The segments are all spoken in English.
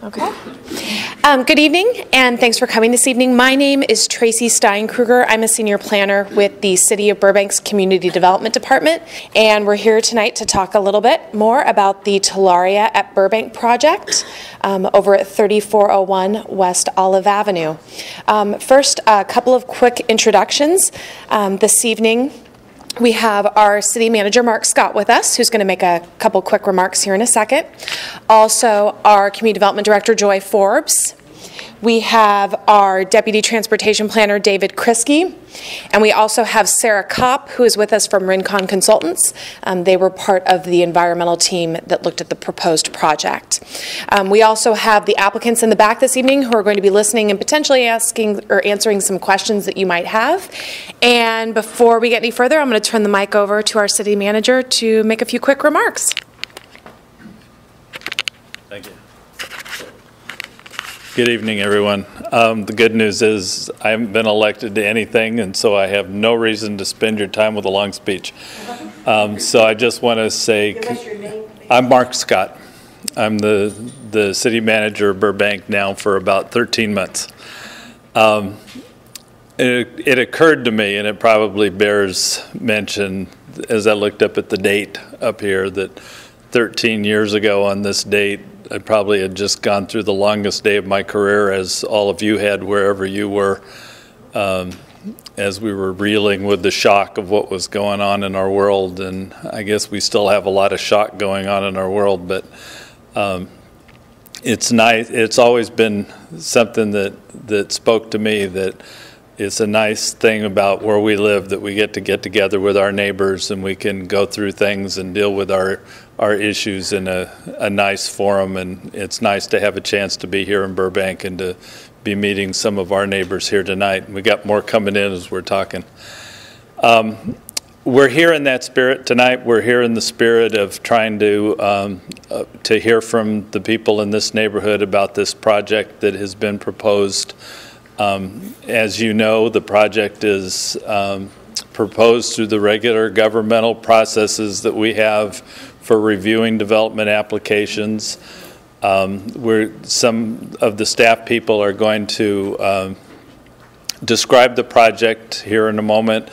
Okay. Good evening, and thanks for coming this evening. My name is Tracy Steinkruger. I'm a senior planner with the City of Burbank's Community Development Department, and we're here tonight to talk a little bit more about the Talaria at Burbank project over at 3401 West Olive Avenue. First, a couple of quick introductions. This evening, we have our city manager, Mark Scott, with us, who's going to make a couple quick remarks here in a second. Also, our community development director, Joy Forbes. We have our deputy transportation planner, David Kriske. And we also have Sarah Kopp, who is with us from Rincon Consultants. They were part of the environmental team that looked at the proposed project. We also have the applicants in the back this evening who are going to be listening and potentially asking or answering some questions that you might have. And before we get any further, I'm going to turn the mic over to our city manager to make a few quick remarks. Thank you. Good evening, everyone. The good news is I haven't been elected to anything, and so I have no reason to spend your time with a long speech. So I just want to say, give us your name, please. I'm Mark Scott. I'm the city manager of Burbank now for about 13 months. It occurred to me, and it probably bears mention, as I looked up at the date up here, that 13 years ago on this date, I probably had just gone through the longest day of my career, as all of you had wherever you were, as we were reeling with the shock of what was going on in our world. And I guess we still have a lot of shock going on in our world, but it's nice. It's always been something that spoke to me, that it's a nice thing about where we live, that we get together with our neighbors and we can go through things and deal with our issues in a nice forum. And it's nice to have a chance to be here in Burbank and to be meeting some of our neighbors here tonight. We got more coming in as we're talking. We're here in that spirit tonight. We're here in the spirit of trying to hear from the people in this neighborhood about this project that has been proposed. As you know, the project is proposed through the regular governmental processes that we have for reviewing development applications. Where some of the staff people are going to describe the project here in a moment.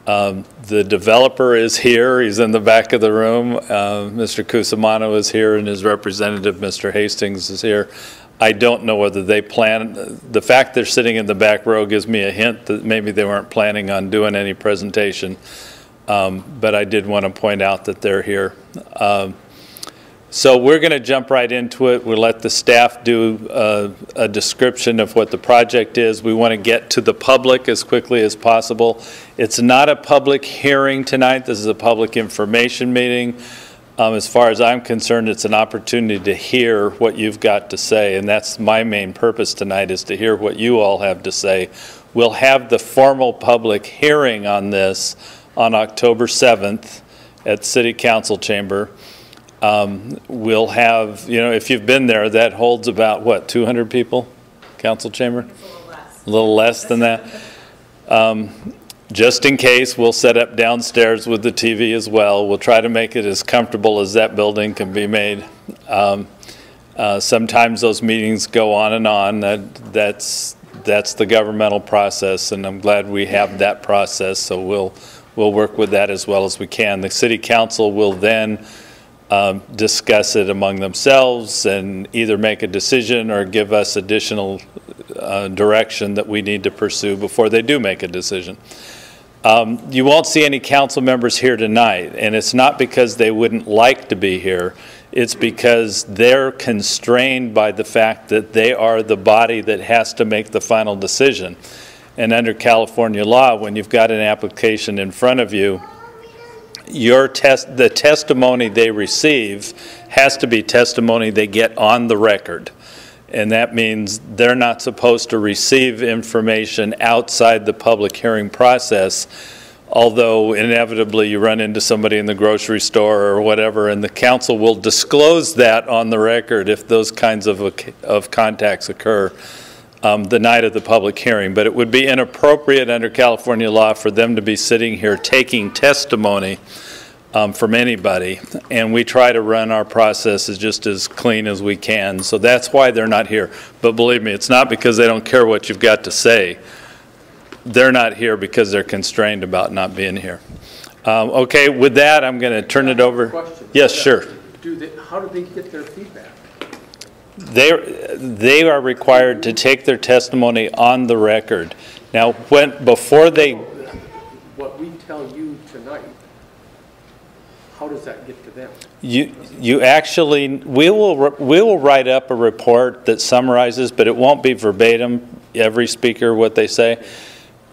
The developer is here. He's in the back of the room. Mr. Cusimano is here, and his representative, Mr. Hastings, is here. I don't know whether they plan. The fact they're sitting in the back row gives me a hint that maybe they weren't planning on doing any presentation. But I did want to point out that they're here. So we're going to jump right into it. We'll let the staff do a description of what the project is. We want to get to the public as quickly as possible. It's not a public hearing tonight. This is a public information meeting. As far as I'm concerned, it's an opportunity to hear what you've got to say, and that's my main purpose tonight, is to hear what you all have to say. We'll have the formal public hearing on this on October 7th at City Council Chamber. We'll have, if you've been there, that holds about, what, 200 people, Council Chamber? A little less than that. Just in case, we'll set up downstairs with the TV as well. We'll try to make it as comfortable as that building can be made. Sometimes those meetings go on and on. That's the governmental process, and I'm glad we have that process, so we'll work with that as well as we can. The City Council will then discuss it among themselves and either make a decision or give us additional direction that we need to pursue before they do make a decision. You won't see any council members here tonight, and it's not because they wouldn't like to be here. It's because they're constrained by the fact that they are the body that has to make the final decision. And under California law, when you've got an application in front of you, the testimony they receive has to be testimony they get on the record. And that means they're not supposed to receive information outside the public hearing process, although inevitably you run into somebody in the grocery store or whatever, and the council will disclose that on the record if those kinds of contacts occur the night of the public hearing. But it would be inappropriate under California law for them to be sitting here taking testimony from anybody, and we try to run our processes just as clean as we can. So that's why they're not here. But believe me, it's not because they don't care what you've got to say. They're not here because they're constrained about not being here. Okay, with that, I'm going to turn it over. Question. Yes, sure. How do they get their feedback? They are required to take their testimony on the record. Now, before they... What we tell you tonight, how does that get to them? You actually, we will write up a report that summarizes, but it won't be verbatim, every speaker, what they say.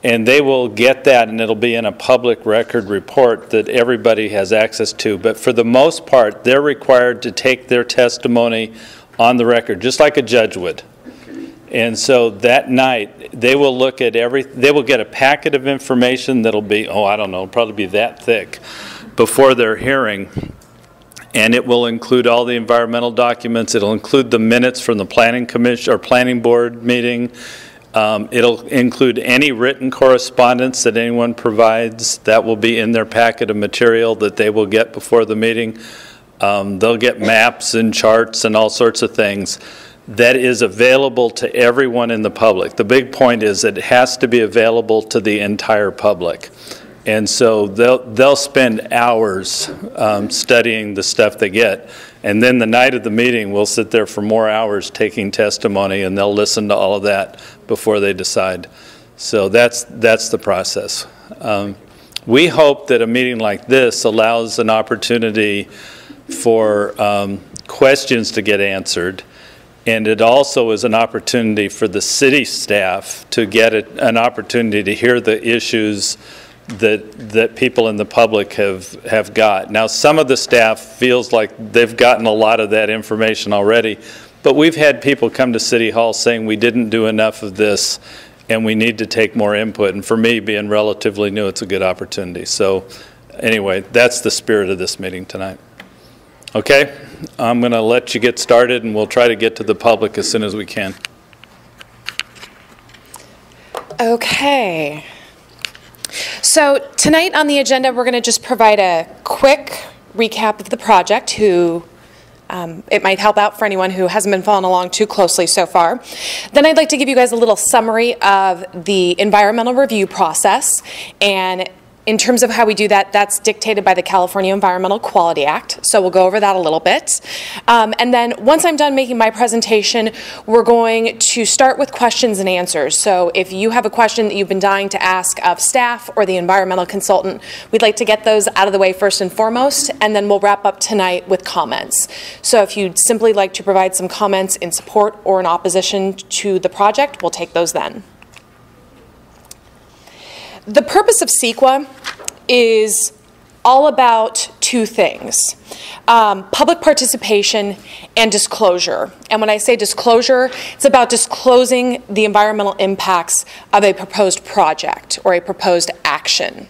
And they will get that, and it'll be in a public record report that everybody has access to. But for the most part, they're required to take their testimony on the record, just like a judge would. And so that night, they will look at they will get a packet of information that'll be, I don't know, probably be that thick before their hearing. And it will include all the environmental documents. It'll include the minutes from the planning commission or planning board meeting. It'll include any written correspondence that anyone provides. That will be in their packet of material that they will get before the meeting. They'll get maps and charts and all sorts of things that is available to everyone in the public. The big point is it has to be available to the entire public. And so they'll spend hours studying the stuff they get. And then the night of the meeting, we'll sit there for more hours taking testimony, and they'll listen to all of that before they decide. So that's the process. We hope that a meeting like this allows an opportunity for questions to get answered, and it also is an opportunity for the city staff to get an opportunity to hear the issues that people in the public have got. Now, some of the staff feels like they've gotten a lot of that information already, but we've had people come to City Hall saying we didn't do enough of this and we need to take more input. And for me, being relatively new, it's a good opportunity. So anyway, that's the spirit of this meeting tonight. Okay, I'm going to let you get started, and we'll try to get to the public as soon as we can. Okay. So tonight on the agenda, we're going to just provide a quick recap of the project. It might help out for anyone who hasn't been following along too closely so far. Then I'd like to give you guys a little summary of the environmental review process, and in terms of how we do that, that's dictated by the California Environmental Quality Act, so we'll go over that a little bit. And then once I'm done making my presentation, we're going to start with questions and answers. So if you have a question that you've been dying to ask of staff or the environmental consultant, we'd like to get those out of the way first and foremost, and then we'll wrap up tonight with comments. So if you'd simply like to provide some comments in support or in opposition to the project, we'll take those then. The purpose of CEQA is all about two things, public participation and disclosure. And when I say disclosure, it's about disclosing the environmental impacts of a proposed project or a proposed action.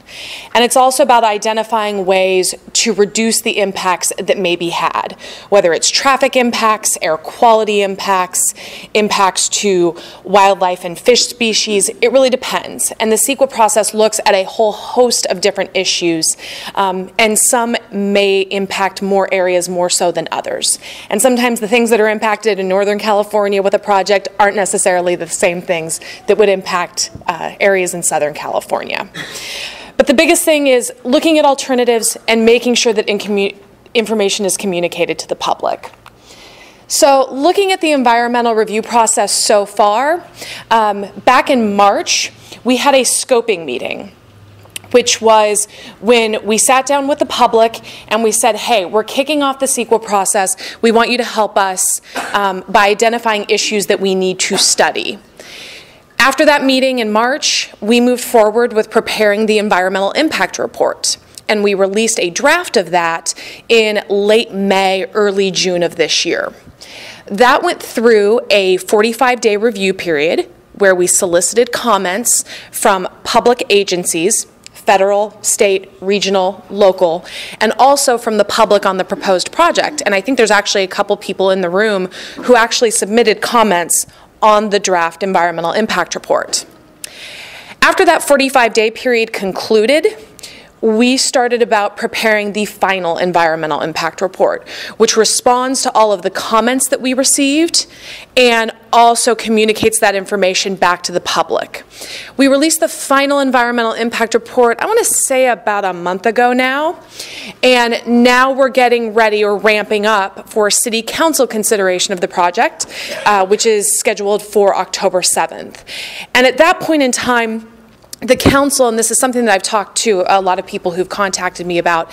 And it's also about identifying ways to reduce the impacts that may be had, whether it's traffic impacts, air quality impacts, impacts to wildlife and fish species. It really depends. And the CEQA process looks at a whole host of different issues, and some may impact more areas more so than others. And sometimes the things that are impacted in Northern California with a project aren't necessarily the same things that would impact areas in Southern California. But the biggest thing is looking at alternatives and making sure that information is communicated to the public. So looking at the environmental review process so far, back in March, we had a scoping meeting, which was when we sat down with the public and we said, hey, we're kicking off the CEQA process. We want you to help us by identifying issues that we need to study. After that meeting in March, we moved forward with preparing the environmental impact report. And we released a draft of that in late May, early June of this year. That went through a 45-day review period where we solicited comments from public agencies, federal, state, regional, local, and also from the public on the proposed project. And I think there's actually a couple people in the room who actually submitted comments on the draft environmental impact report. After that 45-day period concluded, we started about preparing the final environmental impact report, which responds to all of the comments that we received and also communicates that information back to the public. We released the final environmental impact report, I want to say about a month ago now, and now we're getting ready or ramping up for City Council consideration of the project, which is scheduled for October 7th. And at that point in time, the council, and this is something that I've talked to a lot of people who've contacted me about,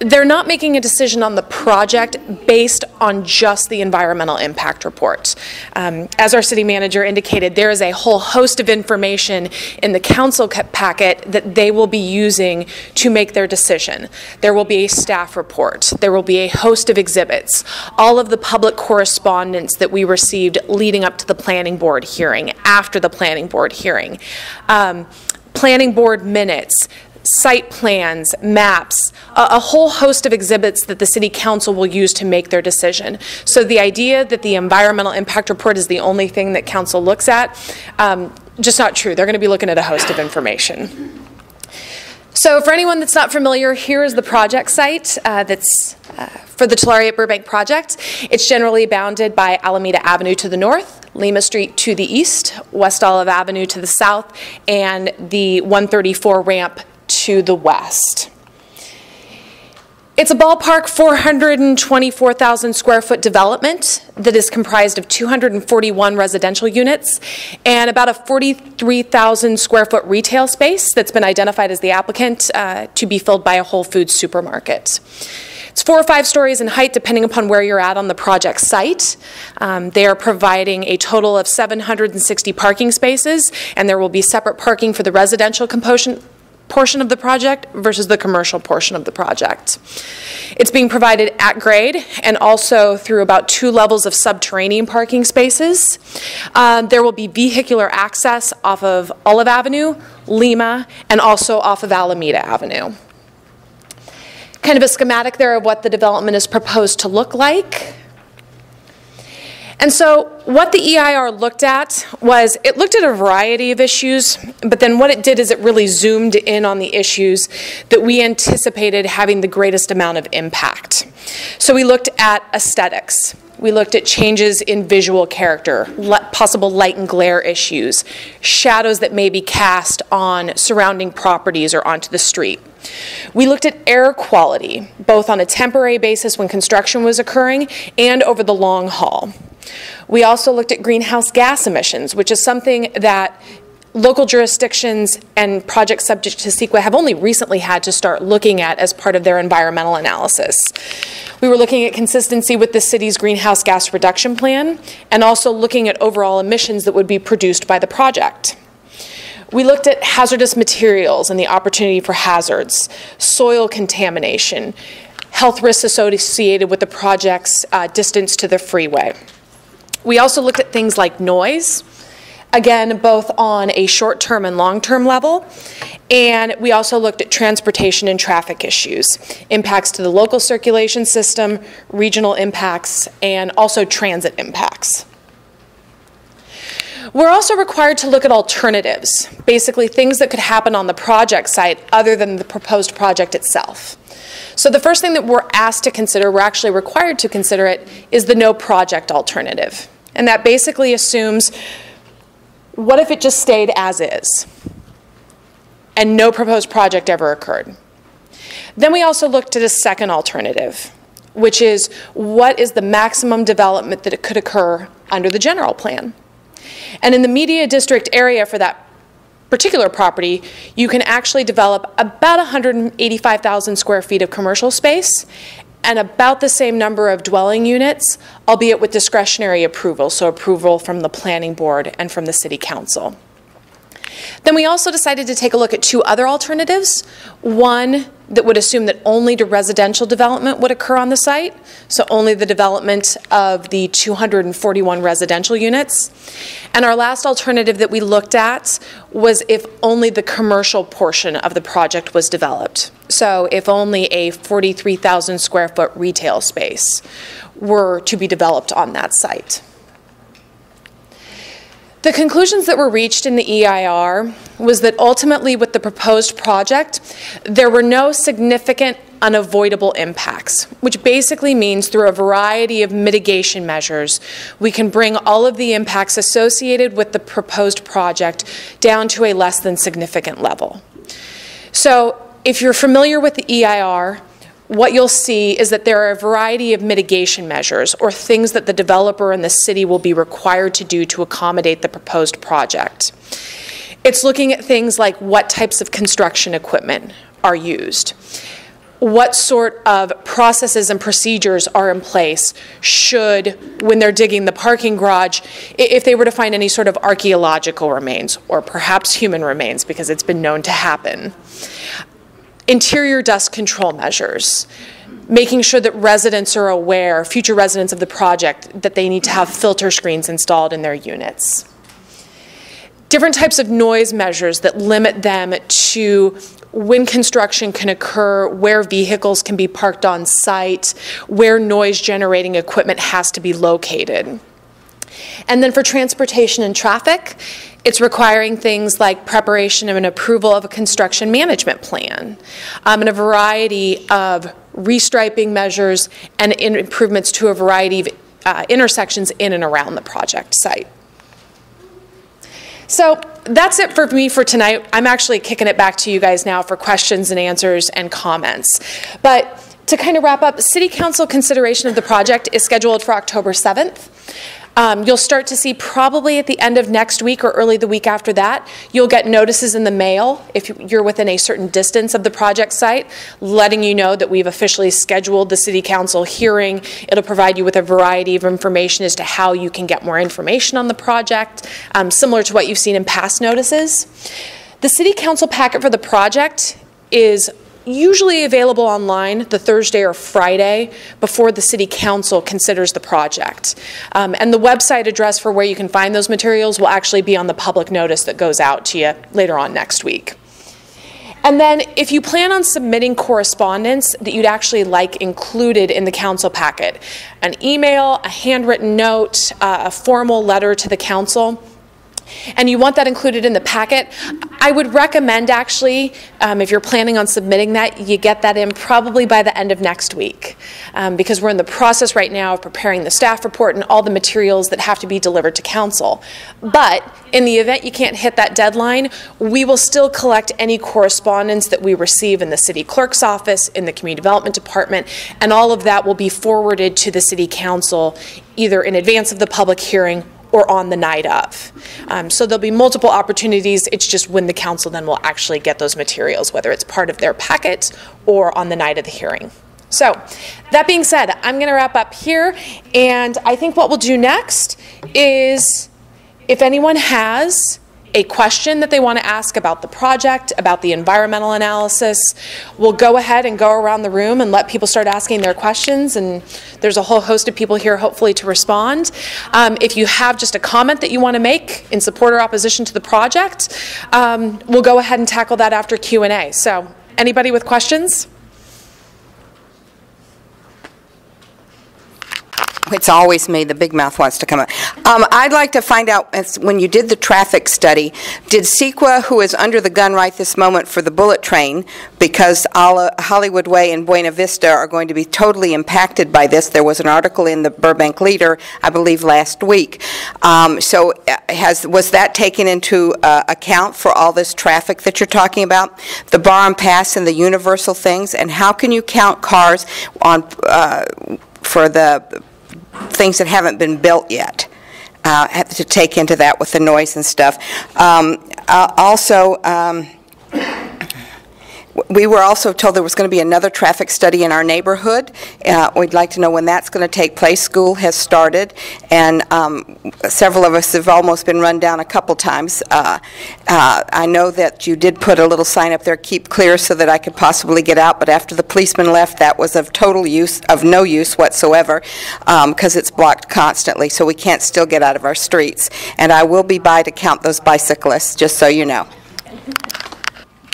they're not making a decision on the project based on just the environmental impact report. As our city manager indicated, there is a whole host of information in the council packet that they will be using to make their decision. There will be a staff report. There will be a host of exhibits. All of the public correspondence that we received leading up to the planning board hearing, after the planning board hearing, planning board minutes, site plans, maps, a whole host of exhibits that the City Council will use to make their decision. So the idea that the environmental impact report is the only thing that Council looks at, just not true. They're going to be looking at a host of information. So for anyone that's not familiar, here is the project site that's for the Talaria Burbank project. It's generally bounded by Alameda Avenue to the north, Lima Street to the east, West Olive Avenue to the south, and the 134 ramp to the west. It's a ballpark 424,000 square foot development that is comprised of 241 residential units and about a 43,000 square foot retail space that's been identified as the applicant to be filled by a Whole Foods supermarket. It's 4 or 5 stories in height depending upon where you're at on the project site. They are providing a total of 760 parking spaces, and there will be separate parking for the residential portion of the project versus the commercial portion of the project. It's being provided at grade and also through about 2 levels of subterranean parking spaces. There will be vehicular access off of Olive Avenue, Lima, and also off of Alameda Avenue. Kind of a schematic there of what the development is proposed to look like. And so what the EIR looked at was, it looked at a variety of issues, but then what it did is it really zoomed in on the issues that we anticipated having the greatest amount of impact. So we looked at aesthetics. We looked at changes in visual character, possible light and glare issues, shadows that may be cast on surrounding properties or onto the street. We looked at air quality, both on a temporary basis when construction was occurring and over the long haul. We also looked at greenhouse gas emissions, which is something that local jurisdictions and projects subject to CEQA have only recently had to start looking at as part of their environmental analysis. We were looking at consistency with the city's greenhouse gas reduction plan and also looking at overall emissions that would be produced by the project. We looked at hazardous materials and the opportunity for hazards, soil contamination, health risks associated with the project's distance to the freeway. We also looked at things like noise, again, both on a short-term and long-term level, and we also looked at transportation and traffic issues, impacts to the local circulation system, regional impacts, and also transit impacts. We're also required to look at alternatives, basically things that could happen on the project site other than the proposed project itself. So the first thing that we're asked to consider, we're actually required to consider it, is the no project alternative. And that basically assumes, what if it just stayed as is and no proposed project ever occurred? Then we also looked at a second alternative, which is, what is the maximum development that it could occur under the general plan? And in the media district area for that particular property, you can actually develop about 185,000 square feet of commercial space and about the same number of dwelling units, albeit with discretionary approval, so approval from the planning board and from the city council. Then we also decided to take a look at 2 other alternatives. One that would assume that only the residential development would occur on the site, so only the development of the 241 residential units. And our last alternative that we looked at was if only the commercial portion of the project was developed. So if only a 43,000 square foot retail space were to be developed on that site. The conclusions that were reached in the EIR was that ultimately with the proposed project, there were no significant unavoidable impacts, which basically means through a variety of mitigation measures, we can bring all of the impacts associated with the proposed project down to a less than significant level. So if you're familiar with the EIR, what you'll see is that there are a variety of mitigation measures or things that the developer and the city will be required to do to accommodate the proposed project. It's looking at things like what types of construction equipment are used, what sort of processes and procedures are in place should, when they're digging the parking garage, if they were to find any sort of archaeological remains or perhaps human remains, because it's been known to happen. Interior dust control measures, making sure that residents are aware, future residents of the project, that they need to have filter screens installed in their units. Different types of noise measures that limit them to when construction can occur, where vehicles can be parked on site, where noise generating equipment has to be located. And then for transportation and traffic, it's requiring things like preparation and approval of a construction management plan, and a variety of restriping measures and improvements to a variety of intersections in and around the project site. So that's it for me for tonight. I'm actually kicking it back to you guys now for questions and answers and comments. But to kind of wrap up, City Council consideration of the project is scheduled for October 7th. You'll start to see probably at the end of next week or early the week after that, you'll get notices in the mail if you're within a certain distance of the project site, letting you know that we've officially scheduled the City Council hearing. It'll provide you with a variety of information as to how you can get more information on the project, similar to what you've seen in past notices. The City Council packet for the project is usually available online the Thursday or Friday before the City Council considers the project. And the website address for where you can find those materials will actually be on the public notice that goes out to you later on next week. And then if you plan on submitting correspondence that you'd actually like included in the council packet, an email, a handwritten note, a formal letter to the council, and you want that included in the packet, I would recommend actually, if you're planning on submitting that, you get that in probably by the end of next week, because we're in the process right now of preparing the staff report and all the materials that have to be delivered to council. But in the event you can't hit that deadline, we will still collect any correspondence that we receive in the city clerk's office, in the community development department, and all of that will be forwarded to the City Council either in advance of the public hearing or on the night of. So there'll be multiple opportunities. It's just when the council then will actually get those materials, whether it's part of their packet or on the night of the hearing. So that being said, I'm going to wrap up here, and I think what we'll do next is if anyone has a question that they want to ask about the project, about the environmental analysis, we'll go ahead and go around the room and let people start asking their questions, and there's a whole host of people here hopefully to respond. If you have just a comment that you want to make in support or opposition to the project, we'll go ahead and tackle that after Q&A. So anybody with questions? It's always me, the big mouth wants to come up. I'd like to find out, when you did the traffic study, did CEQA, who is under the gun right this moment for the bullet train, because Hollywood Way and Buena Vista are going to be totally impacted by this. There was an article in the Burbank Leader, I believe, last week. So was that taken into account for all this traffic that you're talking about? The bar and pass and the universal things, and how can you count cars on for the things that haven't been built yet? Have to take into that with the noise and stuff. We were also told there was going to be another traffic study in our neighborhood. We'd like to know when that's going to take place. School has started, and several of us have almost been run down a couple times. I know that you did put a little sign up there, keep clear, so that I could possibly get out, but after the policeman left, that was of no use whatsoever, because it's blocked constantly, so we can't still get out of our streets. And I will be by to count those bicyclists, just so you know.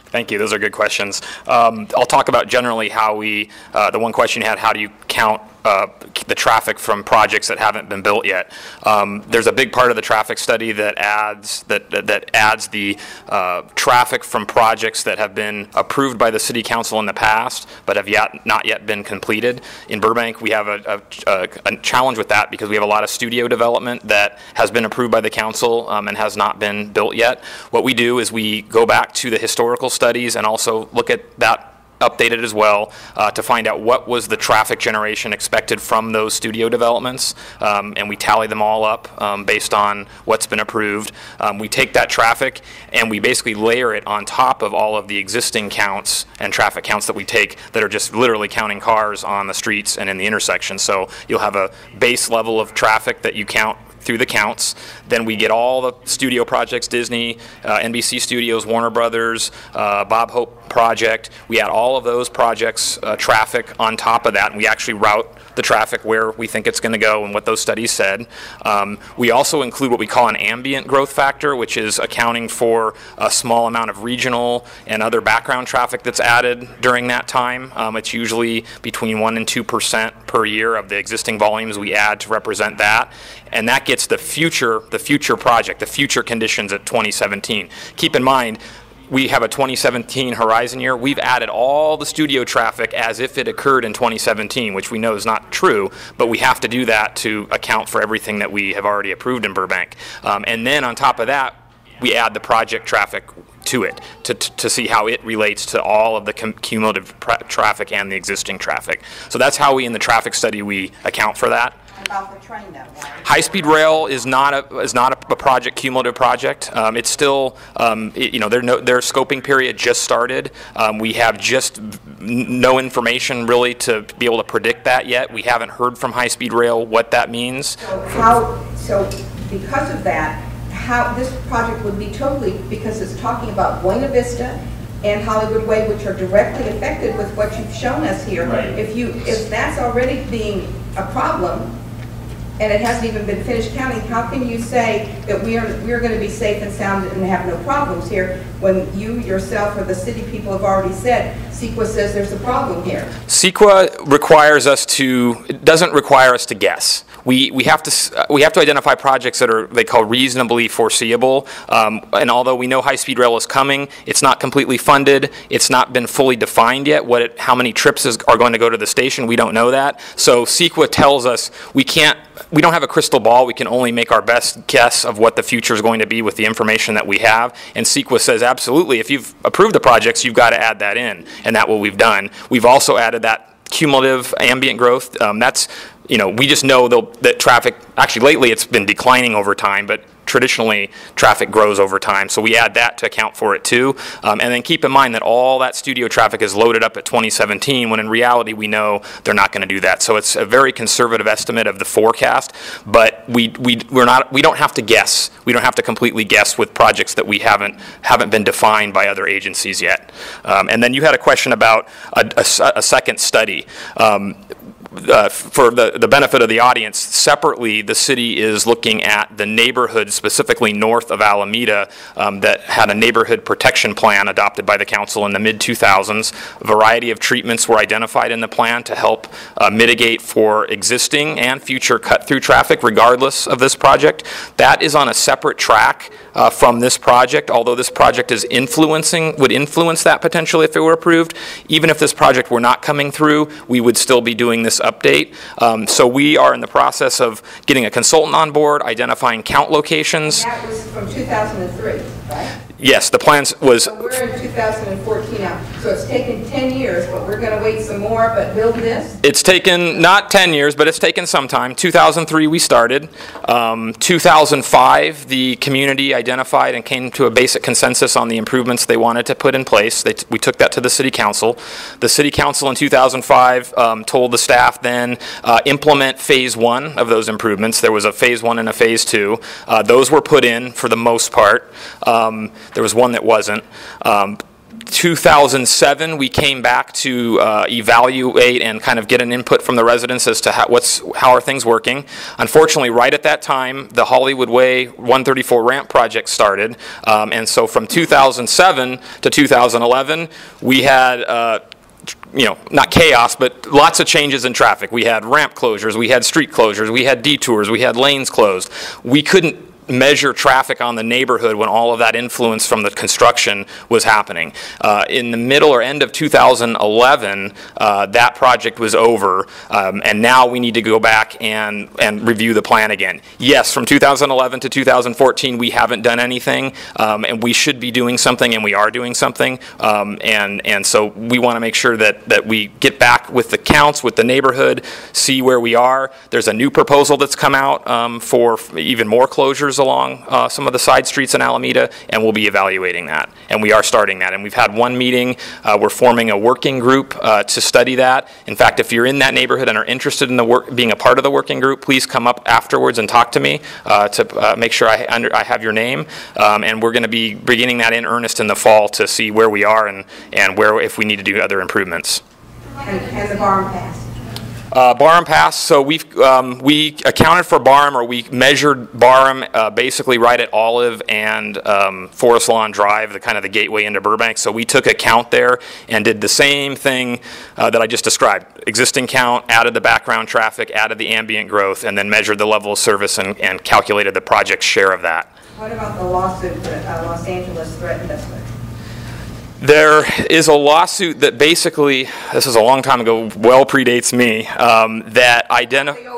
Thank you. Those are good questions. I'll talk about generally how we, the one question you had, how do you count the traffic from projects that haven't been built yet. There's a big part of the traffic study that adds the traffic from projects that have been approved by the City Council in the past, but have not yet been completed. In Burbank, we have a challenge with that because we have a lot of studio development that has been approved by the council and has not been built yet. What we do is we go back to the historical studies and also look at that updated as well to find out what was the traffic generation expected from those studio developments, and we tally them all up based on what's been approved. We take that traffic and we basically layer it on top of all of the existing counts and traffic counts that we take that are just literally counting cars on the streets and in the intersection. So you'll have a base level of traffic that you count through the counts. Then we get all the studio projects, Disney, NBC Studios, Warner Brothers, Bob Hope project. We add all of those projects' traffic on top of that, and we actually route the traffic where we think it's going to go and what those studies said. We also include what we call an ambient growth factor, which is accounting for a small amount of regional and other background traffic that's added during that time. It's usually between 1% and 2% per year of the existing volumes we add to represent that. And that gets the future project, the future conditions at 2017. Keep in mind, we have a 2017 horizon year. We've added all the studio traffic as if it occurred in 2017, which we know is not true, but we have to do that to account for everything that we have already approved in Burbank. And then on top of that, we add the project traffic to it to see how it relates to all of the cumulative traffic and the existing traffic. So that's how we, in the traffic study, we account for that. About the train, though. High-speed rail is not a project, cumulative project. It's still, their scoping period just started. We have just no information really to be able to predict that yet. We haven't heard from high-speed rail what that means. So because of that, how this project would be totally, because it's talking about Buena Vista and Hollywood Way, which are directly affected with what you've shown us here. Right. If that's already being a problem, and it hasn't even been finished counting, how can you say that we're going to be safe and sound and have no problems here when you yourself or the city people have already said CEQA says there's a problem here? CEQA doesn't require us to guess. We have to identify projects that they call reasonably foreseeable. And although we know high-speed rail is coming, it's not completely funded. It's not been fully defined yet. How many trips are going to go to the station? We don't know that. So CEQA tells us we don't have a crystal ball. We can only make our best guess of what the future is going to be with the information that we have. And CEQA says absolutely, if you've approved the projects, you've got to add that in, and that's what we've done. We've also added that cumulative ambient growth. We just know that traffic, actually lately it's been declining over time, but traditionally traffic grows over time. So we add that to account for it too. And then keep in mind that all that studio traffic is loaded up at 2017, when in reality we know they're not going to do that. So it's a very conservative estimate of the forecast, but we don't have to guess. We don't have to completely guess with projects that we haven't been defined by other agencies yet. And then you had a question about a second study. For the benefit of the audience, separately, the city is looking at the neighborhood, specifically north of Alameda, that had a neighborhood protection plan adopted by the council in the mid-2000s. A variety of treatments were identified in the plan to help mitigate for existing and future cut-through traffic, regardless of this project. That is on a separate track from this project, although this project would influence that potentially if it were approved. Even if this project were not coming through, we would still be doing this update. So we are in the process of getting a consultant on board, identifying count locations. And that was from 2003, right? Yes, the plan was... So we're in 2014 now, so it's taken 10 years, but we're going to wait some more, but build this? It's taken, not 10 years, but it's taken some time. 2003 we started. 2005 the community identified and came to a basic consensus on the improvements they wanted to put in place. We took that to the City Council. The City Council in 2005 told the staff then implement phase 1 of those improvements. There was a phase 1 and a phase 2. Those were put in for the most part. There was one that wasn't. 2007, we came back to evaluate and kind of get an input from the residents as to how are things working. Unfortunately, right at that time, the Hollywood Way 134 ramp project started, and so from 2007 to 2011, we had not chaos, but lots of changes in traffic. We had ramp closures, we had street closures, we had detours, we had lanes closed. We couldn't measure traffic on the neighborhood when all of that influence from the construction was happening. In the middle or end of 2011, that project was over, and now we need to go back and review the plan again. Yes, from 2011 to 2014, we haven't done anything, and we should be doing something, and we are doing something, and so we want to make sure that we get back with the counts, with the neighborhood, see where we are. There's a new proposal that's come out for even more closures along some of the side streets in Alameda, and we'll be evaluating that. And we are starting that. And we've had one meeting. We're forming a working group to study that. In fact, if you're in that neighborhood and are interested in being a part of the working group, please come up afterwards and talk to me to make sure I have your name. And we're going to be beginning that in earnest in the fall to see where we are and where, if we need to do other improvements. And the Barham Pass. Barham Pass, so we accounted for Barham, or we measured Barham basically right at Olive and Forest Lawn Drive, the kind of the gateway into Burbank. So we took a count there and did the same thing that I just described. Existing count, added the background traffic, added the ambient growth, and then measured the level of service and calculated the project's share of that. What about the lawsuit that Los Angeles threatened us with? There is a lawsuit that basically, this is a long time ago, well predates me, that identifies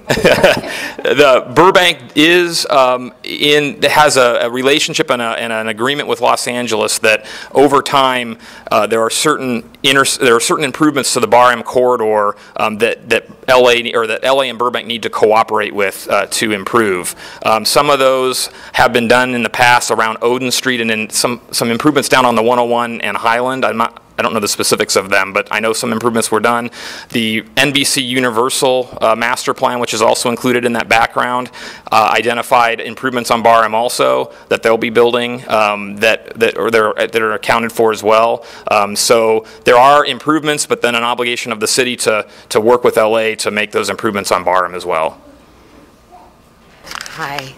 the Burbank has a relationship and an agreement with Los Angeles that over time there are certain improvements to the Barham corridor that LA and Burbank need to cooperate with to improve. Some of those have been done in the past around Oden Street, and then some improvements down on the 101 and Highland. I don't know the specifics of them, but I know some improvements were done. The NBC Universal Master Plan, which is also included in that background, identified improvements on Barham also that they'll be building that are accounted for as well. So there are improvements, but then an obligation of the city to work with LA to make those improvements on Barham as well. Hi.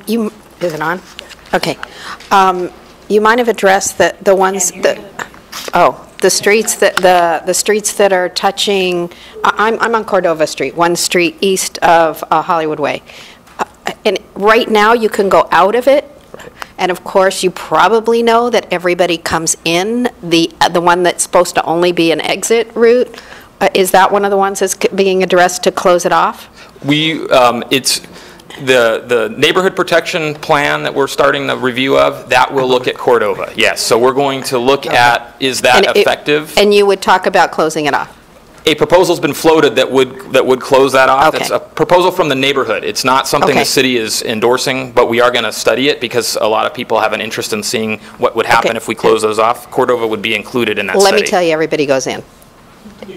Is it on? Okay. You might have addressed the ones that... the streets that are touching. I'm on Cordova Street, one street east of Hollywood Way, and right now you can go out of it, and of course you probably know that everybody comes in the one that's supposed to only be an exit route. Is that one of the ones that's being addressed to close it off? It's. The neighborhood protection plan that we're starting the review of, that will look at Cordova, yes. So we're going to look at, is that effective? And you would talk about closing it off? A proposal's been floated that would close that off. Okay. It's a proposal from the neighborhood. It's not something the city is endorsing, but we are going to study it because a lot of people have an interest in seeing what would happen if we close those off. Cordova would be included in that study. Let me tell you, everybody goes in.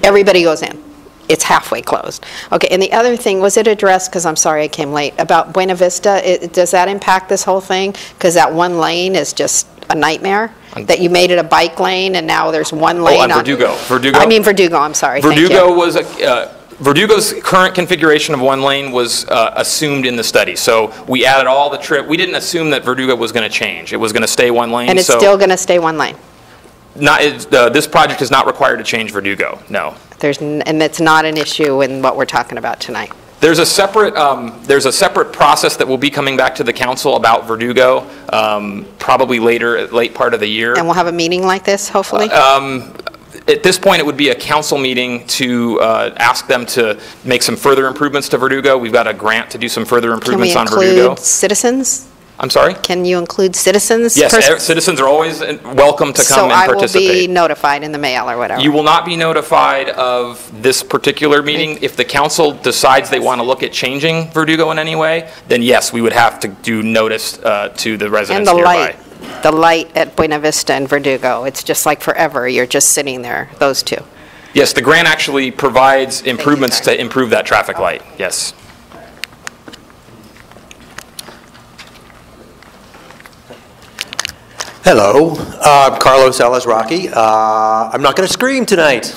Everybody goes in. It's halfway closed. Okay, and the other thing, was it addressed, because I'm sorry I came late, about Buena Vista? Does that impact this whole thing? Because that one lane is just a nightmare? That you made it a bike lane and now there's one lane on Verdugo. I mean Verdugo, I'm sorry. Verdugo was Verdugo's current configuration of one lane was assumed in the study. So we added all the trip. We didn't assume that Verdugo was going to change. It was going to stay one lane. And it's still going to stay one lane? This project is not required to change Verdugo, no. And it's not an issue in what we're talking about tonight? There's a separate process that will be coming back to the council about Verdugo, probably late part of the year. And we'll have a meeting like this, hopefully? At this point, it would be a council meeting to ask them to make some further improvements to Verdugo. We've got a grant to do some further improvements on Verdugo. Can we include citizens? I'm sorry? Can you include citizens? Yes, citizens are always welcome to come and participate. So I will be notified in the mail or whatever? You will not be notified of this particular meeting. If the council decides they want to look at changing Verdugo in any way, then yes, we would have to do notice to the residents nearby. And the light at Buena Vista and Verdugo, it's just like forever. You're just sitting there, those two. Yes, the grant actually provides improvements to improve that traffic light, yes. Hello, Carlos Ellis-Rocky. I'm not going to scream tonight.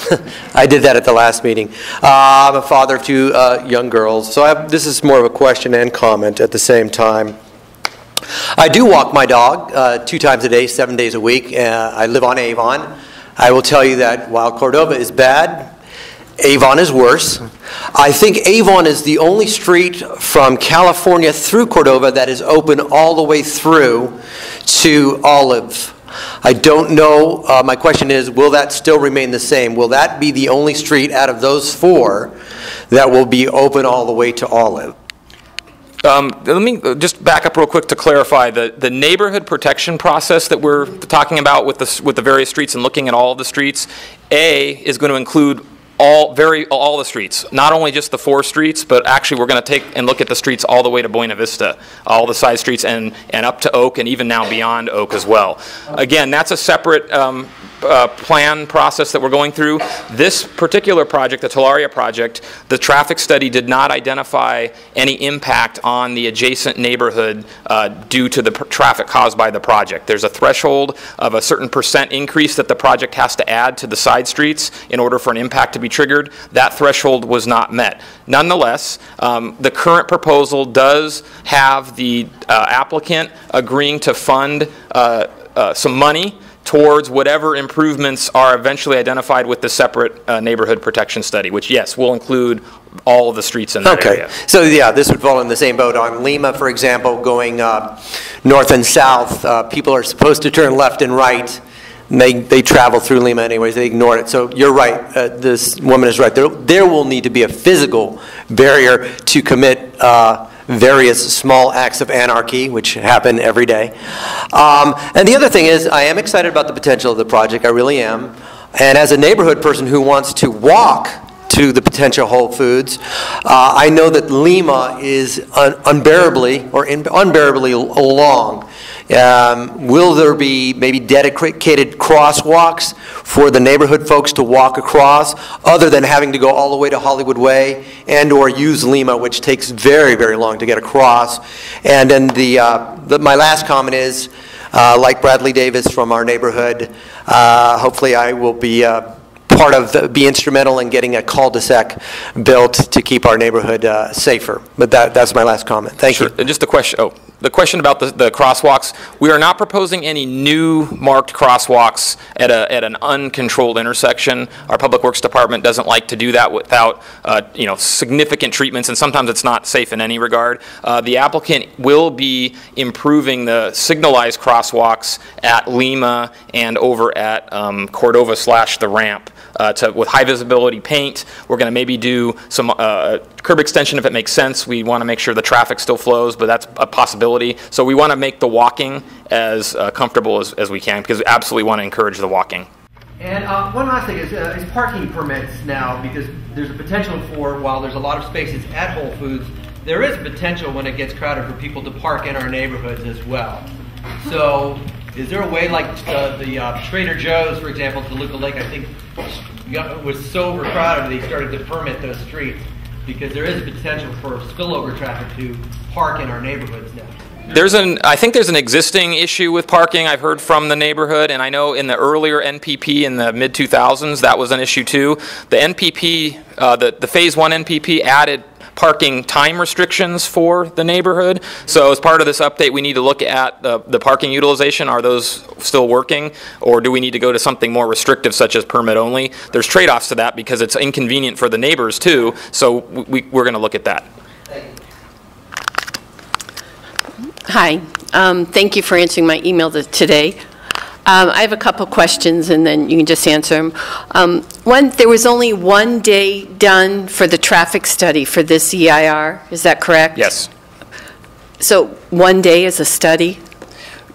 I did that at the last meeting. I'm a father of two young girls, so this is more of a question and comment at the same time. I do walk my dog 2 times a day, 7 days a week. I live on Avon. I will tell you that while Cordova is bad, Avon is worse. I think Avon is the only street from California through Cordova that is open all the way through to Olive. I don't know, my question is, will that still remain the same? Will that be the only street out of those 4 that will be open all the way to Olive? Let me just back up real quick to clarify the neighborhood protection process that we're talking about with the various streets and looking at all of the streets. A is going to include all the streets, not only just the 4 streets, but actually we're going to take and look at the streets all the way to Buena Vista, all the side streets and up to Oak, and even now beyond Oak as well. Again, that's a separate plan process that we're going through. This particular project, the Talaria project, the traffic study did not identify any impact on the adjacent neighborhood due to the traffic caused by the project. There's a threshold of a certain % increase that the project has to add to the side streets in order for an impact to be triggered. That threshold was not met. Nonetheless, the current proposal does have the applicant agreeing to fund some money towards whatever improvements are eventually identified with the separate neighborhood protection study, which, yes, will include all of the streets in that area. So, yeah, this would fall in the same boat. On Lima, for example, going north and south, people are supposed to turn left and right. And they travel through Lima anyways, they ignore it. So you're right, this woman is right. There will need to be a physical barrier to commit various small acts of anarchy, which happen every day. And the other thing is, I am excited about the potential of the project, I really am. And as a neighborhood person who wants to walk to the potential Whole Foods, I know that Lima is unbearably long. Will there be maybe dedicated crosswalks for the neighborhood folks to walk across, other than having to go all the way to Hollywood Way and or use Lima, which takes very, very long to get across? And then my last comment is, like Bradley Davis from our neighborhood, hopefully I will be be instrumental in getting a cul-de-sac built to keep our neighborhood safer. But that's my last comment. Thank you. And just the question about the crosswalks, we are not proposing any new marked crosswalks at an uncontrolled intersection. Our Public Works Department doesn't like to do that without significant treatments, and sometimes it's not safe in any regard. The applicant will be improving the signalized crosswalks at Lima and over at Cordova / the ramp. With high visibility paint. We're going to maybe do some curb extension if it makes sense. We want to make sure the traffic still flows, but that's a possibility. So we want to make the walking as comfortable as we can, because we absolutely want to encourage the walking. And one last thing is parking permits now, because there's a potential for, while there's a lot of spaces at Whole Foods, there is potential when it gets crowded for people to park in our neighborhoods as well. So is there a way, like the Trader Joe's, for example, at Toluca Lake, I think was so overcrowded they started to permit those streets, because there is potential for spillover traffic to park in our neighborhoods now. I think there's an existing issue with parking I've heard from the neighborhood, and I know in the earlier NPP in the mid-2000s that was an issue too. The NPP, the Phase 1 NPP added parking time restrictions for the neighborhood. So as part of this update, we need to look at the parking utilization. Are those still working, or do we need to go to something more restrictive such as permit only? There's trade-offs to that because it's inconvenient for the neighbors too, so we're going to look at that. Hi, thank you for answering my email today. I have a couple questions, and then you can just answer them. One, there was only 1 day done for the traffic study for this EIR, is that correct? Yes. So 1 day is a study?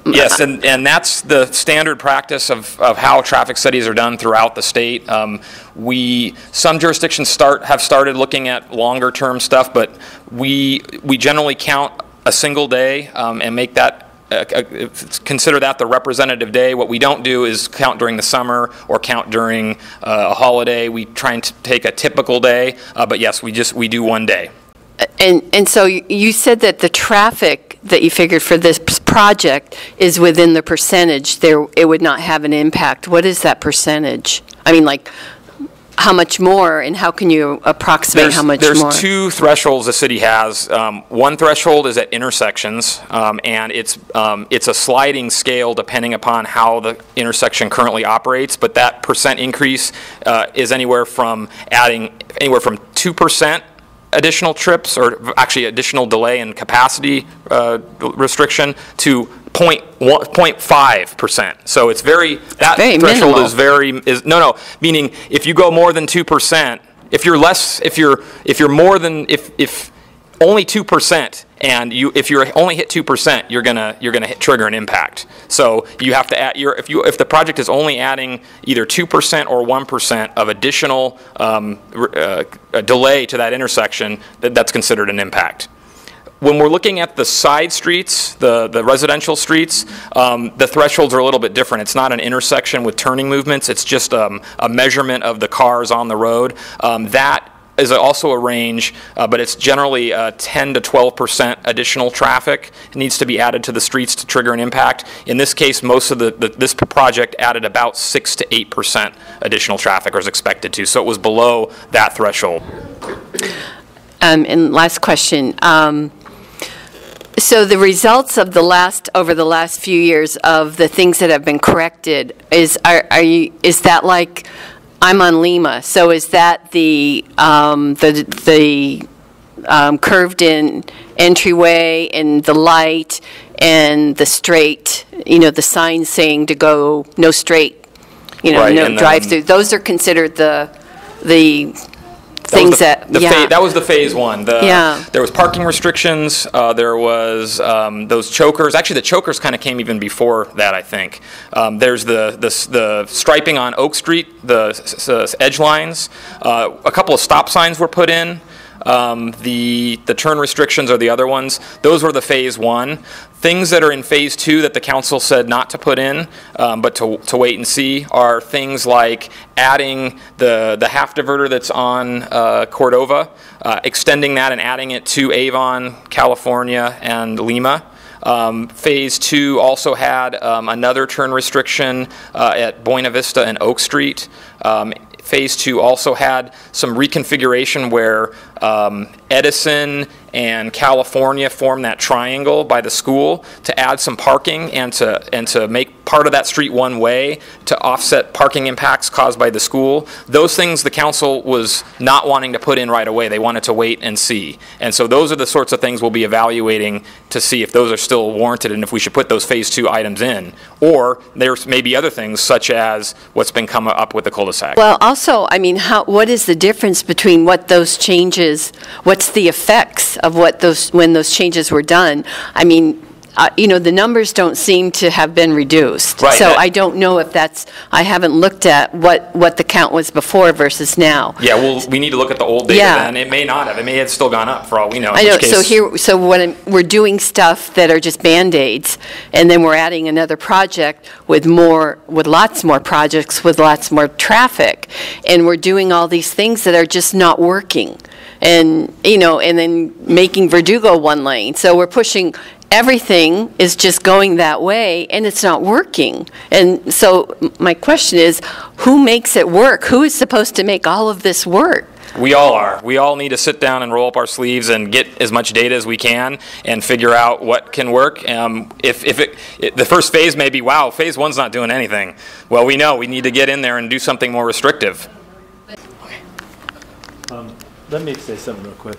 Yes, and that's the standard practice of how traffic studies are done throughout the state. Some jurisdictions have started looking at longer term stuff, but we generally count a single day and make that consider that the representative day. What we don't do is count during the summer or count during a holiday. We try and take a typical day, but yes, we do 1 day. And so you said that the traffic that you figured for this project is within the percentage. It would not have an impact. What is that percentage? I mean, like, how much more, and how can you approximate how much more? There's two thresholds the city has. One threshold is at intersections, and it's a sliding scale depending upon how the intersection currently operates, but that percent increase is anywhere from 2% additional trips, or actually additional delay and capacity restriction, to 0.5%. So it's that threshold minimal. Meaning if you go more than 2%, if only 2%, and if you only hit 2%, you're gonna trigger an impact. So you have to add if the project is only adding either 2% or 1% of additional delay to that intersection, that's considered an impact. When we're looking at the side streets, the residential streets, the thresholds are a little bit different. It's not an intersection with turning movements. It's just a measurement of the cars on the road. That is also a range, but it's generally 10 to 12% additional traffic needs to be added to the streets to trigger an impact. In this case, most of this project added about 6 to 8% additional traffic, or is expected to. So it was below that threshold. And last question. So the results of over the last few years of the things that have been corrected, is that like, I'm on Lima, so is that the curved in entryway and the light and the straight, the sign saying to go no straight, right, no drive through. Those are considered the things that was the phase one. There was parking restrictions. There was those chokers. Actually, the chokers kind of came even before that, I think. There's the striping on Oak Street, the edge lines. A couple of stop signs were put in. The turn restrictions are the other ones. Those were the phase one. Things that are in phase two that the council said not to put in, but to wait and see, are things like adding the half diverter that's on Cordova, extending that and adding it to Avon, California, and Lima. Phase two also had another turn restriction at Buena Vista and Oak Street. Phase two also had some reconfiguration where Edison and California form that triangle by the school to add some parking and to make part of that street one way to offset parking impacts caused by the school. Those things the council was not wanting to put in right away. They wanted to wait and see. And so those are the sorts of things we'll be evaluating to see if those are still warranted and if we should put those phase two items in. Or there's maybe other things such as what's been come up with the cul-de-sac. Well, also, I mean, what is the difference between what those changes, what's the effects of when those changes were done? I mean, the numbers don't seem to have been reduced. Right. So I don't know if I haven't looked at what the count was before versus now. Yeah, well, we need to look at the old data then. It may not have. It may have still gone up for all we know. I know. So we're doing stuff that are just Band-Aids, and then we're adding another project with lots more projects with lots more traffic, and we're doing all these things that are just not working. And, and then making Verdugo one lane. So we're pushing, everything is just going that way, and it's not working. And so my question is, who makes it work? Who is supposed to make all of this work? We all are. We all need to sit down and roll up our sleeves and get as much data as we can and figure out what can work. The first phase may be, wow, phase one's not doing anything. Well, we know we need to get in there and do something more restrictive. Let me say something real quick.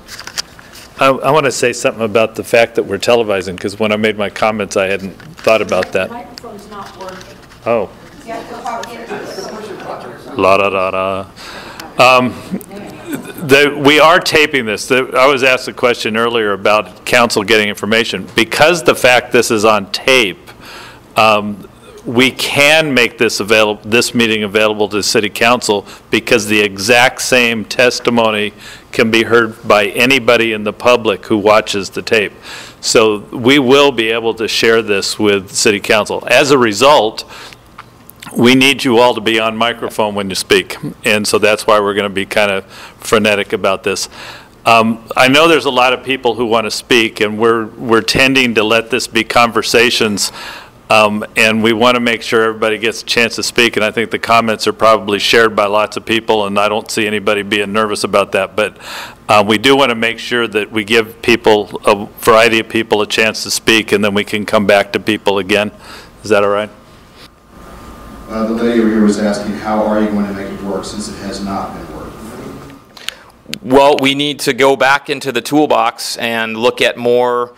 I want to say something about the fact that we're televising, because when I made my comments, I hadn't thought about that. The microphone's not working. Oh. You have to talk into it. La da da da. We are taping this. I was asked a question earlier about council getting information. Because the fact this is on tape, we can make this meeting available to City Council, because the exact same testimony can be heard by anybody in the public who watches the tape. So we will be able to share this with City Council. As a result, we need you all to be on microphone when you speak, and so that's why we're going to be kind of frenetic about this. I know there's a lot of people who want to speak, and we're tending to let this be conversations And we want to make sure everybody gets a chance to speak, and I think the comments are probably shared by lots of people, and I don't see anybody being nervous about that. But we do want to make sure that we give people, a variety of people, a chance to speak, and then we can come back to people again. Is that all right? The lady over here was asking, how are you going to make it work since it has not been working? Well, we need to go back into the toolbox and look at more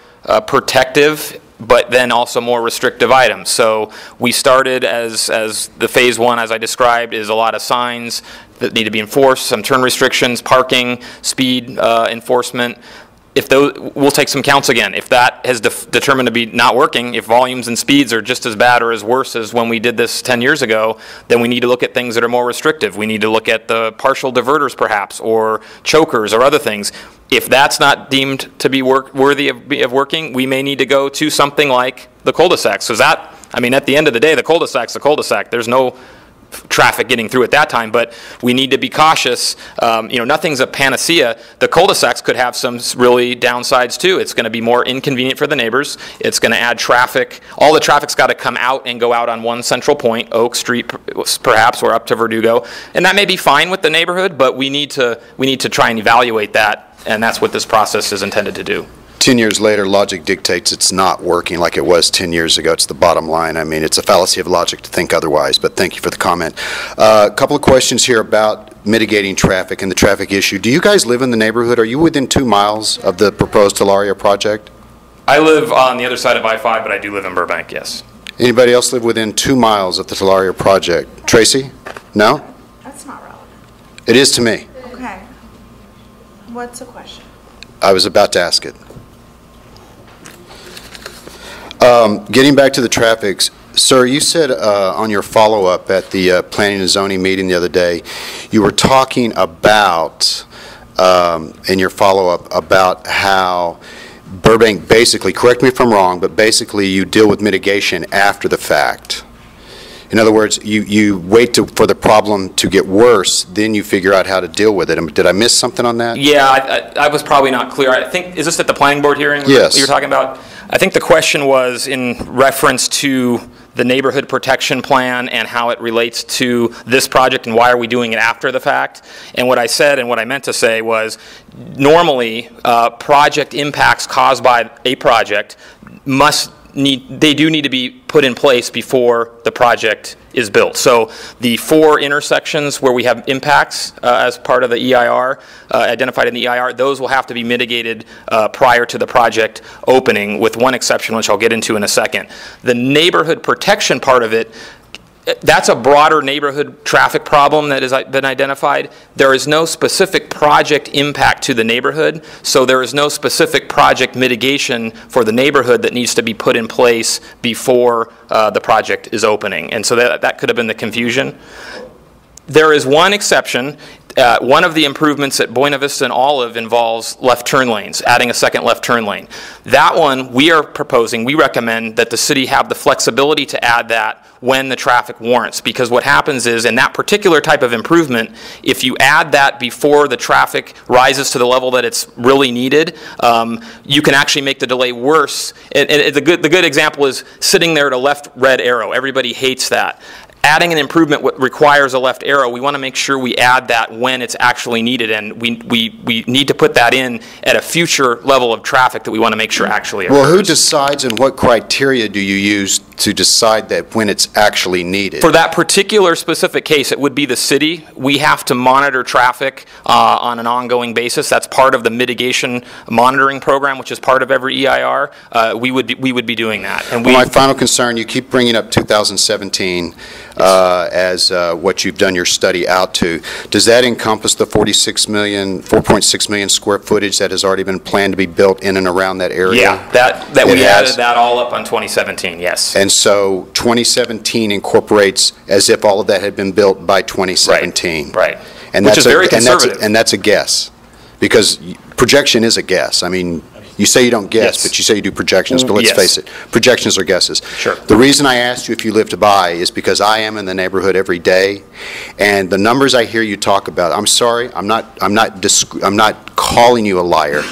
protective, but then also more restrictive items. So we started as the phase one, as I described, is a lot of signs that need to be enforced, some turn restrictions, parking, speed enforcement. If those, we'll take some counts again. If that has determined to be not working, if volumes and speeds are just as bad or as worse as when we did this 10 years ago, then we need to look at things that are more restrictive. We need to look at the partial diverters perhaps, or chokers or other things. If that's not deemed to be worthy of working, we may need to go to something like the cul-de-sacs. So that, I mean, at the end of the day, the cul-de-sac's the cul-de-sac. There's no traffic getting through at that time, but we need to be cautious. You know, nothing's a panacea. The cul-de-sacs could have some really downsides too. It's going to be more inconvenient for the neighbors. It's going to add traffic. All the traffic's got to come out and go out on one central point, Oak Street perhaps, or up to Verdugo. And that may be fine with the neighborhood, but we need to try and evaluate that, and that's what this process is intended to do. 10 years later, logic dictates it's not working like it was 10 years ago. It's the bottom line. I mean, it's a fallacy of logic to think otherwise, but thank you for the comment. A couple of questions here about mitigating traffic and the traffic issue. Do you guys live in the neighborhood? Are you within 2 miles of the proposed Talaria project? I live on the other side of I-5, but I do live in Burbank, yes. Anybody else live within 2 miles of the Talaria project? Tracy? No? That's not relevant. It is to me. Okay. What's the question? I was about to ask it. Getting back to the traffic, sir, you said on your follow-up at the Planning and Zoning meeting the other day, you were talking about, in your follow-up, about how Burbank basically, correct me if I'm wrong, but basically you deal with mitigation after the fact. In other words, you wait for the problem to get worse, then you figure out how to deal with it. Did I miss something on that? Yeah, I was probably not clear. I think, is this at the planning board hearing? Yes. You're talking about? I think the question was in reference to the neighborhood protection plan and how it relates to this project and why are we doing it after the fact. And what I said and what I meant to say was normally project impacts caused by a project they do need to be put in place before the project is built. So the 4 intersections where we have impacts as part of the EIR, identified in the EIR, those will have to be mitigated prior to the project opening, with one exception, which I'll get into in a second. The neighborhood protection part of it, that's a broader neighborhood traffic problem that has been identified. There is no specific project impact to the neighborhood, so there is no specific project mitigation for the neighborhood that needs to be put in place before the project is opening. And so that could have been the confusion. There is one exception. One of the improvements at Buena Vista and Olive involves left turn lanes, adding a second left turn lane. That one we recommend that the city have the flexibility to add that when the traffic warrants, because what happens is in that particular type of improvement, if you add that before the traffic rises to the level that it's really needed, you can actually make the delay worse. And the good example is sitting there at a left red arrow. Everybody hates that. Adding an improvement requires a left arrow. We want to make sure we add that when it's actually needed, and we need to put that in at a future level of traffic that we want to make sure actually occurs. Well, who decides and what criteria do you use to decide that when it's actually needed? For that particular specific case, it would be the city. We have to monitor traffic on an ongoing basis. That's part of the mitigation monitoring program, which is part of every EIR. We would be doing that. And my final concern, you keep bringing up 2017 as what you've done your study out to. Does that encompass the 4.6 million square footage that has already been planned to be built in and around that area? Yeah, that we added that all up on 2017, yes. And so 2017 incorporates as if all of that had been built by 2017. Right. And which is very conservative. And that's a guess, because projection is a guess. I mean, You say you don't guess, Yes. but you say you do projections, but let's Yes. face it, projections are guesses. Sure. The reason I asked you if you lived by is because I am in the neighborhood every day, and the numbers I hear you talk about, I'm sorry, I'm not calling you a liar.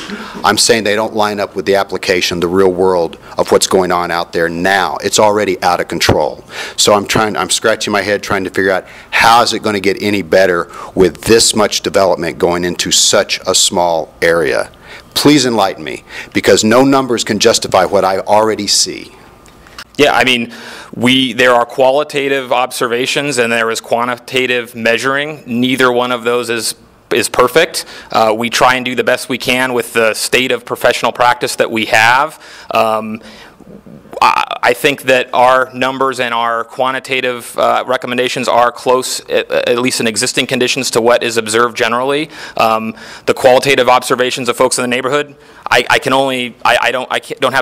I'm saying they don't line up with the application, the real world of what's going on out there now. It's already out of control. So I'm scratching my head trying to figure out how is it going to get any better with this much development going into such a small area. Please enlighten me, because no numbers can justify what I already see. Yeah, I mean, there are qualitative observations and there is quantitative measuring. Neither one of those is perfect. We try and do the best we can with the state of professional practice that we have. I think that our numbers and our quantitative recommendations are close, at least in existing conditions, to what is observed generally. The qualitative observations of folks in the neighborhood, I don't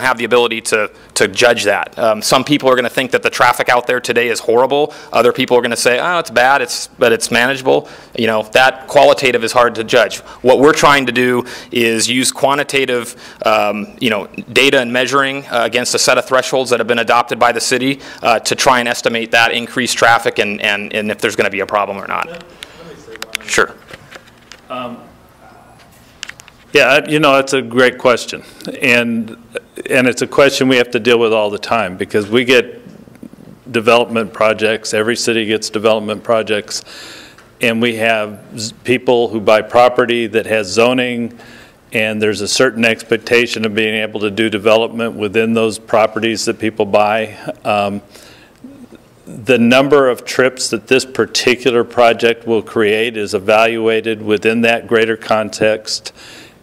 have the ability to judge that. Some people are going to think that the traffic out there today is horrible. Other people are going to say, oh, it's bad, but it's manageable. That qualitative is hard to judge. What we're trying to do is use quantitative, data and measuring against a set of thresholds that have been adopted by the city to try and estimate that increased traffic and if there's going to be a problem or not. Let me say one. Sure. Yeah, it's a great question, and it's a question we have to deal with all the time, because we get development projects. Every city gets development projects, and we have people who buy property that has zoning, and there's a certain expectation of being able to do development within those properties that people buy. The number of trips that this particular project will create is evaluated within that greater context,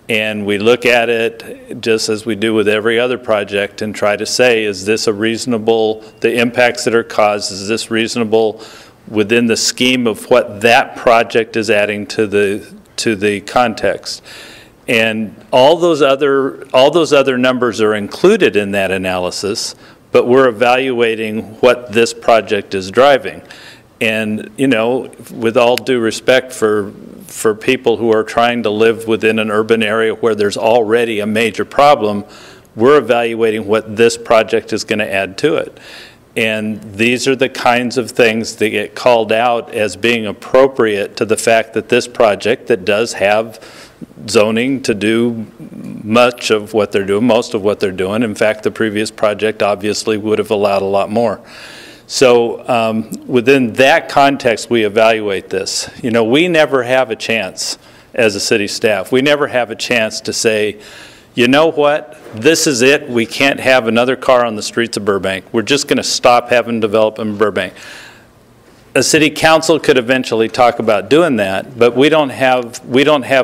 and we look at it just as we do with every other project and try to say, is this the impacts that are caused, is this reasonable within the scheme of what that project is adding to the context? And all those other numbers are included in that analysis, but we're evaluating what this project is driving. And, with all due respect for people who are trying to live within an urban area where there's already a major problem, we're evaluating what this project is going to add to it. And these are the kinds of things that get called out as being appropriate to the fact that this project, that does have zoning to do much of what they're doing, most of what they're doing. In fact, the previous project obviously would have allowed a lot more. So within that context, we evaluate this. We never have a chance as a city staff. We never have a chance to say, you know what, this is it. We can't have another car on the streets of Burbank. We're just going to stop having development in Burbank. A city council could eventually talk about doing that, but we don't have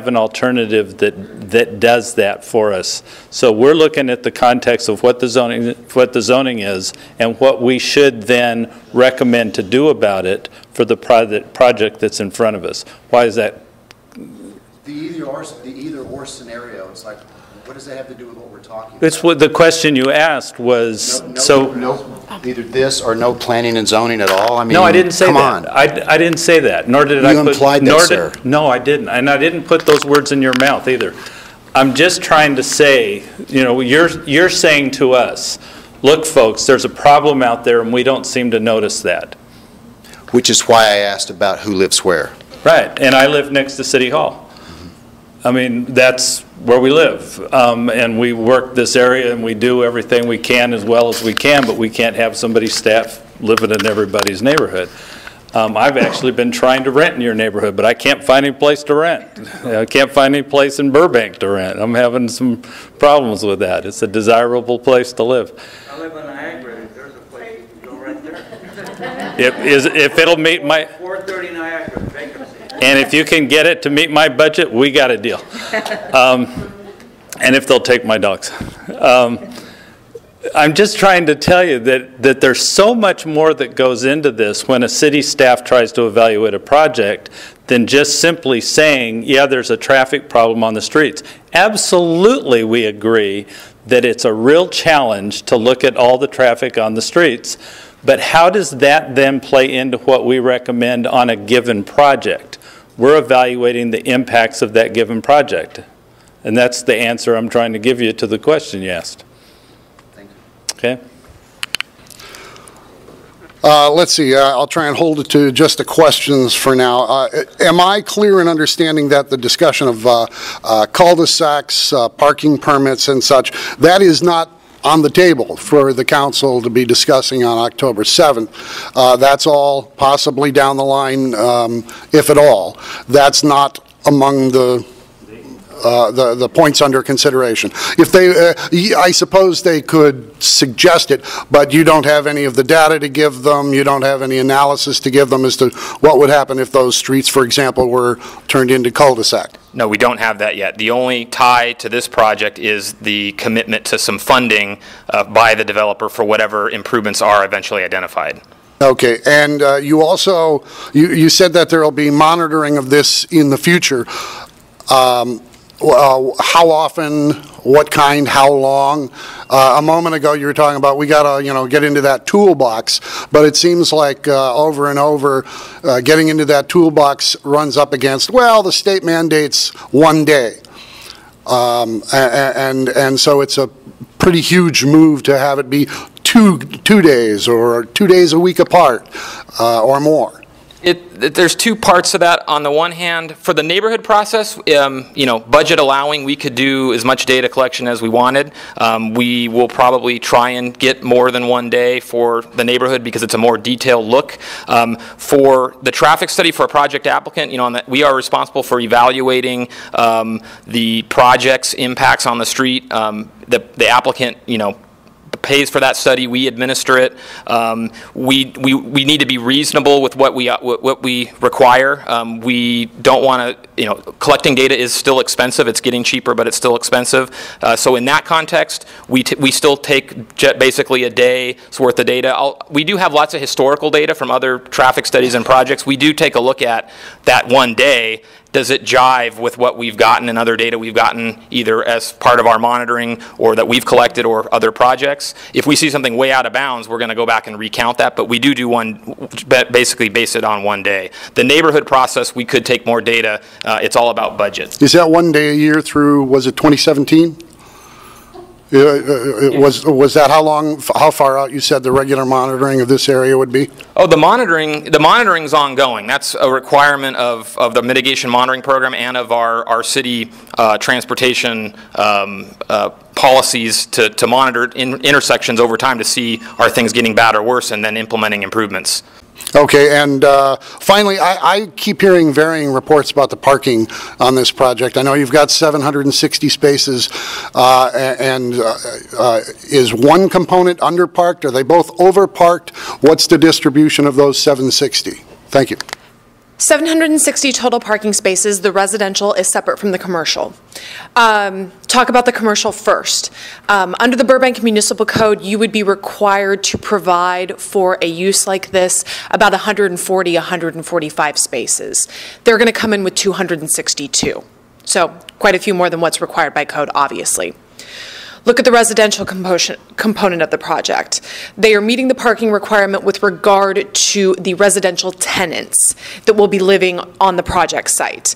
an alternative that does that for us. So we're looking at the context of what the zoning is and what we should then recommend to do about it for the project that's in front of us. Why is that? The either or scenario, it's like, what does that have to do with what we're talking about? It's what the question you asked was. Either this or no planning and zoning at all. I mean, no, I didn't say come that. on. I didn't say that. Nor did I. You implied that, sir. No, I didn't, and I didn't put those words in your mouth either. I'm just trying to say, you're saying to us, look, folks, there's a problem out there, and we don't seem to notice that. Which is why I asked about who lives where. Right, and I live next to City Hall. I mean, that's where we live, and we work this area, and we do everything we can as well as we can, but we can't have somebody's staff living in everybody's neighborhood. I've actually been trying to rent in your neighborhood, but I can't find any place to rent. I can't find any place in Burbank to rent. I'm having some problems with that. It's a desirable place to live. I live in Niagara. There's a place you can go right there. If it'll meet my... 430 Niagara, vacancy. And if you can get it to meet my budget, we got a deal. And if they'll take my dogs. I'm just trying to tell you that there's so much more that goes into this when a city staff tries to evaluate a project than just simply saying, yeah, there's a traffic problem on the streets. Absolutely, we agree that it's a real challenge to look at all the traffic on the streets. But how does that then play into what we recommend on a given project? We're evaluating the impacts of that given project. And that's the answer I'm trying to give you to the question you asked. Thank you. Okay? Let's see, I'll try and hold it to just the questions for now. Am I clear in understanding that the discussion of cul-de-sacs, parking permits and such, that is not on the table for the council to be discussing on October 7th? That's all possibly down the line, if at all. That's not among the points under consideration. If they, I suppose they could suggest it, but you don't have any of the data to give them, you don't have any analysis to give them as to what would happen if those streets, for example, were turned into cul-de-sac. No, we don't have that yet. The only tie to this project is the commitment to some funding by the developer for whatever improvements are eventually identified. Okay, and you also, you said that there will be monitoring of this in the future. How often, what kind, how long? A moment ago you were talking about we got to, get into that toolbox, but it seems like over and over getting into that toolbox runs up against, well, the state mandates 1 day. And so it's a pretty huge move to have it be two days or 2 days a week apart or more. There's two parts to that. On the one hand, for the neighborhood process, budget allowing, we could do as much data collection as we wanted. We will probably try and get more than 1 day for the neighborhood because it's a more detailed look. For the traffic study for a project applicant, we are responsible for evaluating the project's impacts on the street. The applicant, pays for that study. We administer it. We need to be reasonable with what we require. We don't want to, collecting data is still expensive. It's getting cheaper, but it's still expensive. So in that context, we still take basically a day's worth of data. We do have lots of historical data from other traffic studies and projects. We do take a look at that 1 day. Does it jive with what we've gotten and other data we've gotten either as part of our monitoring or that we've collected or other projects? If we see something way out of bounds, we're going to go back and recount that, but we do one, basically base it on 1 day. The neighborhood process, we could take more data. It's all about budget. Is that 1 day a year through, was it 2017? Was that how far out you said the regular monitoring of this area would be? Oh, the monitoring's ongoing. That's a requirement of the mitigation monitoring program and of our city transportation policies to monitor intersections over time to see are things getting bad or worse and then implementing improvements. Okay, and finally, I keep hearing varying reports about the parking on this project. I know you've got 760 spaces, is one component underparked? Are they both overparked? What's the distribution of those 760? Thank you. 760 total parking spaces. The residential is separate from the commercial. Talk about the commercial first. Under the Burbank Municipal Code, you would be required to provide for a use like this about 140, 145 spaces. They're going to come in with 262. So quite a few more than what's required by code, obviously. Look at the residential component of the project. They are meeting the parking requirement with regard to the residential tenants that will be living on the project site.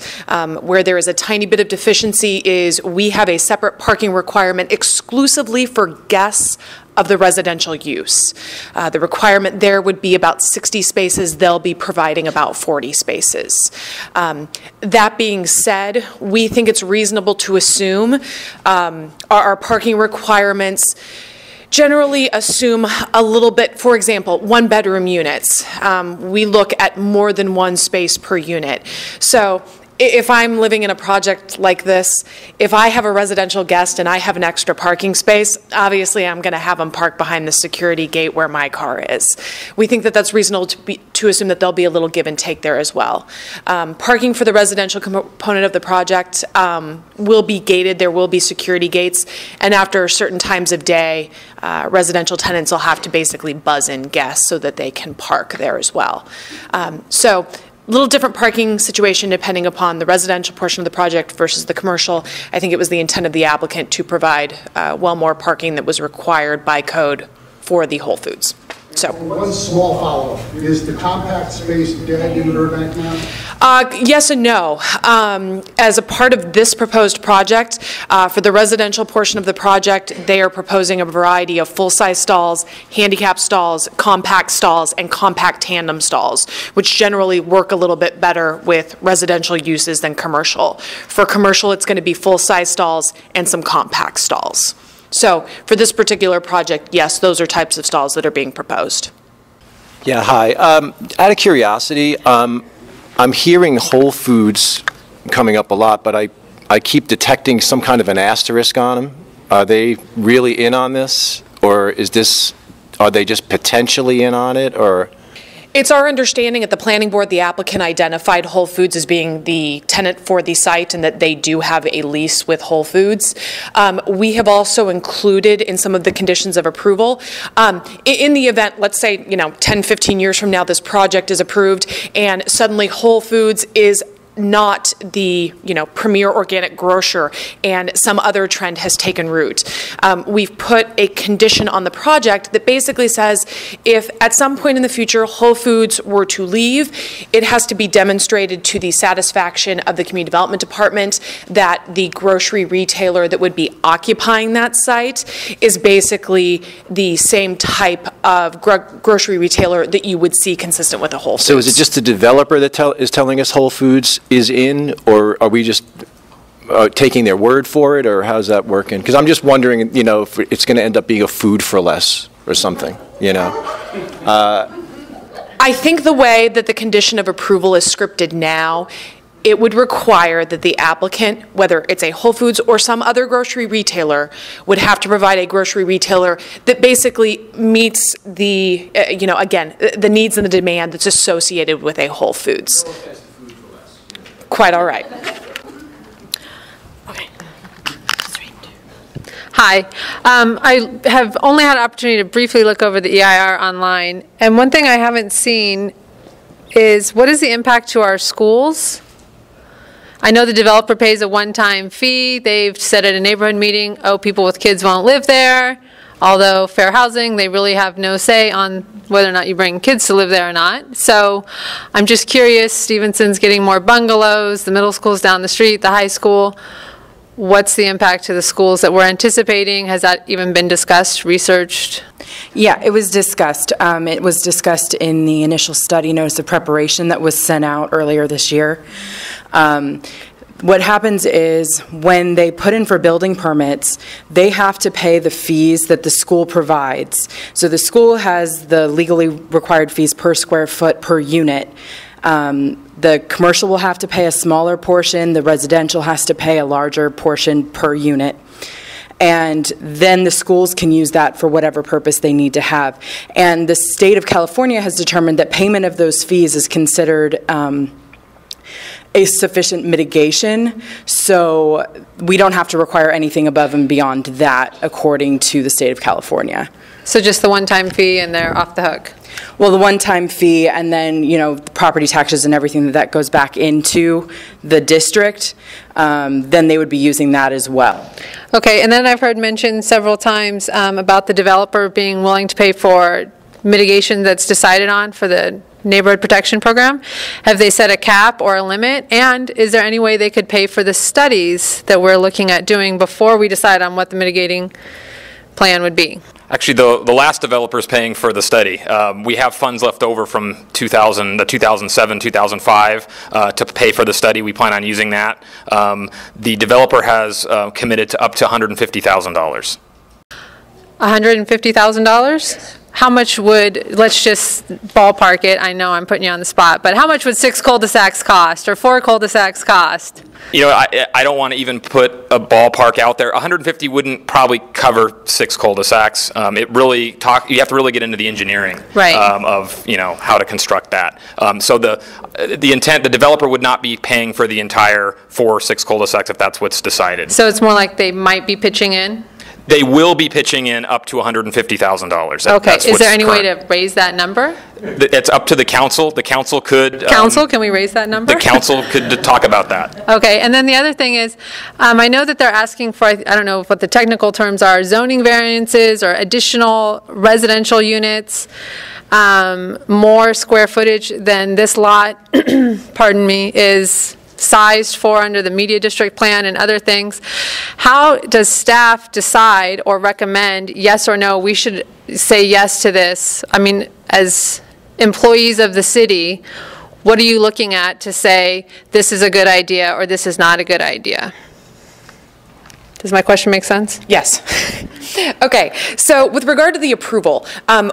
Where there is a tiny bit of deficiency is we have a separate parking requirement exclusively for guests of the residential use. The requirement there would be about 60 spaces. They'll be providing about 40 spaces. That being said, we think it's reasonable to assume our parking requirements generally assume a little bit, for example, 1-bedroom units. We look at more than 1 space per unit. So if I'm living in a project like this, if I have a residential guest and I have an extra parking space, obviously I'm going to have them park behind the security gate where my car is. We think that that's reasonable to assume that there'll be a little give and take there as well. Parking for the residential component of the project will be gated. There will be security gates, and after certain times of day, residential tenants will have to basically buzz in guests so that they can park there as well. So little different parking situation depending upon the residential portion of the project versus the commercial. I think it was the intent of the applicant to provide well more parking that was required by code for the Whole Foods. So one small follow-up. Is the compact space dead in Burbank now? Yes and no. As a part of this proposed project, for the residential portion of the project, they are proposing a variety of full-size stalls, handicap stalls, and compact tandem stalls, which generally work a little bit better with residential uses than commercial. For commercial, it's going to be full-size stalls and some compact stalls. So for this particular project, yes, those are types of stalls that are being proposed. Yeah, hi. Out of curiosity, I'm hearing Whole Foods coming up a lot, but I keep detecting some kind of an asterisk on them. Are they really in on this, or are they just potentially in on it, or? It's our understanding at the planning board the applicant identified Whole Foods as being the tenant for the site and that they do have a lease with Whole Foods. We have also included in some of the conditions of approval, in the event, let's say, 10, 15 years from now this project is approved and suddenly Whole Foods is not the premier organic grocer and some other trend has taken root. We've put a condition on the project that basically says if at some point in the future Whole Foods were to leave, it has to be demonstrated to the satisfaction of the community development department that the grocery retailer that would be occupying that site is basically the same type of grocery retailer that you would see consistent with a Whole Foods. So is it just the developer that is telling us Whole Foods is in, or are we just taking their word for it, or how's that working? Because I'm just wondering, if it's going to end up being a food for less or something, I think the way that the condition of approval is scripted now, it would require that the applicant, whether it's a Whole Foods or some other grocery retailer, would have to provide a grocery retailer that basically meets the, again, the needs and the demand that's associated with a Whole Foods. Quite all right. Okay. Hi. I have only had an opportunity to briefly look over the EIR online, and one thing I haven't seen is what is the impact to our schools? I know the developer pays a one-time fee. They've said at a neighborhood meeting, people with kids won't live there. Although fair housing, they really have no say on whether or not you bring kids to live there or not. So I'm just curious, Stevenson's getting more bungalows, the middle school's down the street, the high school. What's the impact to the schools that we're anticipating? Has that even been discussed, researched? Yeah, it was discussed. It was discussed in the initial study notice of preparation that was sent out earlier this year. What happens is when they put in for building permits, they have to pay the fees that the school provides. So the school has the legally required fees per square foot per unit. The commercial will have to pay a smaller portion. The residential has to pay a larger portion per unit. And then the schools can use that for whatever purpose they need to have. And the state of California has determined that payment of those fees is considered a sufficient mitigation, so we don't have to require anything above and beyond that according to the state of California. So just the one-time fee and they're off the hook? Well, the one-time fee and then, property taxes and everything that goes back into the district, then they would be using that as well. Okay, and then I've heard mentioned several times about the developer being willing to pay for mitigation that's decided on for the neighborhood protection program. Have they set a cap or a limit? And is there any way they could pay for the studies that we're looking at doing before we decide on what the mitigating plan would be? Actually, the last developer is paying for the study. We have funds left over from 2007, 2005 to pay for the study. We plan on using that. The developer has committed to up to $150,000. $150,000? How much would, let's just ballpark it, I know I'm putting you on the spot, but how much would 6 cul-de-sacs cost or 4 cul-de-sacs cost? I don't want to even put a ballpark out there. 150 wouldn't probably cover 6 cul-de-sacs. You have to really get into the engineering of how to construct that. So the intent, the developer would not be paying for the entire 4 or 6 cul-de-sacs if that's what's decided. So it's more like they might be pitching in? They will be pitching in up to $150,000. Okay. Is there any way to raise that number? It's up to the council. The council could... Can we raise that number? The council could talk about that. Okay. And then the other thing is, I know that they're asking for, I don't know what the technical terms are, zoning variances or additional residential units. more square footage than this lot, pardon me, is sized for under the media district plan and other things. How does staff decide or recommend yes or no, we should say yes to this? I mean, as employees of the city, what are you looking at to say this is a good idea or this is not a good idea? Does my question make sense? Yes. Okay, so with regard to the approval,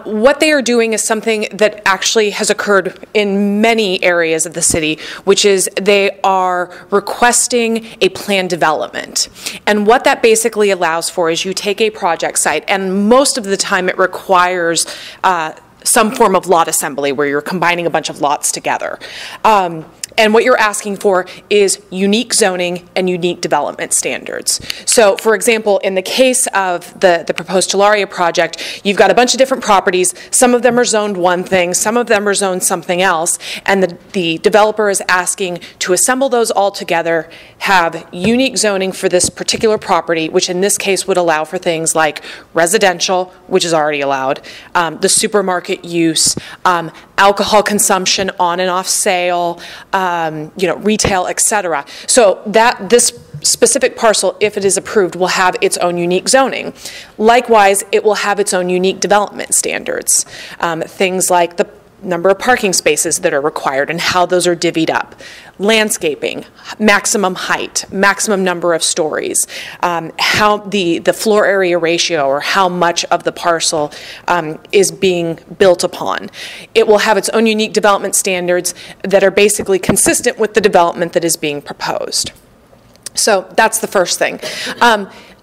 what they are doing is something that actually has occurred in many areas of the city, which is they are requesting a plan development. And what that basically allows for is you take a project site, and most of the time it requires some form of lot assembly where you're combining a bunch of lots together. And what you're asking for is unique zoning and unique development standards. So, for example, in the case of the proposed Talaria project, you've got a bunch of different properties. Some of them are zoned one thing, some of them are zoned something else, and the developer is asking to assemble those all together, have unique zoning for this particular property, which in this case would allow for things like residential, which is already allowed, the supermarket use, alcohol consumption on and off sale, retail, etc. So that this specific parcel, if it is approved, will have its own unique zoning. Likewise, it will have its own unique development standards. Things like the number of parking spaces that are required and how those are divvied up, landscaping, maximum height, maximum number of stories, how the floor area ratio or how much of the parcel is being built upon. It will have its own unique development standards that are basically consistent with the development that is being proposed. So that's the first thing.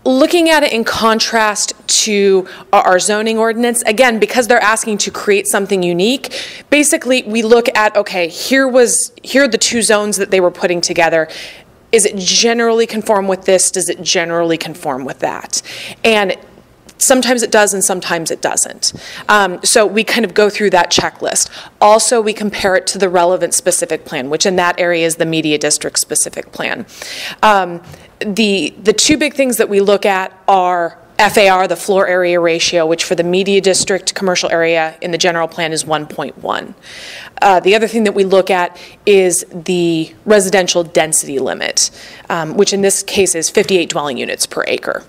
Looking at it in contrast to our zoning ordinance, again, because they're asking to create something unique, basically we look at, okay, here are the two zones that they were putting together. Is it generally conform with this? Does it generally conform with that? And sometimes it does and sometimes it doesn't. So we kind of go through that checklist. Also, we compare it to the relevant specific plan, which in that area is the media district specific plan. The two big things that we look at are FAR, the floor area ratio, which for the media district commercial area in the general plan is 1.1. The other thing that we look at is the residential density limit, which in this case is 58 dwelling units per acre.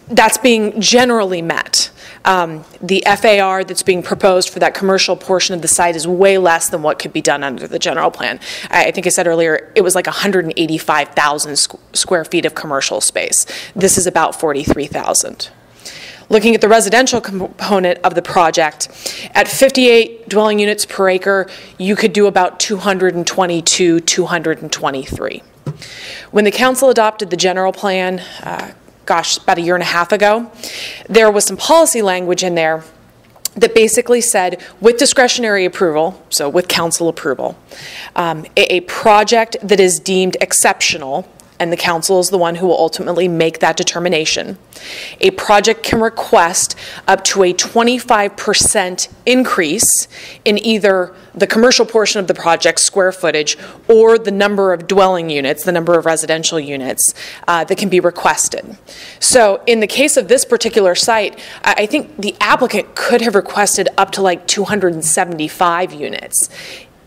That's being generally met. The FAR that's being proposed for that commercial portion of the site is way less than what could be done under the general plan. I think I said earlier it was like 185,000 square feet of commercial space. This is about 43,000. Looking at the residential component of the project, at 58 dwelling units per acre, you could do about 222, 223. When the council adopted the general plan, about a year and a half ago, there was some policy language in there that basically said, with discretionary approval, so with council approval, a project that is deemed exceptional, and the council is the one who will ultimately make that determination, a project can request up to a 25% increase in either the commercial portion of the project square footage or the number of dwelling units, the number of residential units that can be requested. So in the case of this particular site, I think the applicant could have requested up to like 275 units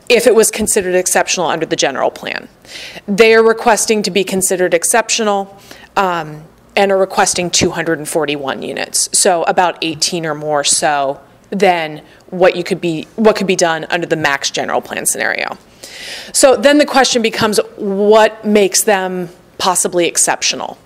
if it was considered exceptional under the general plan. They are requesting to be considered exceptional and are requesting 241 units, so about 18 or more so than what could be done under the max general plan scenario. So then the question becomes, what makes them possibly exceptional?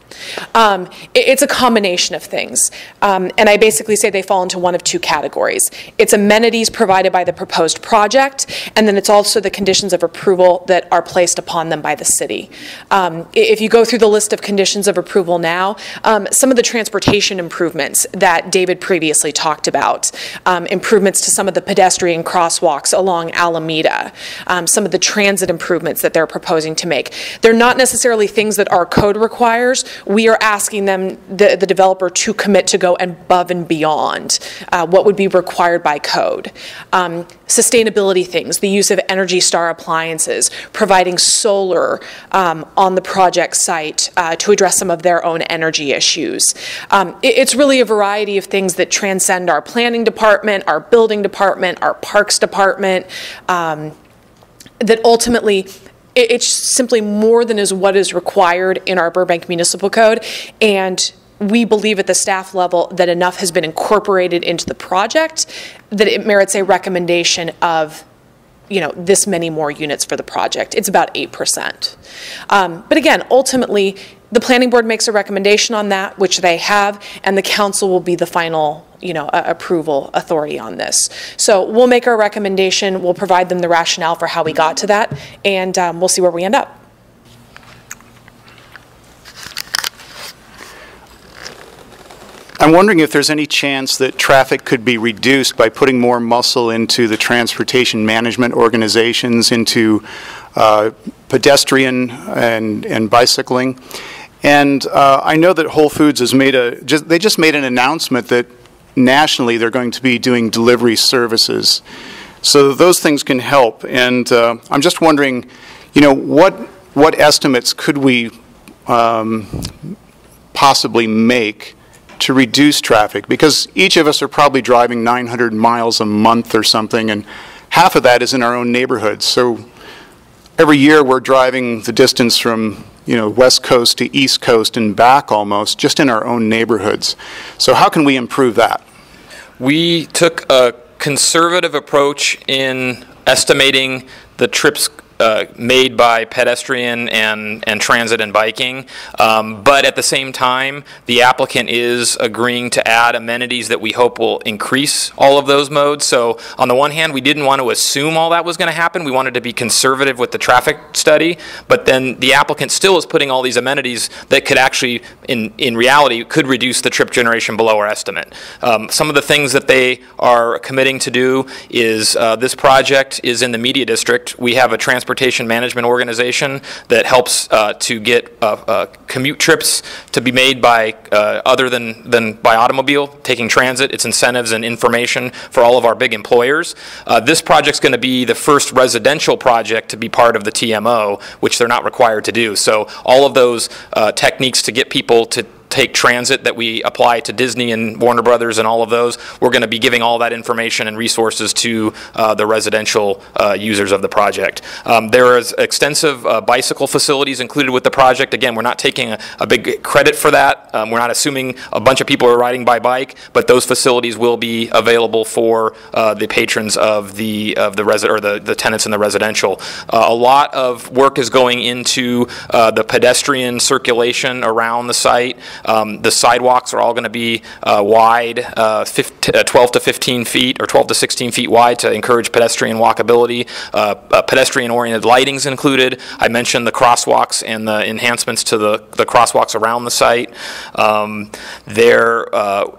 It's a combination of things, and I basically say they fall into one of two categories. It's amenities provided by the proposed project, and then it's also the conditions of approval that are placed upon them by the city. If you go through the list of conditions of approval now, some of the transportation improvements that David previously talked about, improvements to some of the pedestrian crosswalks along Alameda, some of the transit improvements that they're proposing to make, they're not necessarily things that our code requires. we are asking them, the developer, to commit to go above and beyond what would be required by code. Sustainability things, the use of Energy Star appliances, providing solar on the project site to address some of their own energy issues. It's really a variety of things that transcend our planning department, our building department, our parks department, that ultimately it's simply more than is what is required in our Burbank Municipal Code, and we believe at the staff level that enough has been incorporated into the project that it merits a recommendation of, this many more units for the project. It's about 8%. But again, ultimately, the planning board makes a recommendation on that, which they have, and the council will be the final, approval authority on this. So we'll make our recommendation, we'll provide them the rationale for how we got to that, and we'll see where we end up. I'm wondering if there's any chance that traffic could be reduced by putting more muscle into the transportation management organizations, into pedestrian and bicycling. And I know that Whole Foods has made they just made an announcement that nationally they're going to be doing delivery services. So those things can help. And I'm just wondering, what estimates could we possibly make to reduce traffic? Because each of us are probably driving 900 miles a month or something, and half of that is in our own neighborhoods. So every year we're driving the distance from West Coast to East Coast and back almost, just in our own neighborhoods. So how can we improve that? We took a conservative approach in estimating the trips made by pedestrian and transit and biking, but at the same time, the applicant is agreeing to add amenities that we hope will increase all of those modes. So on the one hand, we didn't want to assume all that was going to happen. We wanted to be conservative with the traffic study, but then the applicant still is putting all these amenities that could actually, in reality, could reduce the trip generation below our estimate. Some of the things that they are committing to do is this project is in the media district. We have a transportation management organization that helps to get commute trips to be made by other than by automobile, taking transit. It's incentives and information for all of our big employers. This project's going to be the first residential project to be part of the TMO, which they're not required to do. So all of those techniques to get people to take transit that we apply to Disney and Warner Brothers and all of those, we're going to be giving all that information and resources to the residential users of the project. There is extensive bicycle facilities included with the project. Again, we're not taking a big credit for that. We're not assuming a bunch of people are riding by bike, but those facilities will be available for the patrons of the tenants in the residential. A lot of work is going into the pedestrian circulation around the site. The sidewalks are all going to be wide, 12 to 15 feet or 12 to 16 feet wide to encourage pedestrian walkability. Pedestrian-oriented lighting's included. I mentioned the crosswalks and the enhancements to the crosswalks around the site. There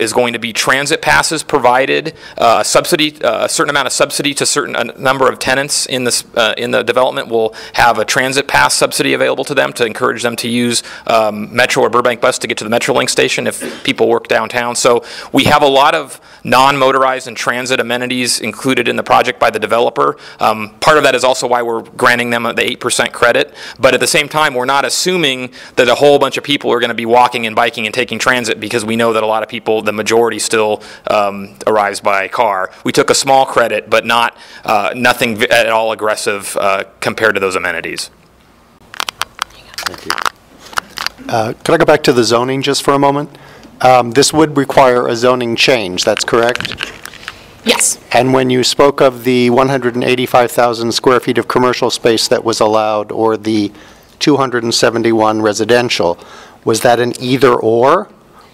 is going to be transit passes provided, a certain amount of subsidy to a number of tenants in the development will have a transit pass subsidy available to them to encourage them to use Metro or Burbank bus to get to the Metrolink station if people work downtown. So we have a lot of non-motorized and transit amenities included in the project by the developer. Part of that is also why we're granting them the 8% credit, but at the same time we're not assuming that a whole bunch of people are going to be walking and biking and taking transit, because we know that a lot of people, the majority still arrives by car. We took a small credit, but nothing at all aggressive compared to those amenities. Thank you. Could I go back to the zoning just for a moment? This would require a zoning change, that's correct? Yes. And when you spoke of the 185,000 square feet of commercial space that was allowed, or the 271 residential, was that an either/or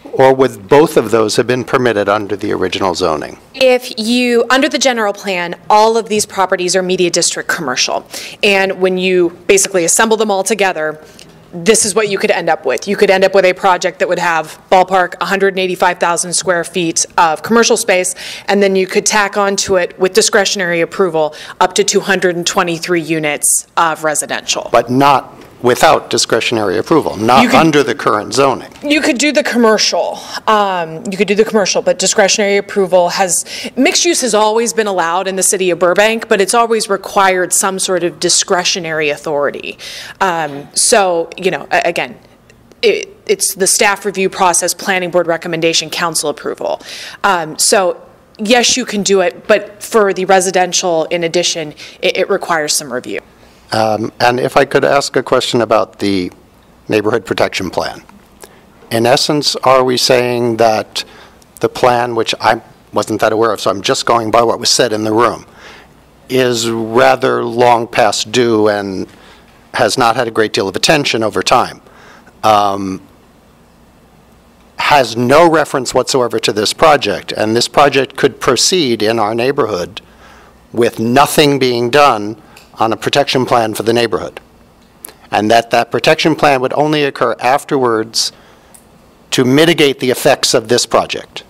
would both of those have been permitted under the original zoning? Under the general plan, all of these properties are media district commercial, and when you basically assemble them all together, this is what you could end up with. You could end up with a project that would have ballpark 185,000 square feet of commercial space, and then you could tack onto it with discretionary approval up to 223 units of residential. But not without discretionary approval, not under the current zoning. You could do the commercial. But discretionary approval mixed use has always been allowed in the city of Burbank, but it's always required some sort of discretionary authority. So, again, it's the staff review process, planning board recommendation, council approval. So, yes, you can do it, but for the residential, in addition, it requires some review. And if I could ask a question about the neighborhood protection plan. In essence, are we saying that the plan, which I wasn't that aware of, so I'm just going by what was said in the room, is rather long past due and has not had a great deal of attention over time, has no reference whatsoever to this project, and this project could proceed in our neighborhood with nothing being done on a protection plan for the neighborhood, and that protection plan would only occur afterwards to mitigate the effects of this project?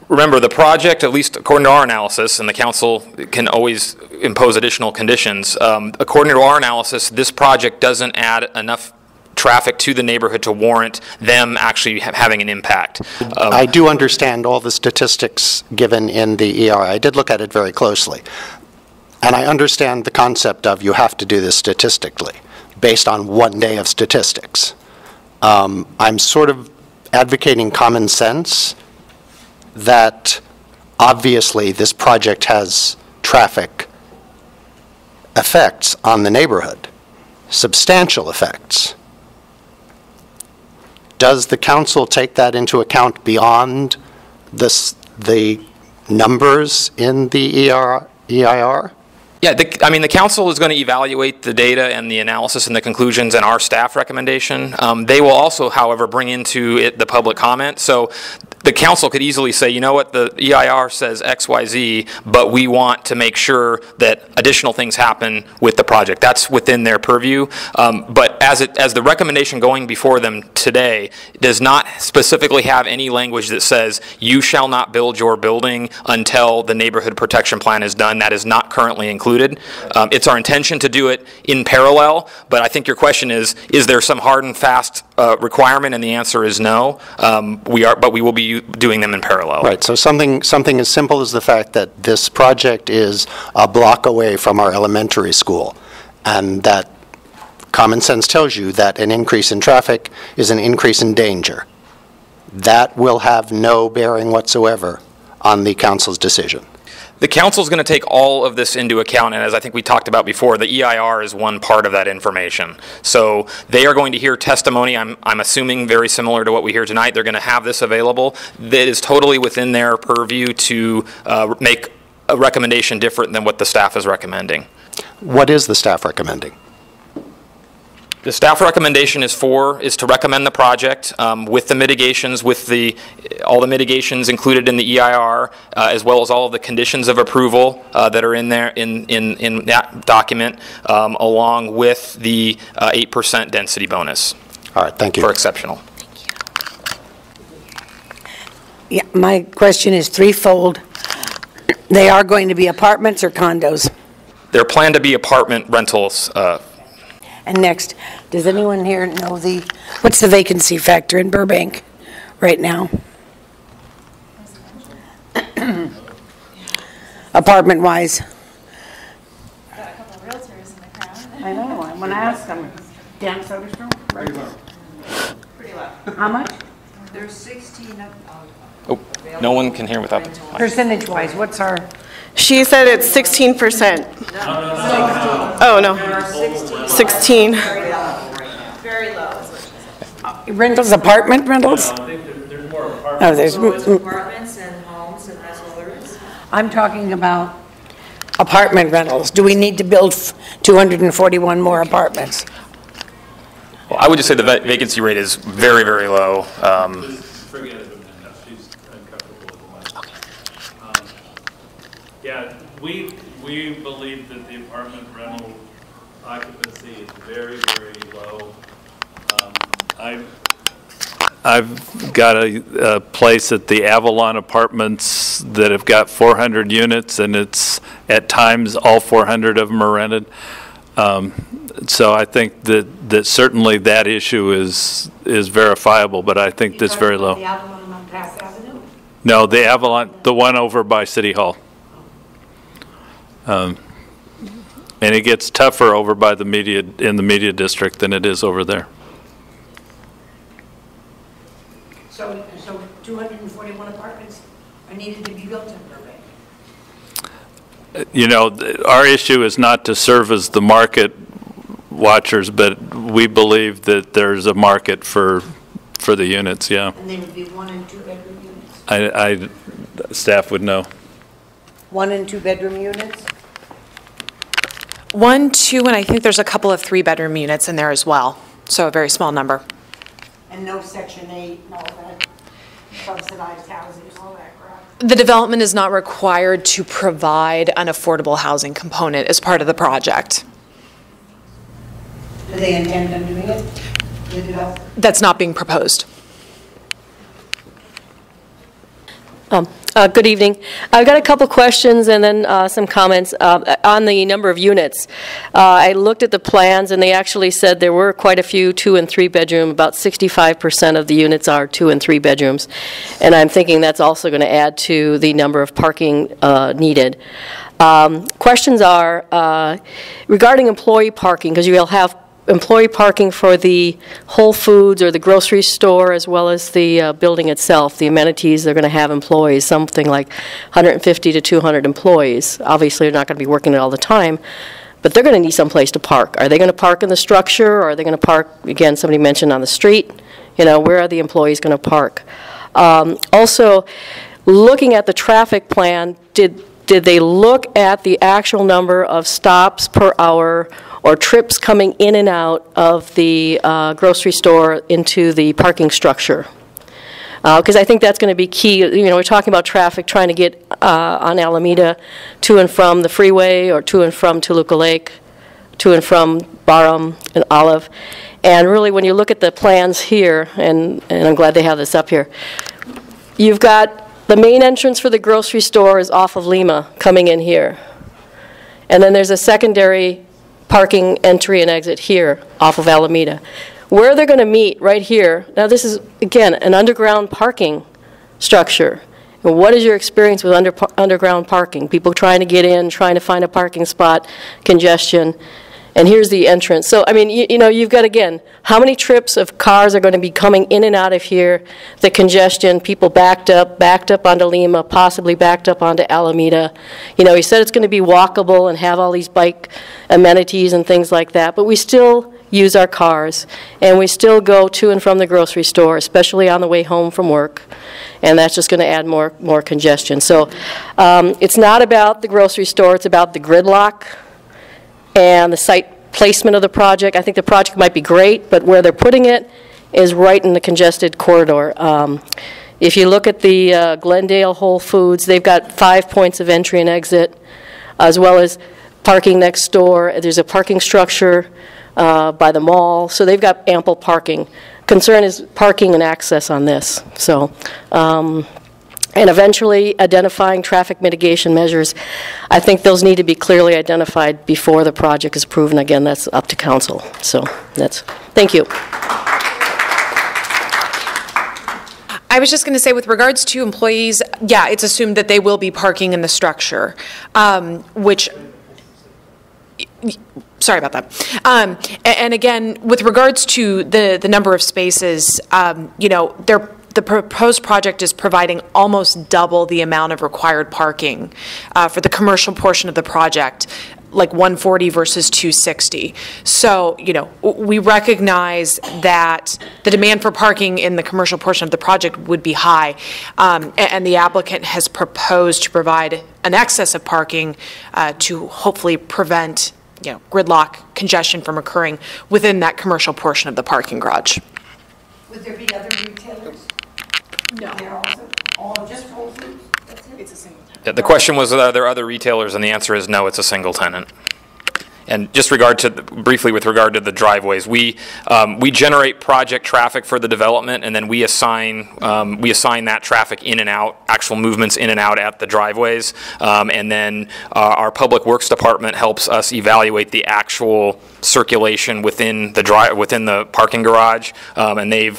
Remember, the project, at least according to our analysis, and the council can always impose additional conditions, according to our analysis, this project doesn't add enough traffic to the neighborhood to warrant them actually having an impact. I do understand all the statistics given in the EIR. I did look at it very closely. And I understand the concept of you have to do this statistically, based on 1 day of statistics. I'm sort of advocating common sense that obviously this project has traffic effects on the neighborhood, substantial effects. Does the council take that into account beyond the numbers in the EIR? Yeah, the council is going to evaluate the data and the analysis and the conclusions and our staff recommendation. They will also, however, bring into it the public comment. So the council could easily say, you know what, the EIR says X, Y, Z, but we want to make sure that additional things happen with the project. That's within their purview. But as the recommendation going before them today does not specifically have any language that says you shall not build your building until the neighborhood protection plan is done. That is not currently included. It's our intention to do it in parallel, but I think your question is there some hard and fast requirement? And the answer is no. But we will be doing them in parallel. Right, so something as simple as the fact that this project is a block away from our elementary school, and that common sense tells you that an increase in traffic is an increase in danger. That will have no bearing whatsoever on the council's decision. The council is going to take all of this into account, and as I think we talked about before, the EIR is one part of that information. So they are going to hear testimony, I'm assuming very similar to what we hear tonight. They're going to have this available. That is totally within their purview to make a recommendation different than what the staff is recommending. What is the staff recommending? The staff recommendation is to recommend the project with the mitigations, with all the mitigations included in the EIR, as well as all of the conditions of approval that are in there in that document, along with the 8% density bonus. All right, thank you. For exceptional. Yeah, my question is threefold. They are going to be apartments or condos? They're planned to be apartment rentals. And next, does anyone here know what's the vacancy factor in Burbank right now? Apartment-wise? Got a couple of realtors in the crowd. I know, I'm going to ask them. Dan Soderstrom? Pretty low. Pretty low. How much? There's 16 Oh, no one can hear without. Percentage-wise, what's our? She said it's 16%. Oh, no. 16. Very low is what she said. Rentals, apartment rentals? I think there's more apartments. Oh, there's Apartments and homes and rental. I'm talking about apartment rentals. Do we need to build 241 more apartments? Well, I would just say the vacancy rate is very, very low. Forget it, Amanda. She's uncomfortable with the money. Yeah, we believe that the apartment rental occupancy is very, very low. I've got a place at the Avalon Apartments that have got 400 units, and it's at times all 400 of them are rented. So I think that certainly that issue is verifiable, but I think that's very low. The Avalon on Pass Avenue? No, the Avalon, the one over by City Hall. And it gets tougher over by the media, in the media district than it is over there. So 241 apartments are needed to be built in Burbank. You know, our issue is not to serve as the market watchers, but we believe that there's a market for the units, yeah. And they would be 1 and 2 bedroom units? Staff would know. 1 and 2 bedroom units? 1, 2, and I think there's a couple of 3-bedroom units in there as well. So a very small number. And no Section 8 and all that, subsidized housing, all that crap? The development is not required to provide an affordable housing component as part of the project. Do they intend on doing it? The developer? That's not being proposed. Good evening. I've got a couple questions and then some comments on the number of units. I looked at the plans and they actually said there were quite a few 2 and 3 bedroom. About 65% of the units are 2 and 3 bedrooms. And I'm thinking that's also going to add to the number of parking needed. Questions are regarding employee parking, because you will have employee parking for the Whole Foods or the grocery store as well as the building itself. The amenities, they're going to have employees, something like 150 to 200 employees. Obviously, they're not going to be working it all the time, but they're going to need some place to park. Are they going to park in the structure, or are they going to park, again, somebody mentioned on the street? You know, where are the employees going to park? Also, looking at the traffic plan, did they look at the actual number of stops per hour or trips coming in and out of the grocery store into the parking structure? Because I think that's going to be key. You know, we're talking about traffic trying to get on Alameda to and from the freeway, or to and from Toluca Lake, to and from Barham and Olive. And really, when you look at the plans here, and I'm glad they have this up here, you've got the main entrance for the grocery store is off of Lima coming in here. And then there's a secondary parking entry and exit here off of Alameda. Where they're going to meet right here, now this is, again, an underground parking structure. And what is your experience with underground parking? People trying to get in, trying to find a parking spot, congestion, and here's the entrance. So, I mean, you know, you've got, again, how many trips of cars are going to be coming in and out of here, the congestion, people backed up onto Lima, possibly backed up onto Alameda. You know, he said it's going to be walkable and have all these bike amenities and things like that, but we still use our cars, and we still go to and from the grocery store, especially on the way home from work, and that's just going to add more congestion. So it's not about the grocery store, it's about the gridlock and the site placement of the project. I think the project might be great, but where they're putting it is right in the congested corridor. If you look at the Glendale Whole Foods, they've got 5 points of entry and exit, as well as parking next door. There's a parking structure by the mall, so they've got ample parking. Concern is parking and access on this. So, and eventually identifying traffic mitigation measures. I think those need to be clearly identified before the project is approved, and again, that's up to council. So thank you. I was just going to say, with regards to employees, yeah, it's assumed that they will be parking in the structure, which, sorry about that. And again, with regards to the number of spaces, you know, the proposed project is providing almost double the amount of required parking for the commercial portion of the project, like 140 versus 260. So, you know, we recognize that the demand for parking in the commercial portion of the project would be high, and the applicant has proposed to provide an excess of parking to hopefully prevent, you know, gridlock congestion from occurring within that commercial portion of the parking garage. Would there be other retailers? No. They're also all just Whole Foods? That's it? It's a single tenant. Yeah, the question was, are there other retailers? And the answer is no, it's a single tenant. And just briefly with regard to the driveways, we generate project traffic for the development, and then we assign that traffic in and out, actual movements in and out at the driveways, and then our Public Works Department helps us evaluate the actual circulation within the parking garage, and they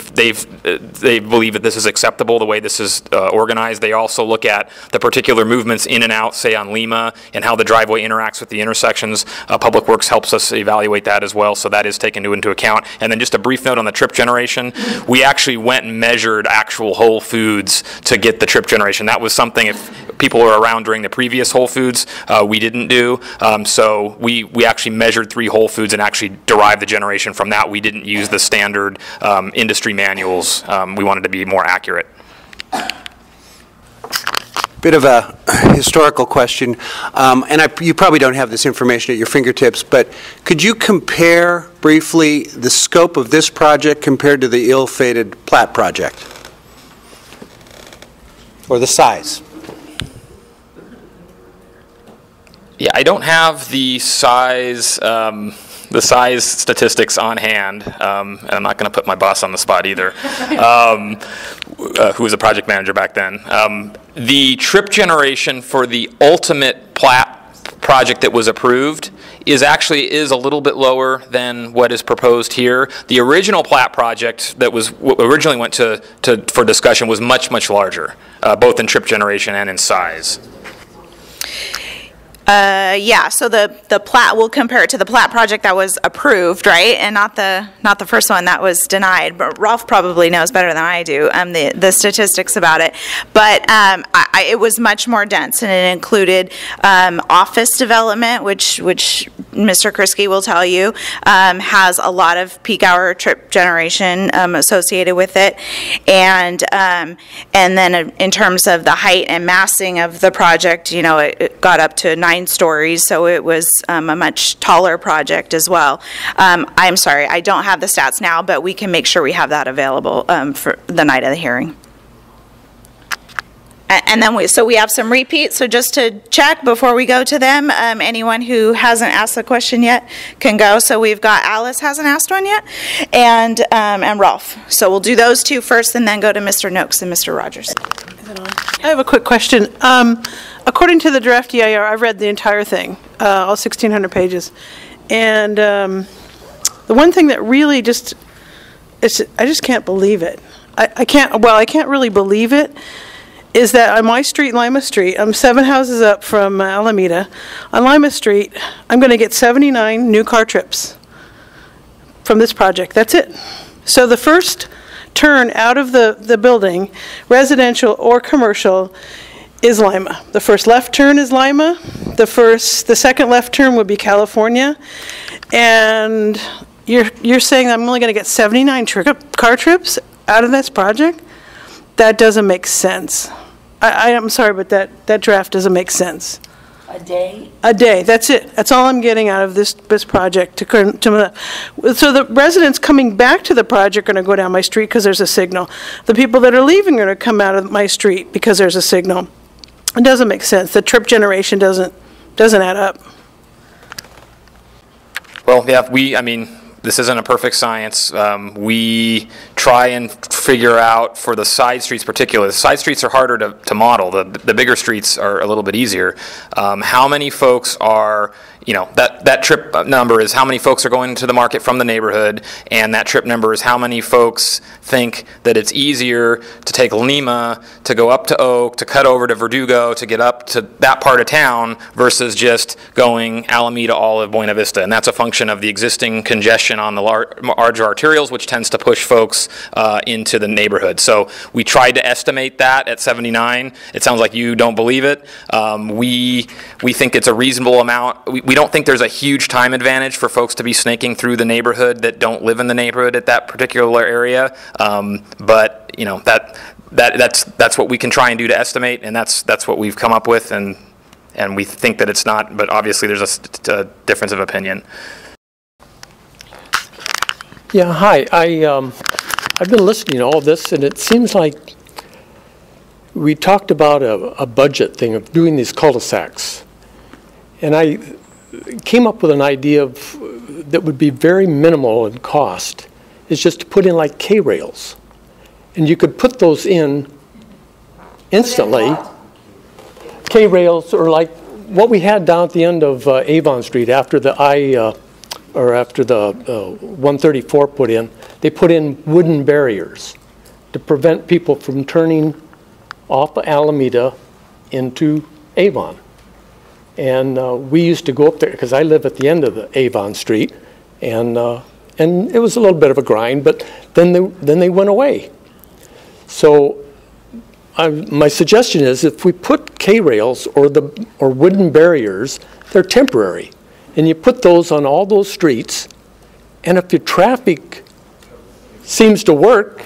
believe that this is acceptable the way this is organized. They also look at the particular movements in and out, say on Lima, and how the driveway interacts with the intersections. Public Works helps us evaluate that as well, so that is taken into account. And then just a brief note on the trip generation, we actually went and measured actual Whole Foods to get the trip generation. That was something, if people were around during the previous Whole Foods, we didn't do. So we actually measured 3 Whole Foods and actually derived the generation from that. We didn't use the standard industry manuals. We wanted to be more accurate. Bit of a historical question, and you probably don't have this information at your fingertips, but could you compare briefly the scope of this project compared to the ill-fated Platt project? Or the size? Yeah, I don't have the size statistics on hand, and I'm not going to put my boss on the spot either, who was a project manager back then. The trip generation for the ultimate Platt project that was approved is a little bit lower than what is proposed here. The original Platt project that was originally went for discussion was much larger, both in trip generation and in size. Yeah, so the Platt, we'll compare it to the Platt project that was approved, right? And not the first one that was denied. But Rolf probably knows better than I do the statistics about it. But it was much more dense, and it included office development, which Mr. Kriske will tell you has a lot of peak hour trip generation associated with it, and then in terms of the height and massing of the project, it got up to 9 stories, so it was a much taller project as well. I'm sorry, I don't have the stats now, but we can make sure we have that available for the night of the hearing. And then we have some repeats, so just to check before we go to them, anyone who hasn't asked the question yet can go. So we've got Alice hasn't asked one yet, and Rolf. So we'll do those 2 first and then go to Mr. Noakes and Mr. Rogers. I have a quick question. According to the draft EIR, I've read the entire thing, all 1,600 pages. And the one thing that really I just can't believe it. I can't really believe it, is that on my street, Lima Street, I'm 7 houses up from Alameda. On Lima Street, I'm going to get 79 new car trips from this project. That's it. So the first turn out of the building, residential or commercial, is Lima. The first left turn is Lima. The second left turn would be California. And you're saying I'm only going to get 79 car trips out of this project? That doesn't make sense. I'm sorry, but that draft doesn't make sense. A day? A day, that's it. That's all I'm getting out of this project. So the residents coming back to the project are going to go down my street because there's a signal. The people that are leaving are going to come out of my street because there's a signal. It doesn't make sense. The trip generation doesn't add up. Well, yeah, this isn't a perfect science. We try and figure out for the side streets particularly. The side streets are harder to model. The bigger streets are a little bit easier. How many folks are, that trip number is how many folks are going to the market from the neighborhood, and that trip number is how many folks think that it's easier to take Lima, to go up to Oak, to cut over to Verdugo, to get up to that part of town versus just going Alameda, Olive, Buena Vista. And that's a function of the existing congestion on the larger arterials, which tends to push folks into the neighborhood. So we tried to estimate that at 79. It sounds like you don't believe it. We think it's a reasonable amount. We don't think there's a huge time advantage for folks to be snaking through the neighborhood that don't live in the neighborhood at that particular area. But that's what we can try and do to estimate, and that's what we've come up with, and we think that it's not. But obviously, there's a difference of opinion. Yeah, hi. I've been listening to all this, and it seems like we talked about a budget thing of doing these cul-de-sacs. And came up with an idea that would be very minimal in cost, is just to put in like K-rails. And you could put those in instantly. K-rails, or like what we had down at the end of Avon Street after the 134 put in. They put in wooden barriers to prevent people from turning off Alameda into Avon. And we used to go up there, because I live at the end of the Avon Street, and it was a little bit of a grind, but then they went away. So my suggestion is, if we put K-rails or wooden barriers, they're temporary, and you put those on all those streets, and if your traffic seems to work,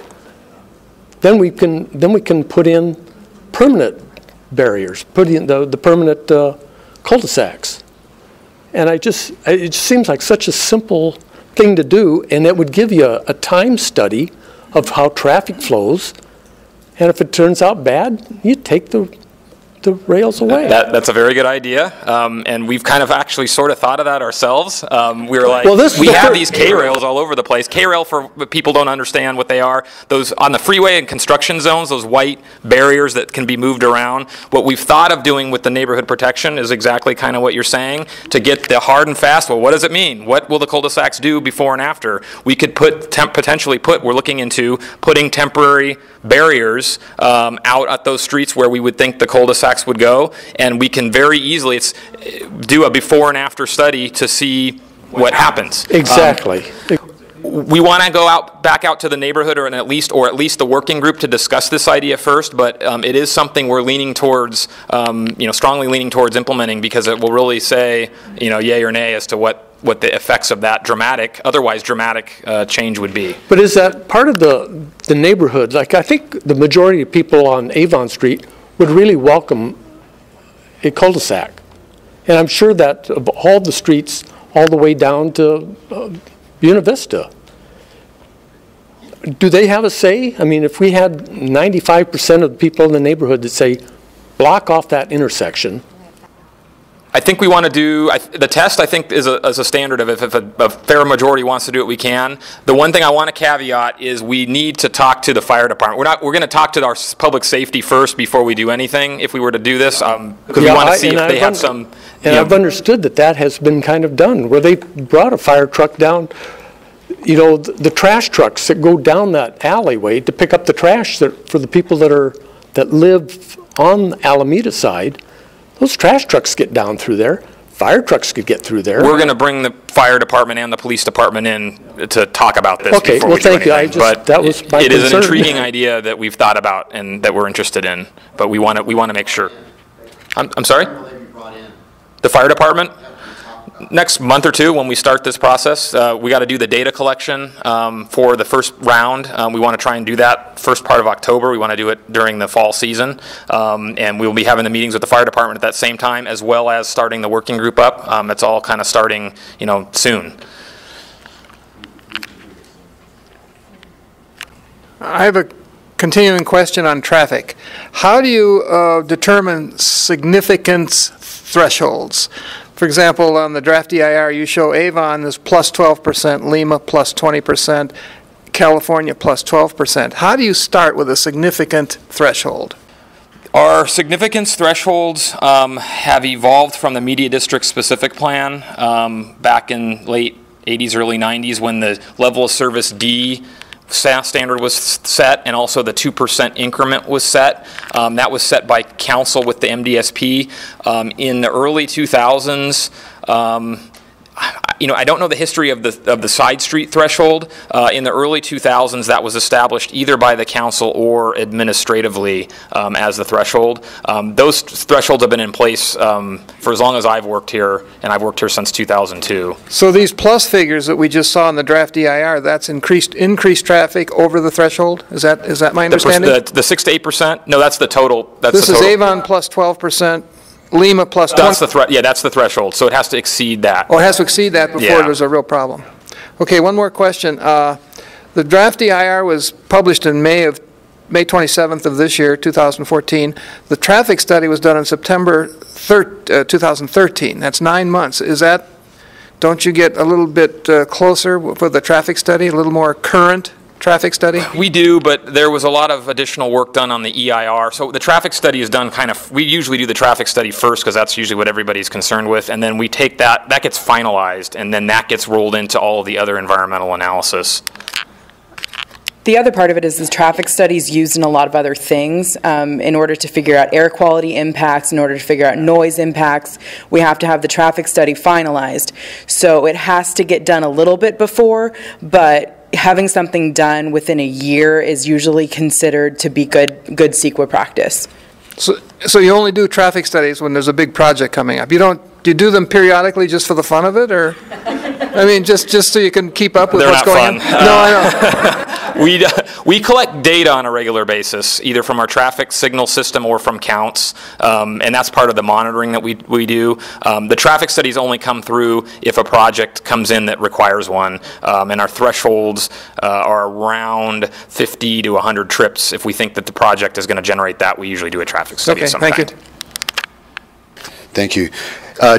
then we can put in permanent barriers, put in the permanent cul-de-sacs. And it just seems like such a simple thing to do, and it would give you a time study of how traffic flows. And if it turns out bad, you take the rails away. That's a very good idea, and we've kind of actually sort of thought of that ourselves. We were like, well, we have these K-rails all over the place. K-rail, for people don't understand what they are, those on the freeway and construction zones, those white barriers that can be moved around. What we've thought of doing with the neighborhood protection is exactly kind of what you're saying, to get the hard and fast. Well, what does it mean? What will the cul-de-sacs do before and after? We could we're looking into putting temporary barriers out at those streets where we would think the cul-de-sacs would go, and we can very easily do a before and after study to see what happens. Exactly. We want to back out to the neighborhood, or at least the working group, to discuss this idea first. But it is something we're leaning towards, strongly leaning towards implementing, because it will really say, yay or nay as to what the effects of that otherwise dramatic change would be. But is that part of the neighborhood? Like, I think the majority of people on Avon Street would really welcome a cul-de-sac. And I'm sure that of all the streets, all the way down to Buena Vista, do they have a say? I mean, if we had 95% of the people in the neighborhood that say, block off that intersection. I think we want to do, the test, I think, is a standard of if a fair majority wants to do it, we can. The one thing I want to caveat is we need to talk to the fire department. We're going to talk to our public safety first before we do anything, if we were to do this, because we want to see if they have some. And I've understood that has been kind of done, where they brought a fire truck down, the trash trucks that go down that alleyway to pick up the trash for the people that live on the Alameda side. Those trash trucks get down through there. Fire trucks could get through there. We're going to bring the fire department and the police department in to talk about this before we do anything. Thank you. That was my concern. It is an intriguing idea that we've thought about and that we're interested in, but we want to make sure. I'm sorry? The fire department? Next month or two, when we start this process, we got to do the data collection for the first round. We want to try and do that first part of October. We want to do it during the fall season, and we will be having the meetings with the fire department at that same time, as well as starting the working group up. It's all kind of starting, soon. I have a continuing question on traffic. How do you determine significance thresholds? For example, on the draft EIR, you show Avon is plus 12%, Lima plus 20%, California plus 12%. How do you start with a significant threshold? Our significance thresholds have evolved from the media district specific plan back in late 80s, early 90s, when the level of service D standard was set, and also the 2% increment was set. That was set by council with the MDSP. In the early 2000s, I don't know the history of the side street threshold. In the early 2000s, that was established either by the council or administratively as the threshold. Those thresholds have been in place for as long as I've worked here, and I've worked here since 2002. So these plus figures that we just saw in the draft EIR, that's increased traffic over the threshold? Is that my understanding? The 6 to 8%? No, that's the total. This is Avon plus 12%. Lima plus 20. That's the threshold, so it has to exceed that. Oh, it has to exceed that before there's a real problem. Okay, one more question. The draft EIR was published in May of May 27th of this year, 2014. The traffic study was done in September 2013. That's 9 months. Is that, don't you get a little bit closer for the traffic study, a little more current traffic study? We do, but there was a lot of additional work done on the EIR. So the traffic study is done kind of, we usually do the traffic study first because that's usually what everybody's concerned with, and then we take that gets finalized, and then that gets rolled into all of the other environmental analysis. The other part of it is the traffic study is used in a lot of other things. In order to figure out air quality impacts, in order to figure out noise impacts, we have to have the traffic study finalized. So it has to get done a little bit before, but having something done within a year is usually considered to be good CEQA practice. So you only do traffic studies when there's a big project coming up. Do you do them periodically just for the fun of it, or? I mean, just so you can keep up with what's going on? No, I know. We collect data on a regular basis, either from our traffic signal system or from counts, and that's part of the monitoring that we do. The traffic studies only come through if a project comes in that requires one, and our thresholds are around 50 to 100 trips. If we think that the project is going to generate that, we usually do a traffic study of some kind. Thank you. Thank you.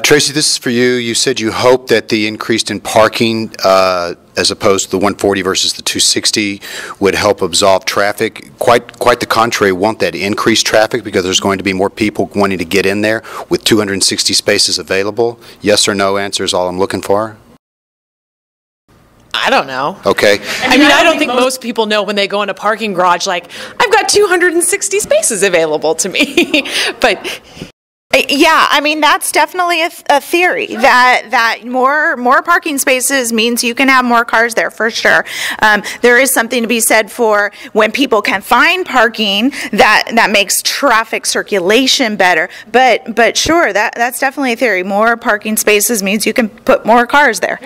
Tracy, this is for you. You said you hope that the increase in parking as opposed to the 140 versus the 260 would help absolve traffic. Quite the contrary, won't that increase traffic because there's going to be more people wanting to get in there with 260 spaces available? Yes or no answer is all I'm looking for. I don't know. Okay. I mean, I don't think most people know when they go in a parking garage, like, I've got 260 spaces available to me. But yeah, I mean, that's definitely a theory, that more parking spaces means you can have more cars there, for sure. There is something to be said for when people can find parking, that makes traffic circulation better. But sure, that's definitely a theory. More parking spaces means you can put more cars there.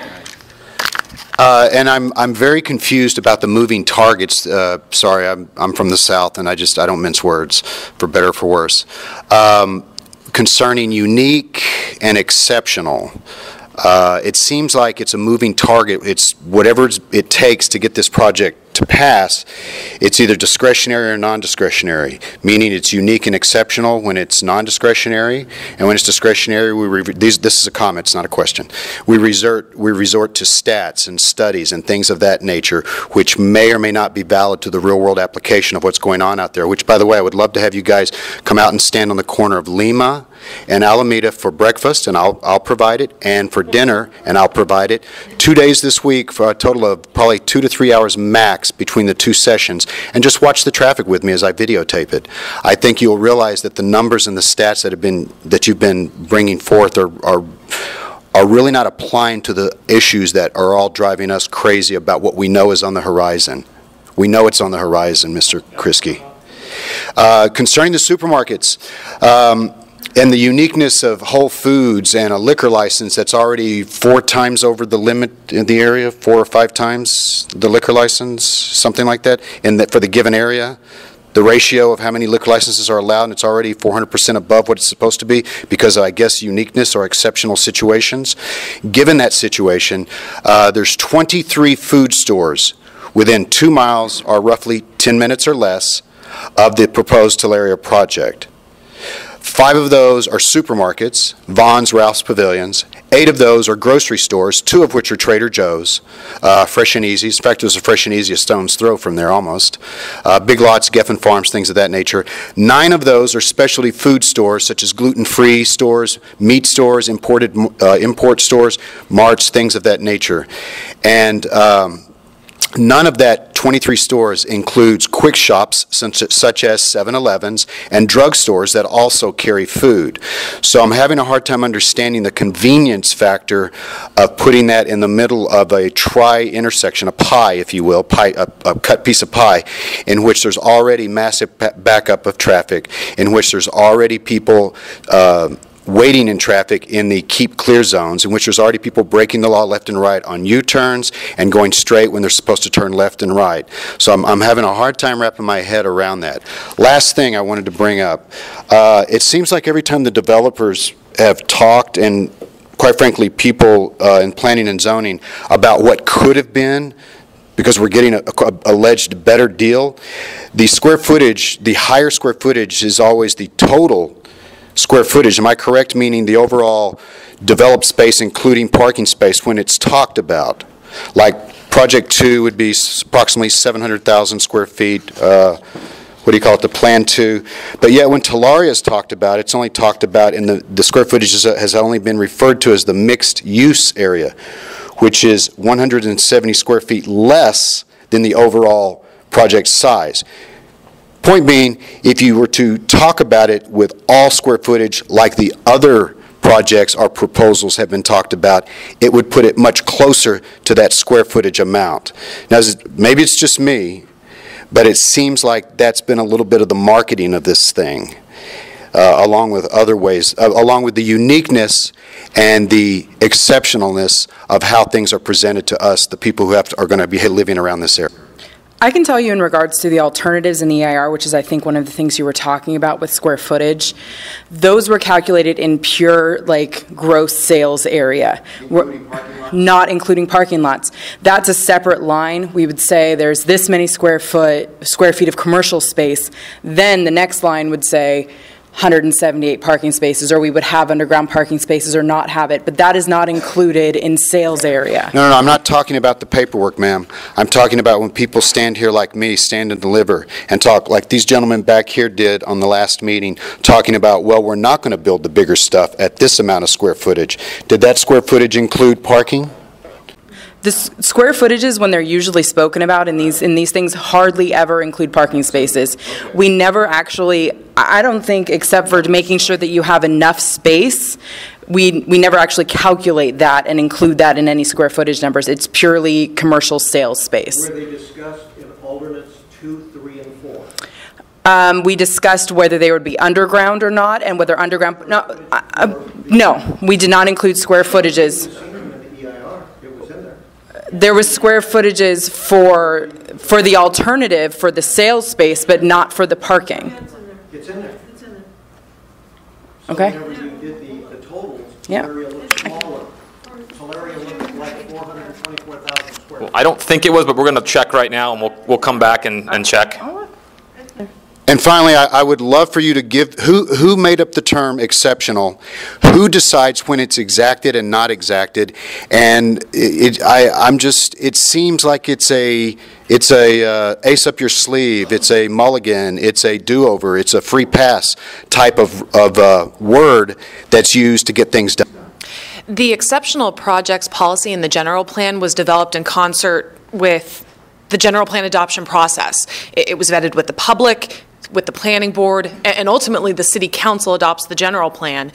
And I'm very confused about the moving targets. Sorry, I'm from the South, and I don't mince words, for better or for worse. Concerning unique and exceptional, it seems like it's a moving target. It's whatever it takes to get this project to pass. It's either discretionary or non-discretionary, meaning it's unique and exceptional when it's non-discretionary, and when it's discretionary, this is a comment, it's not a question. We resort to stats and studies and things of that nature, which may or may not be valid to the real-world application of what's going on out there, which, by the way, I would love to have you guys come out and stand on the corner of Lima and Alameda for breakfast, and I'll provide it, and for dinner, and I'll provide it. 2 days this week for a total of probably 2 to 3 hours max between the two sessions, and just watch the traffic with me as I videotape it. I think you'll realize that the numbers and the stats that you've been bringing forth are really not applying to the issues that are all driving us crazy about what we know is on the horizon. We know it's on the horizon, Mr. Kriske. Concerning the supermarkets, and the uniqueness of Whole Foods and a liquor license that's already 4 times over the limit in the area, 4 or 5 times the liquor license, something like that, for the given area. The ratio of how many liquor licenses are allowed, and it's already 400% above what it's supposed to be because of, I guess, uniqueness or exceptional situations. Given that situation, there's 23 food stores within 2 miles or roughly 10 minutes or less of the proposed Talaria project. 5 of those are supermarkets, Vaughn's, Ralph's Pavilions. 8 of those are grocery stores, 2 of which are Trader Joe's, Fresh and Easy's. In fact, there's a Fresh and Easy a stone's throw from there almost. Big Lots, Geffen Farms, things of that nature. 9 of those are specialty food stores, such as gluten-free stores, meat stores, import stores, marts, things of that nature. And none of that 23 stores includes quick shops such as 7-Elevens and drugstores that also carry food. So I'm having a hard time understanding the convenience factor of putting that in the middle of a tri-intersection, a pie, if you will, a cut piece of pie, in which there's already massive backup of traffic, in which there's already people waiting in traffic in the keep clear zones, in which there's already people breaking the law left and right on U-turns and going straight when they're supposed to turn left and right. So I'm having a hard time wrapping my head around that. Last thing I wanted to bring up, it seems like every time the developers have talked, and quite frankly people in planning and zoning, about what could have been because we're getting a alleged better deal. The square footage, the higher square footage is always the total square footage. Am I correct, meaning the overall developed space including parking space when it's talked about? Like Project 2 would be approximately 700,000 square feet. What do you call it, the Plan 2. But yet when Talaria is talked about, it's only talked about in the square footage has only been referred to as the mixed use area, which is 170 square feet less than the overall project size. Point being, if you were to talk about it with all square footage like the other projects or proposals have been talked about, it would put it much closer to that square footage amount. Now, maybe it's just me, but it seems like that's been a little bit of the marketing of this thing, along with other ways, along with the uniqueness and the exceptionalness of how things are presented to us, the people who are going to be living around this area. I can tell you in regards to the alternatives in the EIR, which is I think one of the things you were talking about with square footage, those were calculated in pure like gross sales area. Not including parking lots. That's a separate line. We would say there's this many square feet of commercial space. Then the next line would say 178 parking spaces, or we would have underground parking spaces or not have it, but that is not included in sales area. No, I'm not talking about the paperwork, ma'am. I'm talking about when people stand here like me, stand and deliver, and talk like these gentlemen back here did on the last meeting, talking about, well, we're not going to build the bigger stuff at this amount of square footage. Did that square footage include parking? The square footages, when they're usually spoken about in these things, hardly ever include parking spaces. We never actually, I don't think, except for making sure that you have enough space, we never actually calculate that and include that in any square footage numbers. It's purely commercial sales space. Were they discussed in alternates 2, 3, and 4? We discussed whether they would be underground or not, and whether underground, no, we did not include square footages. There was square footages for the alternative, for the sales space, but not for the parking. It's in there. It's in there. So okay. Whenever you did the totals, yeah. Talaria looked smaller. Talaria looked like 424,000 square. Well, I don't think it was, but we're going to check right now, and we'll come back and check. And finally, I would love for you to give, who made up the term exceptional? Who decides when it's exacted and not exacted? And it seems like it's a ace up your sleeve, it's a mulligan, it's a do-over, it's a free pass type of word that's used to get things done. The exceptional projects policy in the general plan was developed in concert with the general plan adoption process. It was vetted with the public, with the planning board, and ultimately the city council adopts the general plan.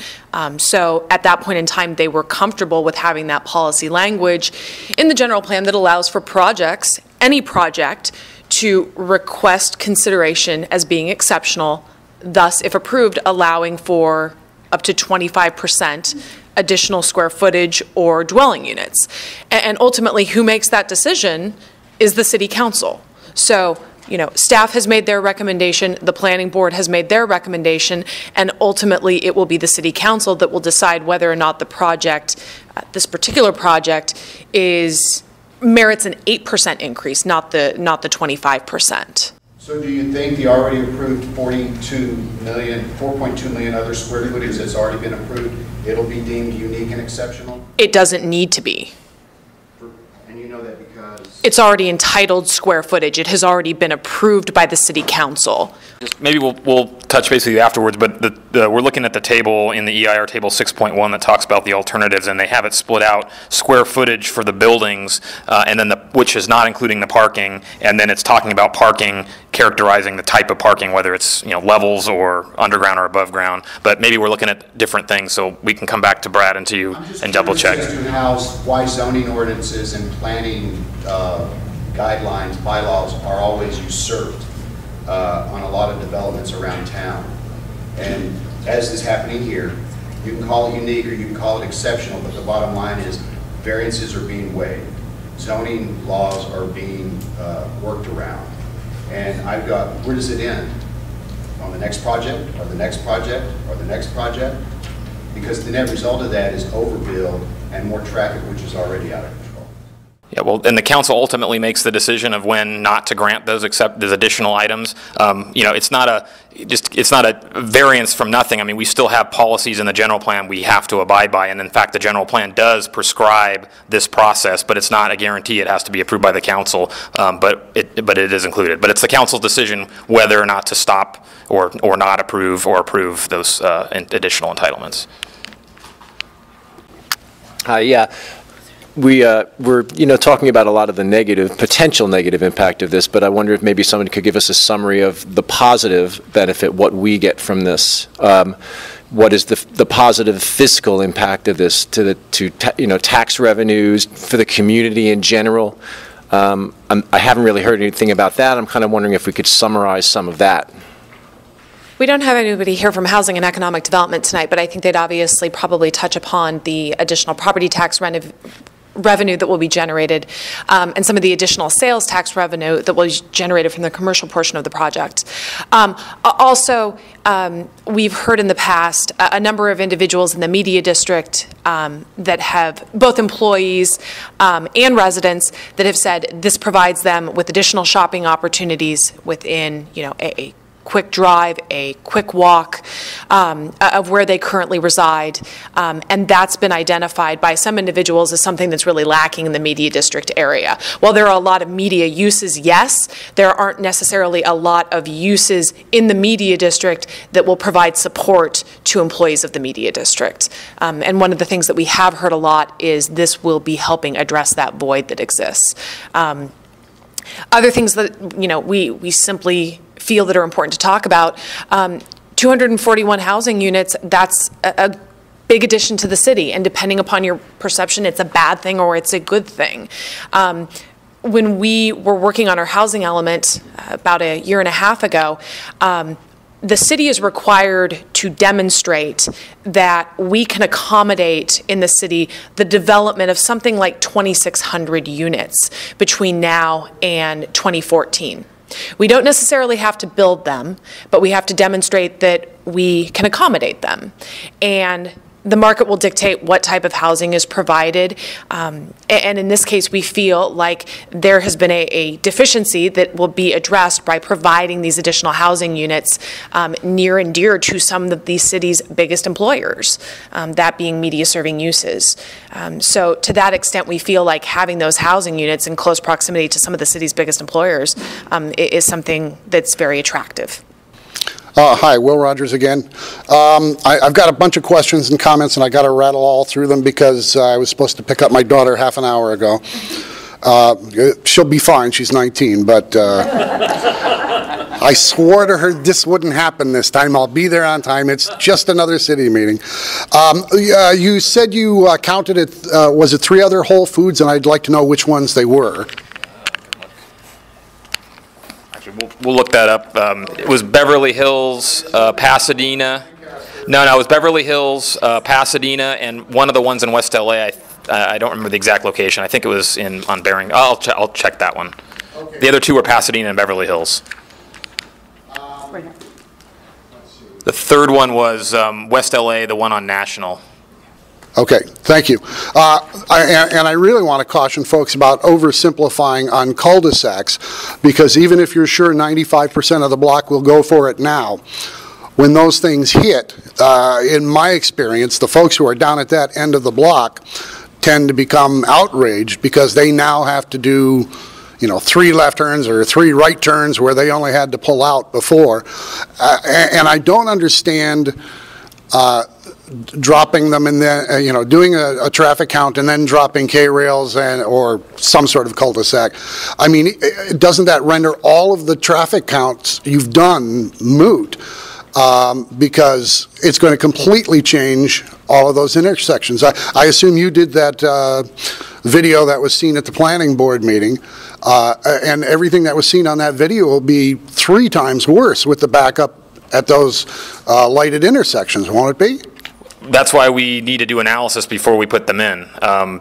So at that point in time, they were comfortable with having that policy language in the general plan that allows for projects, any project, to request consideration as being exceptional, thus, if approved, allowing for up to 25% additional square footage or dwelling units. And ultimately, who makes that decision is the city council. So, you know, staff has made their recommendation, the planning board has made their recommendation, and ultimately it will be the city council that will decide whether or not the project, this particular project, merits an 8% increase, not the 25%. So do you think the already approved 4.2 million other square footage that's already been approved, it'll be deemed unique and exceptional? It doesn't need to be. And you know that because it's already entitled square footage. It has already been approved by the city council. Maybe we'll touch base with you afterwards, but we're looking at the table in the EIR table 6.1 that talks about the alternatives, and they have it split out square footage for the buildings, and then which is not including the parking, and then it's talking about parking, characterizing the type of parking, whether it's levels or underground or above ground. But maybe we're looking at different things, so we can come back to Brad and to you and double check. As to why zoning ordinances and planning guidelines, bylaws are always usurped on a lot of developments around town. And as is happening here, you can call it unique or you can call it exceptional, but the bottom line is variances are being waived. Zoning laws are being worked around. And I've got, where does it end? On the next project, or the next project, or the next project? Because the net result of that is overbuild and more traffic, which is already out of control. Yeah, well, and the council ultimately makes the decision of when not to grant those additional items. You know, it's not a variance from nothing. I mean, we still have policies in the general plan we have to abide by, and in fact, the general plan does prescribe this process, but it's not a guarantee. It has to be approved by the council, but it is included. But it's the council's decision whether or not to stop or not approve or approve those additional entitlements. Yeah. We're talking about a lot of the potential negative impact of this, but I wonder if maybe someone could give us a summary of the positive benefit, what we get from this. What is the positive fiscal impact of this to tax revenues for the community in general? I haven't really heard anything about that. I'm kind of wondering if we could summarize some of that. We don't have anybody here from Housing and Economic Development tonight, but I think they'd obviously probably touch upon the additional property tax revenue that will be generated, and some of the additional sales tax revenue that will be generated from the commercial portion of the project. Also, we've heard in the past a number of individuals in the media district that have both employees and residents that have said this provides them with additional shopping opportunities within, a quick drive, a quick walk of where they currently reside. And that's been identified by some individuals as something that's really lacking in the media district area. While there are a lot of media uses, yes, there aren't necessarily a lot of uses in the media district that will provide support to employees of the media district. And one of the things that we have heard a lot is this will be helping address that void that exists. Other things that, we simply feel that are important to talk about, 241 housing units, that's a big addition to the city, and depending upon your perception, it's a bad thing or it's a good thing. When we were working on our housing element about a year and a half ago, the city is required to demonstrate that we can accommodate in the city the development of something like 2,600 units between now and 2014. We don't necessarily have to build them, but we have to demonstrate that we can accommodate them. And the market will dictate what type of housing is provided. And in this case, we feel like there has been a deficiency that will be addressed by providing these additional housing units near and dear to some of the city's biggest employers, that being media serving uses. So to that extent, we feel like having those housing units in close proximity to some of the city's biggest employers is something that's very attractive. Hi, Will Rogers again. I've got a bunch of questions and comments, and I got to rattle all through them because I was supposed to pick up my daughter half an hour ago. She'll be fine. She's 19, but I swore to her this wouldn't happen this time. I'll be there on time. It's just another city meeting. You said you counted it. Was it 3 other Whole Foods, and I'd like to know which ones they were. We'll look that up. It was Beverly Hills, Pasadena. No, it was Beverly Hills, Pasadena, and one of the ones in West LA. I don't remember the exact location. I think it was on Bering. I'll check that one. Okay. The other 2 were Pasadena and Beverly Hills. The third one was West LA, the one on National. Okay, thank you. And I really want to caution folks about oversimplifying on cul-de-sacs, because even if you're sure 95% of the block will go for it now, when those things hit, in my experience, the folks who are down at that end of the block tend to become outraged because they now have to do 3 left turns or 3 right turns where they only had to pull out before. And I don't understand dropping them and then, doing a traffic count and then dropping K-rails or some sort of cul-de-sac. I mean, doesn't that render all of the traffic counts you've done moot? Because it's going to completely change all of those intersections. I assume you did that video that was seen at the planning board meeting, and everything that was seen on that video will be 3 times worse with the backup at those lighted intersections, won't it be? That's why we need to do analysis before we put them in,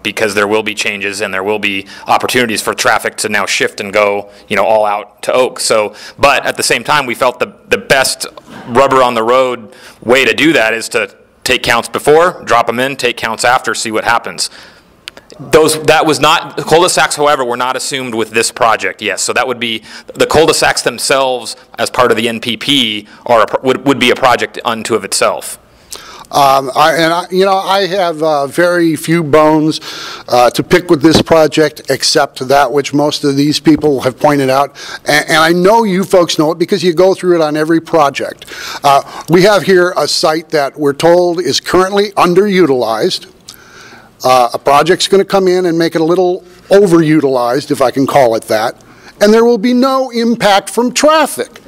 because there will be changes and there will be opportunities for traffic to now shift and go, all out to Oak. So, but at the same time, we felt the best rubber on the road way to do that is to take counts before, drop them in, take counts after, see what happens. That was not, cul-de-sacs, however, were not assumed with this project, yes. So that would be, the cul-de-sacs themselves, as part of the NPP, would be a project unto of itself. I have very few bones to pick with this project, except that which most of these people have pointed out. And I know you folks know it because you go through it on every project. We have here a site that we're told is currently underutilized. A project's going to come in and make it a little overutilized, if I can call it that. And there will be no impact from traffic.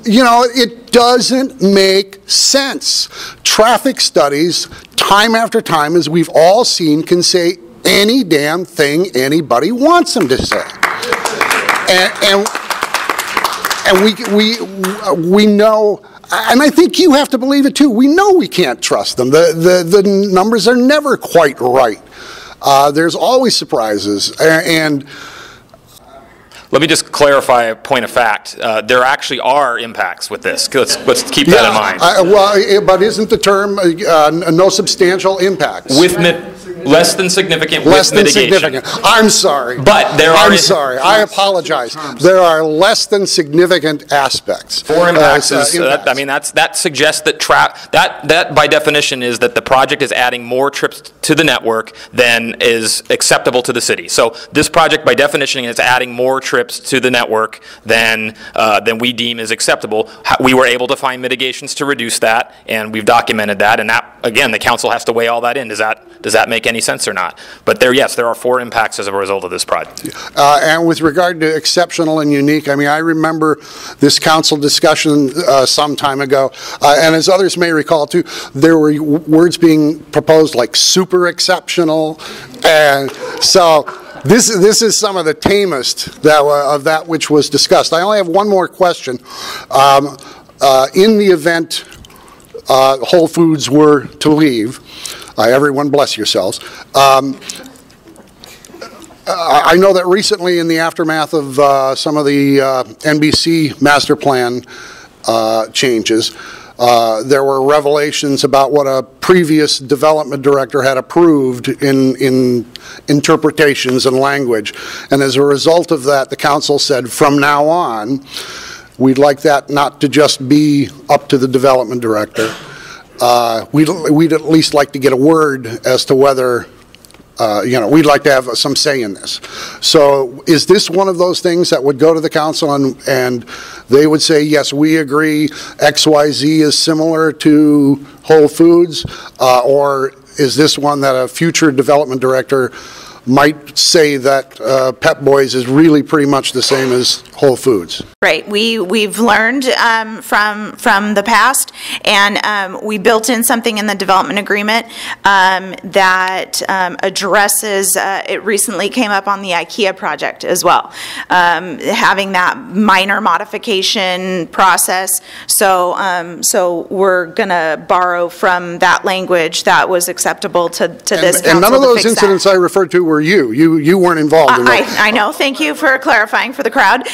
You know, it doesn't make sense. Traffic studies, time after time, as we've all seen, can say any damn thing anybody wants them to say. And we know, and I think you have to believe it too, we know we can't trust them. The numbers are never quite right. There's always surprises. And let me just clarify a point of fact. There actually are impacts with this. Let's keep that in mind. But isn't the term no substantial impacts? With less than significant less with than mitigation. Significant. I'm sorry. But there are... I'm sorry. I apologize. There are less than significant aspects. For impacts, that suggests that that by definition is that the project is adding more trips to the network than is acceptable to the city. So this project by definition is adding more trips to the network than we deem is acceptable. We were able to find mitigations to reduce that, and we've documented that. And that, again, the council has to weigh all that in. Does that make any sense or not? But yes, there are 4 impacts as a result of this project. And with regard to exceptional and unique, I mean, I remember this council discussion some time ago, and as others may recall too, there were words being proposed like super exceptional, and so this is some of the tamest of that which was discussed. I only have one more question. In the event Whole Foods were to leave, everyone bless yourselves. I know that recently in the aftermath of some of the NBC master plan changes, there were revelations about what a previous development director had approved in interpretations and language. And as a result of that, the council said, from now on, we'd like that not to just be up to the development director. We'd at least like to get a word as to whether, we'd like to have some say in this. So is this one of those things that would go to the council and they would say, yes, we agree, XYZ is similar to Whole Foods, or is this one that a future development director might say that Pep Boys is really pretty much the same as Whole Foods? Right. We've learned from the past, and we built in something in the development agreement that addresses. It recently came up on the IKEA project as well, having that minor modification process. So we're going to borrow from that language that was acceptable to this council. And none of those incidents I referred to were you weren't involved in that. I know. Thank you for clarifying for the crowd.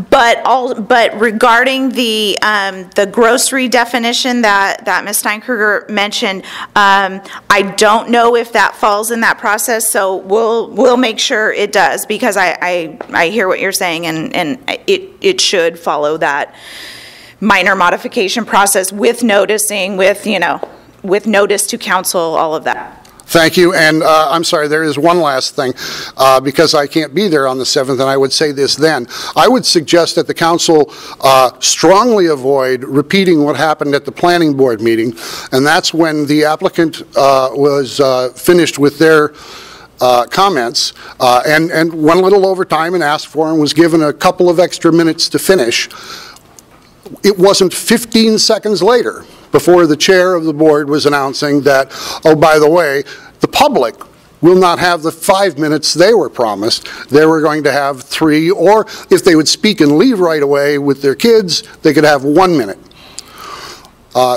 But regarding the grocery definition that Ms. Steinkruger mentioned, I don't know if that falls in that process. So we'll make sure it does, because I hear what you're saying, and it should follow that minor modification process with noticing, with notice to council, all of that. Thank you, and I'm sorry, there is one last thing, because I can't be there on the 7th, and I would say this then. I would suggest that the council strongly avoid repeating what happened at the planning board meeting, and that's when the applicant was finished with their comments and went a little over time and asked for and was given a couple of extra minutes to finish. It wasn't 15 seconds later before the chair of the board was announcing that, oh, by the way, the public will not have the 5 minutes they were promised. They were going to have 3, or if they would speak and leave right away with their kids, they could have 1 minute.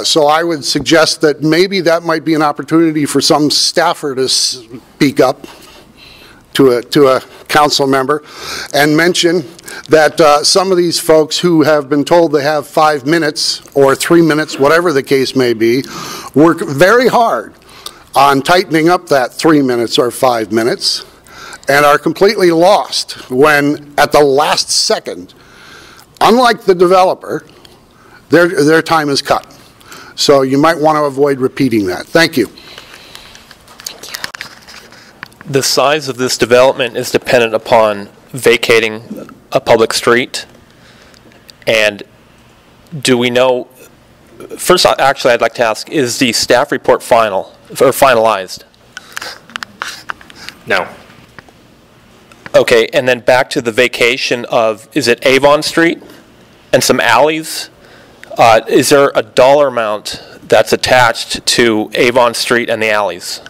So I would suggest that maybe that might be an opportunity for some staffer to speak up to a council member and mention that some of these folks who have been told they have 5 minutes or 3 minutes, whatever the case may be, work very hard on tightening up that 3 minutes or 5 minutes and are completely lost when at the last second, unlike the developer, their time is cut. So you might want to avoid repeating that. Thank you. The size of this development is dependent upon vacating a public street. And do we know, first, actually, I'd like to ask, is the staff report final or finalized? No. Okay, and then back to the vacation of, is it Avon Street and some alleys? Is there a dollar amount that's attached to Avon Street and the alleys?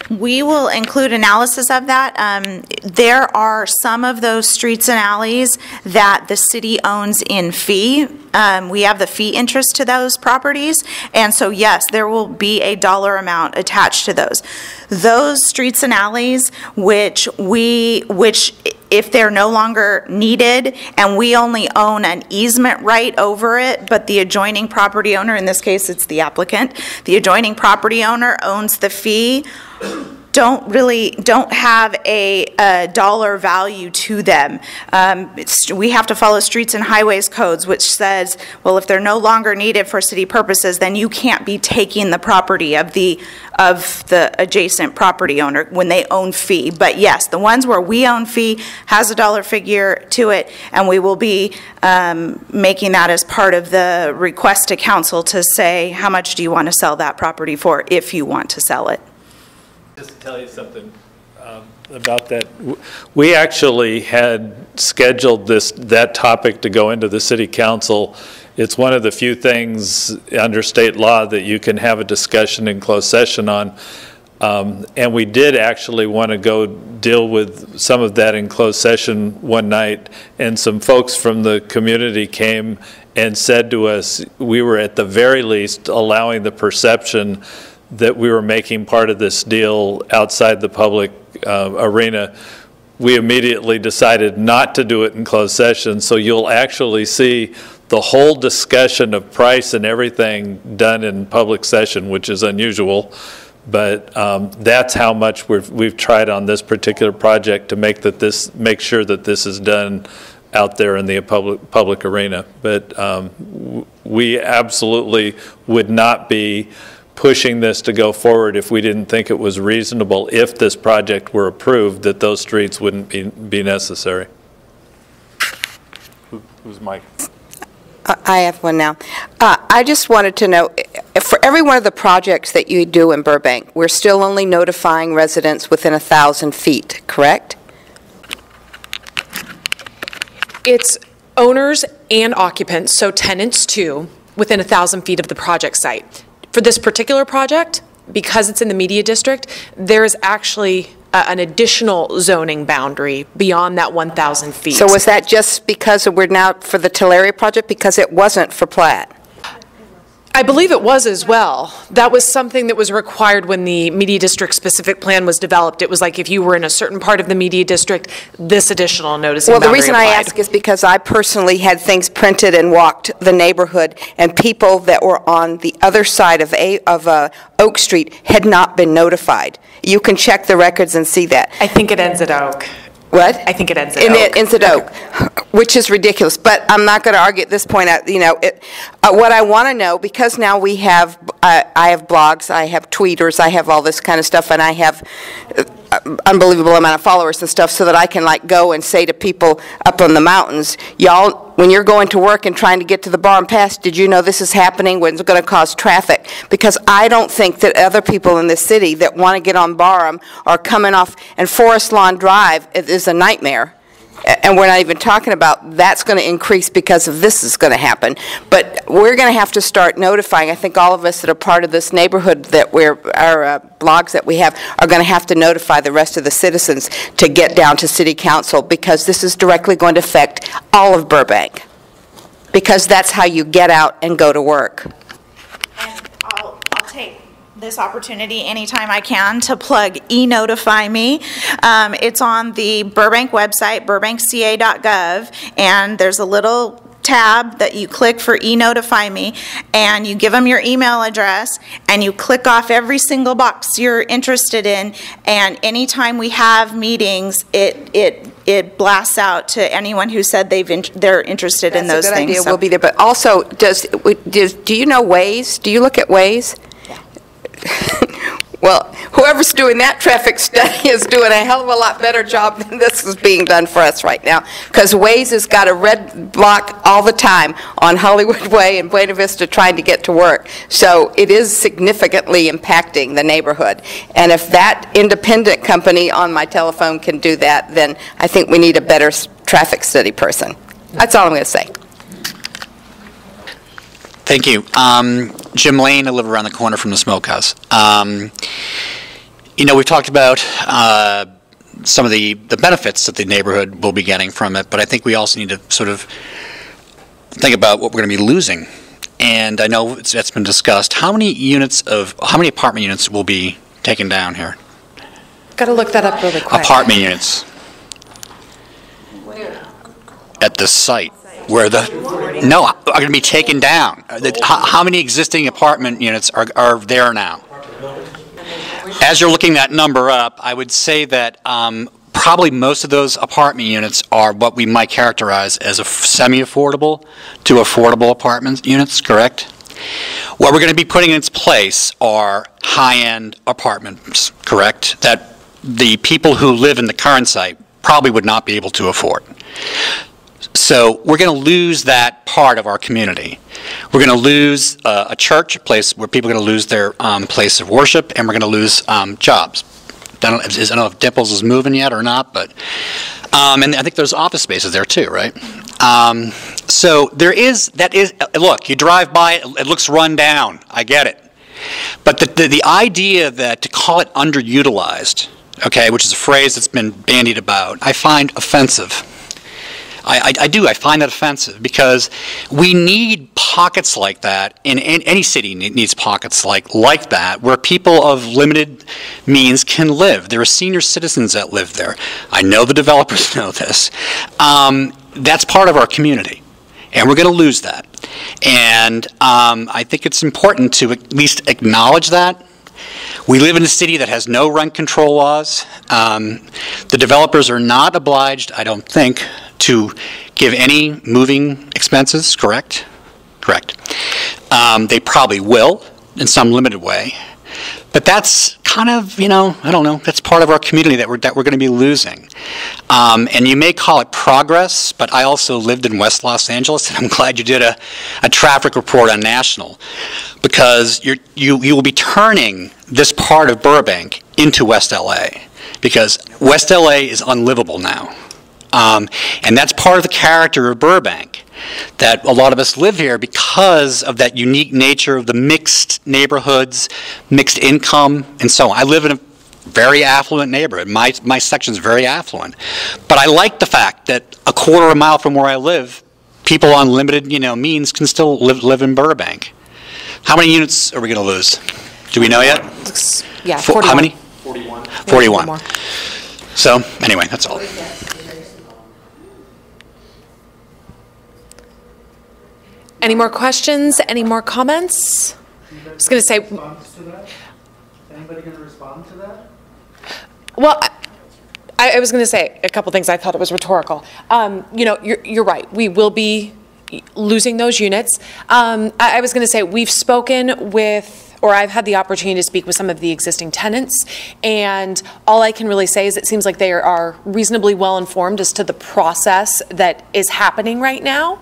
We will include analysis of that. There are some of those streets and alleys that the city owns in fee. We have the fee interest to those properties, and so yes, there will be a dollar amount attached to those. Those streets and alleys which if they're no longer needed and we only own an easement right over it, but the adjoining property owner, in this case it's the applicant, the adjoining property owner owns the fee, don't have a dollar value to them. We have to follow streets and highways codes, which says, well, if they're no longer needed for city purposes, then you can't be taking the property of the adjacent property owner when they own fee. But yes, the ones where we own fee has a dollar figure to it, and we will be making that as part of the request to council to say, how much do you want to sell that property for if you want to sell it? Just to tell you something about that, we actually had scheduled that topic to go into the city council. It's one of the few things under state law that you can have a discussion in closed session on. And we did actually want to go deal with some of that in closed session one night, and some folks from the community came and said to us, we were at the very least allowing the perception that we were making part of this deal outside the public arena. We immediately decided not to do it in closed session, so you'll actually see the whole discussion of price and everything done in public session, which is unusual, but that's how much we've tried on this particular project to make sure that this is done out there in the public arena. But we absolutely would not be pushing this to go forward if we didn't think it was reasonable, if this project were approved, that those streets wouldn't be necessary. Who's Mike? I have one now. I just wanted to know, for every one of the projects that you do in Burbank, we're still only notifying residents within 1,000 feet, correct? It's owners and occupants, so tenants too, within 1,000 feet of the project site. For this particular project, because it's in the media district, there is actually an additional zoning boundary beyond that 1,000 feet. So was that just because we're now for the Talaria project, because it wasn't for plat? I believe it was as well. That was something that was required when the media district specific plan was developed. It was like if you were in a certain part of the media district, this additional noticing boundary Well, the reason applied. I ask is because I personally had things printed and walked the neighborhood, and people that were on the other side of Oak Street had not been notified. You can check the records and see that. I think it ends at Oak. What? I think it ends at Oak. Oak. It ends at Oak, which is ridiculous. But I'm not going to argue at this point. What I want to know, because now we have, I have blogs, I have tweeters, I have all this kind of stuff, and I have unbelievable amount of followers and stuff, so that I can go and say to people up on the mountains, y'all, when you're going to work and trying to get to the Barham Pass, did you know this is happening when it's going to cause traffic? Because I don't think that other people in the city that want to get on Barham are coming off, and Forest Lawn Drive is a nightmare. And we're not even talking about that's going to increase because of this is going to happen. But we're going to have to start notifying. I think all of us that are part of this neighborhood that our blogs that we have are going to have to notify the rest of the citizens to get down to city council, because this is directly going to affect all of Burbank. Because that's how you get out and go to work. And I'll take this opportunity anytime I can to plug e-notify me. It's on the Burbank website, burbankca.gov, and there's a little tab that you click for e-notify me, and you give them your email address, and you click off every single box you're interested in, and anytime we have meetings, it blasts out to anyone who said they're interested in those things. That's a good idea. We'll be there. But also, do you know Waze? Do you look at Waze? Well, whoever's doing that traffic study is doing a hell of a lot better job than this is being done for us right now, because Waze has got a red block all the time on Hollywood Way and Buena Vista trying to get to work. So it is significantly impacting the neighborhood. And if that independent company on my telephone can do that, then I think we need a better traffic study person. That's all I'm going to say. Thank you. Jim Lane, I live around the corner from the smokehouse. You know, we've talked about some of the benefits that the neighborhood will be getting from it, but I think we also need to sort of think about what we're going to be losing. And I know it's been discussed. How many apartment units will be taken down here? Got to look that up really quick. Apartment units. Where? At the site. Where are going to be taken down. How many existing apartment units are there now? As you're looking that number up, I would say that probably most of those apartment units are what we might characterize as a semi-affordable to affordable apartment units, correct? What we're going to be putting in its place are high-end apartments, correct? That the people who live in the current site probably would not be able to afford. So we're going to lose that part of our community. We're going to lose a church, a place where people are going to lose their place of worship, and we're going to lose jobs. I don't know if Dimples is moving yet or not, but and I think there's office spaces there too, right? So look, you drive by, it looks run down. I get it. But the idea that to call it underutilized, okay, which is a phrase that's been bandied about, I find offensive. I find that offensive, because we need pockets like that, and any city needs pockets like that, where people of limited means can live. There are senior citizens that live there. I know the developers know this. That's part of our community, and we're going to lose that. And I think it's important to at least acknowledge that. We live in a city that has no rent control laws. The developers are not obliged, I don't think, to give any moving expenses, correct? Correct. They probably will in some limited way. But that's kind of, I don't know, that's part of our community that we're going to be losing. And you may call it progress, but I also lived in West Los Angeles, and I'm glad you did a traffic report on National, because you will be turning this part of Burbank into West LA, because West LA is unlivable now. And that's part of the character of Burbank, that a lot of us live here because of that unique nature of the mixed neighborhoods, mixed income, and so on. I live in a very affluent neighborhood. My section's very affluent. But I like the fact that a quarter of a mile from where I live, people on limited means can still live in Burbank. How many units are we going to lose? Do we know yet? Yeah, 41. How many? 41. 41. Yeah, so, anyway, that's all. Any more questions? Any more comments? I was going to say. Anybody going to respond to that? Well, I was going to say a couple things. I thought it was rhetorical. You're right. We will be losing those units. I was going to say we've spoken with, or I've had the opportunity to speak with some of the existing tenants, and all I can really say is it seems like they are reasonably well informed as to the process that is happening right now,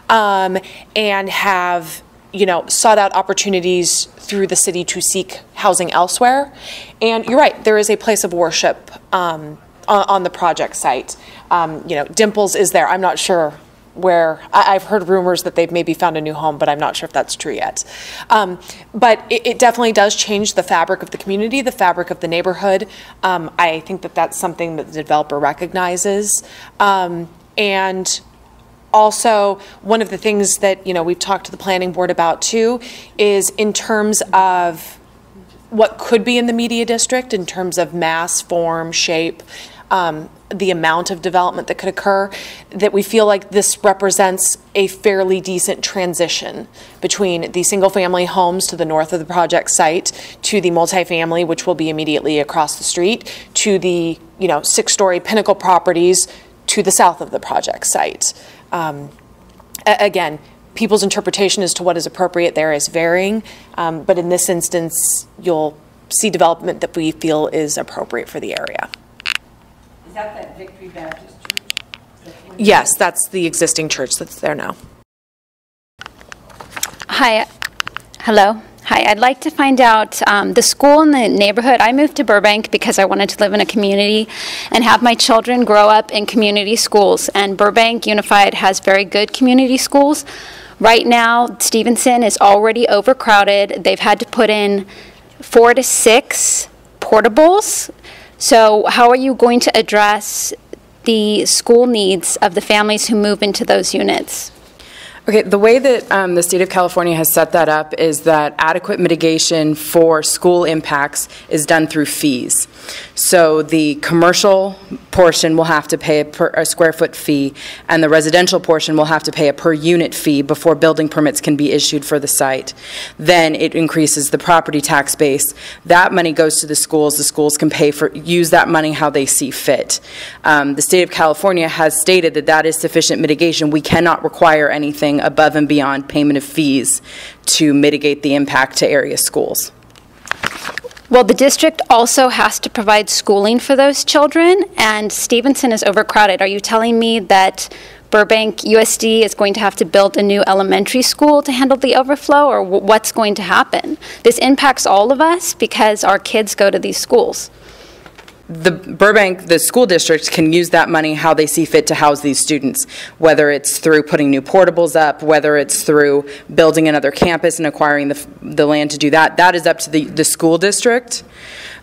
and have sought out opportunities through the city to seek housing elsewhere. And you're right, there is a place of worship on the project site. Dimples is there. I'm not sure where. I've heard rumors that they've maybe found a new home, but I'm not sure if that's true yet. But it definitely does change the fabric of the community, the fabric of the neighborhood. I think that that's something that the developer recognizes. And also, one of the things that we've talked to the planning board about too is in terms of what could be in the media district, in terms of mass, form, shape. the amount of development that could occur, that we feel like this represents a fairly decent transition between the single-family homes to the north of the project site, to the multifamily, which will be immediately across the street, to the 6-story Pinnacle properties to the south of the project site. Again, people's interpretation as to what is appropriate there is varying, but in this instance, you'll see development that we feel is appropriate for the area. Is that Victory Baptist Church? Yes, that's the existing church that's there now. Hi. Hello. Hi, I'd like to find out the school in the neighborhood. I moved to Burbank because I wanted to live in a community and have my children grow up in community schools. And Burbank Unified has very good community schools. Right now, Stevenson is already overcrowded. They've had to put in 4 to 6 portables. So how are you going to address the school needs of the families who move into those units? Okay, the way that the state of California has set that up is that adequate mitigation for school impacts is done through fees. So the commercial portion will have to pay a square foot fee, and the residential portion will have to pay a per unit fee before building permits can be issued for the site. Then it increases the property tax base. That money goes to the schools. The schools can use that money how they see fit. The state of California has stated that that is sufficient mitigation. We cannot require anything above and beyond payment of fees to mitigate the impact to area schools. Well, the district also has to provide schooling for those children, and Stevenson is overcrowded. Are you telling me that Burbank USD is going to have to build a new elementary school to handle the overflow, or what's going to happen? This impacts all of us because our kids go to these schools. The school districts can use that money how they see fit to house these students, whether it's through putting new portables up, whether it's through building another campus and acquiring the land to do that. That is up to the school district.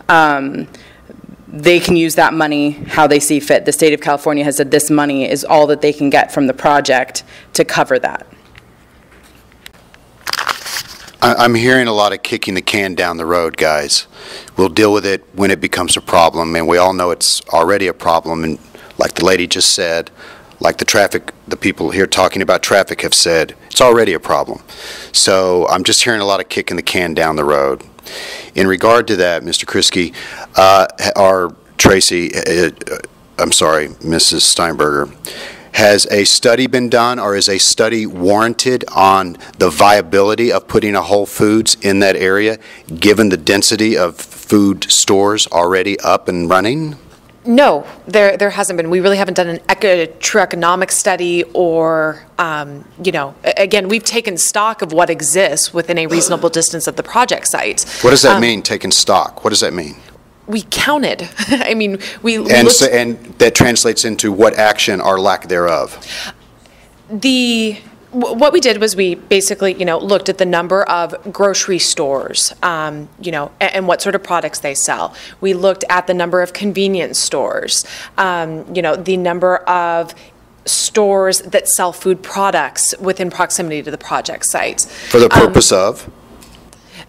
They can use that money how they see fit. The state of California has said this money is all that they can get from the project to cover that. I'm hearing a lot of kicking the can down the road, guys. We'll deal with it when it becomes a problem, and we all know it's already a problem, and like the lady just said, like the people here talking about traffic have said, it's already a problem. So I'm just hearing a lot of kicking the can down the road. In regard to that, Mr. Kriske, or Tracy, I'm sorry, Mrs. Steinberger, has a study been done, or is a study warranted on the viability of putting a Whole Foods in that area, given the density of food stores already up and running? No, there hasn't been. We really haven't done a true economic study, or, again, we've taken stock of what exists within a reasonable distance of the project site. What does that mean, taking stock? What does that mean? We counted. I mean, we and that translates into what action or lack thereof? What we did was we basically, looked at the number of grocery stores, and what sort of products they sell. We looked at the number of convenience stores, the number of stores that sell food products within proximity to the project site. For the purpose of?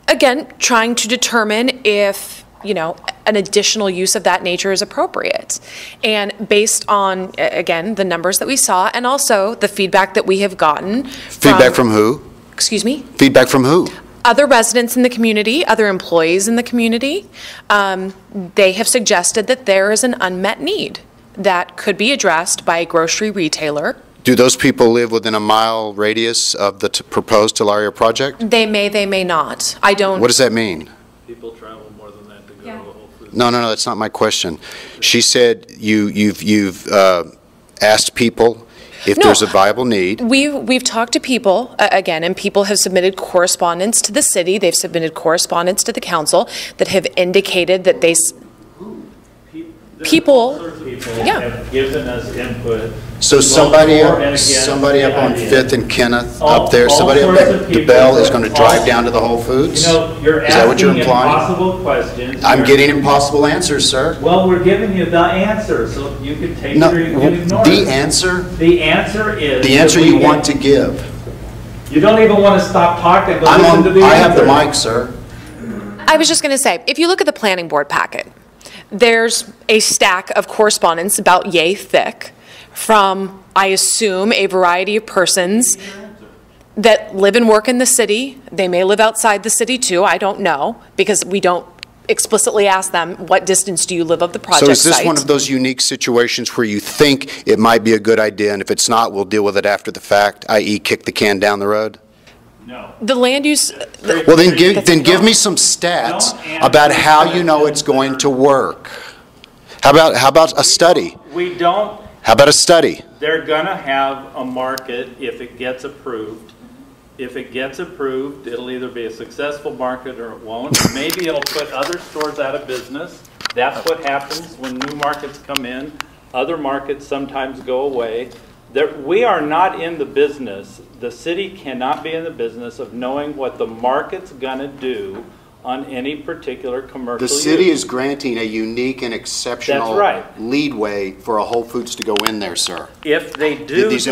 Again, trying to determine if an additional use of that nature is appropriate. And based on, again, the numbers that we saw, and also the feedback that we have gotten. Feedback from who? Excuse me? Feedback from who? Other residents in the community, other employees in the community. They have suggested that there is an unmet need that could be addressed by a grocery retailer. Do those people live within a mile radius of the proposed Talaria project? They may not. I don't. What does that mean? People travel more than that to go to the Whole Foods. No, that's not my question. She said you've asked people if there's a viable need. We've talked to people, again, and people have submitted correspondence to the city. They've submitted correspondence to the council that have indicated that people have given us input. So somebody up on 5th and Kenneth up there, somebody up at DeBell is going to drive down to the Whole Foods? You're is that what you're asking implying? impossible questions. I'm getting impossible answers, sir. Well, we're giving you the answer, so you can take it or you can ignore the it. answer? The answer is... The answer you want to give. You don't even want to stop talking, but listen to the answer. I have the mic, sir. I was just going to say, if you look at the planning board packet, There's a stack of correspondence about yay thick from, I assume, a variety of persons that live and work in the city. They may live outside the city too, I don't know, because we don't explicitly ask them, what distance do you live of the project So is this site? one of those unique situations where you think it might be a good idea, and if it's not, we'll deal with it after the fact, i.e. kick the can down the road? No. The land use... Well, then give me some stats about how you know it's going to work. How about a study? We don't. How about a study? They're going to have a market if it gets approved. If it gets approved, it'll either be a successful market or it won't. Maybe it'll put other stores out of business. That's what happens when new markets come in. Other markets sometimes go away. We are not in the business, the city cannot be in the business of knowing what the market's going to do on any particular commercial The city use. is granting a unique and exceptional leadway for a Whole Foods to go in there, sir. If they do Did these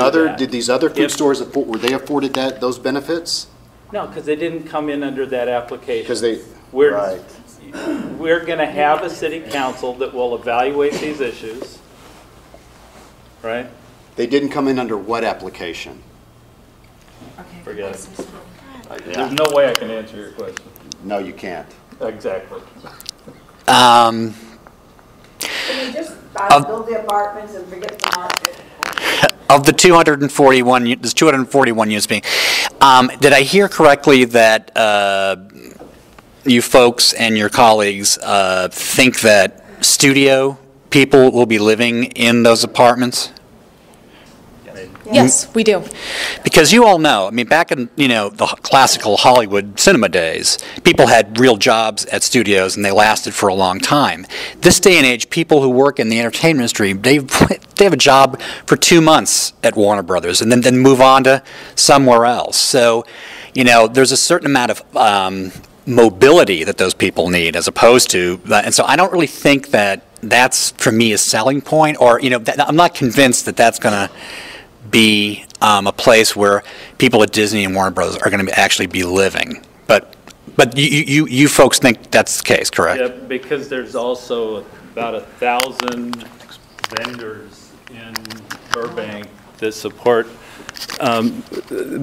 other food If- stores, were they afforded those benefits? No, because they didn't come in under that application. Because they, We're going to have a city council that will evaluate these issues, right? They didn't come in under what application? Forget it. There's no way I can answer your question. No, you can't. Exactly. Can you just build the apartments and forget the market? Of the 241, there's 241 units being, did I hear correctly that you folks and your colleagues think that studio people will be living in those apartments? Yes, we do. Because you all know, I mean, back in, the classical Hollywood cinema days, people had real jobs at studios and they lasted for a long time. This day and age, people who work in the entertainment industry, they have a job for 2 months at Warner Brothers and then move on to somewhere else. So, there's a certain amount of mobility that those people need as opposed to, and so I don't really think that that's, for me, a selling point, or, I'm not convinced that that's going to be a place where people at Disney and Warner Bros. Are going to actually be living. But you folks think that's the case, correct? Yeah, because there's also about 1,000 vendors in Burbank that support,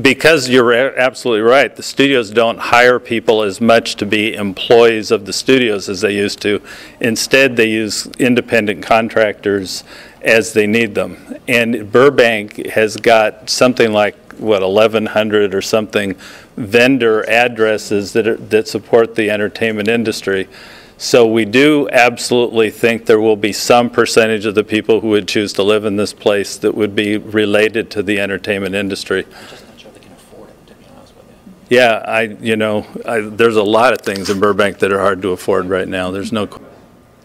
because you're absolutely right, the studios don't hire people as much to be employees of the studios as they used to. Instead, they use independent contractors as they need them. And Burbank has got something like, 1,100 or something vendor addresses that support the entertainment industry. So we do absolutely think there will be some percentage of the people who would choose to live in this place that would be related to the entertainment industry. I'm just not sure they can afford it, to be honest with you. Yeah, there's a lot of things in Burbank that are hard to afford right now. There's no...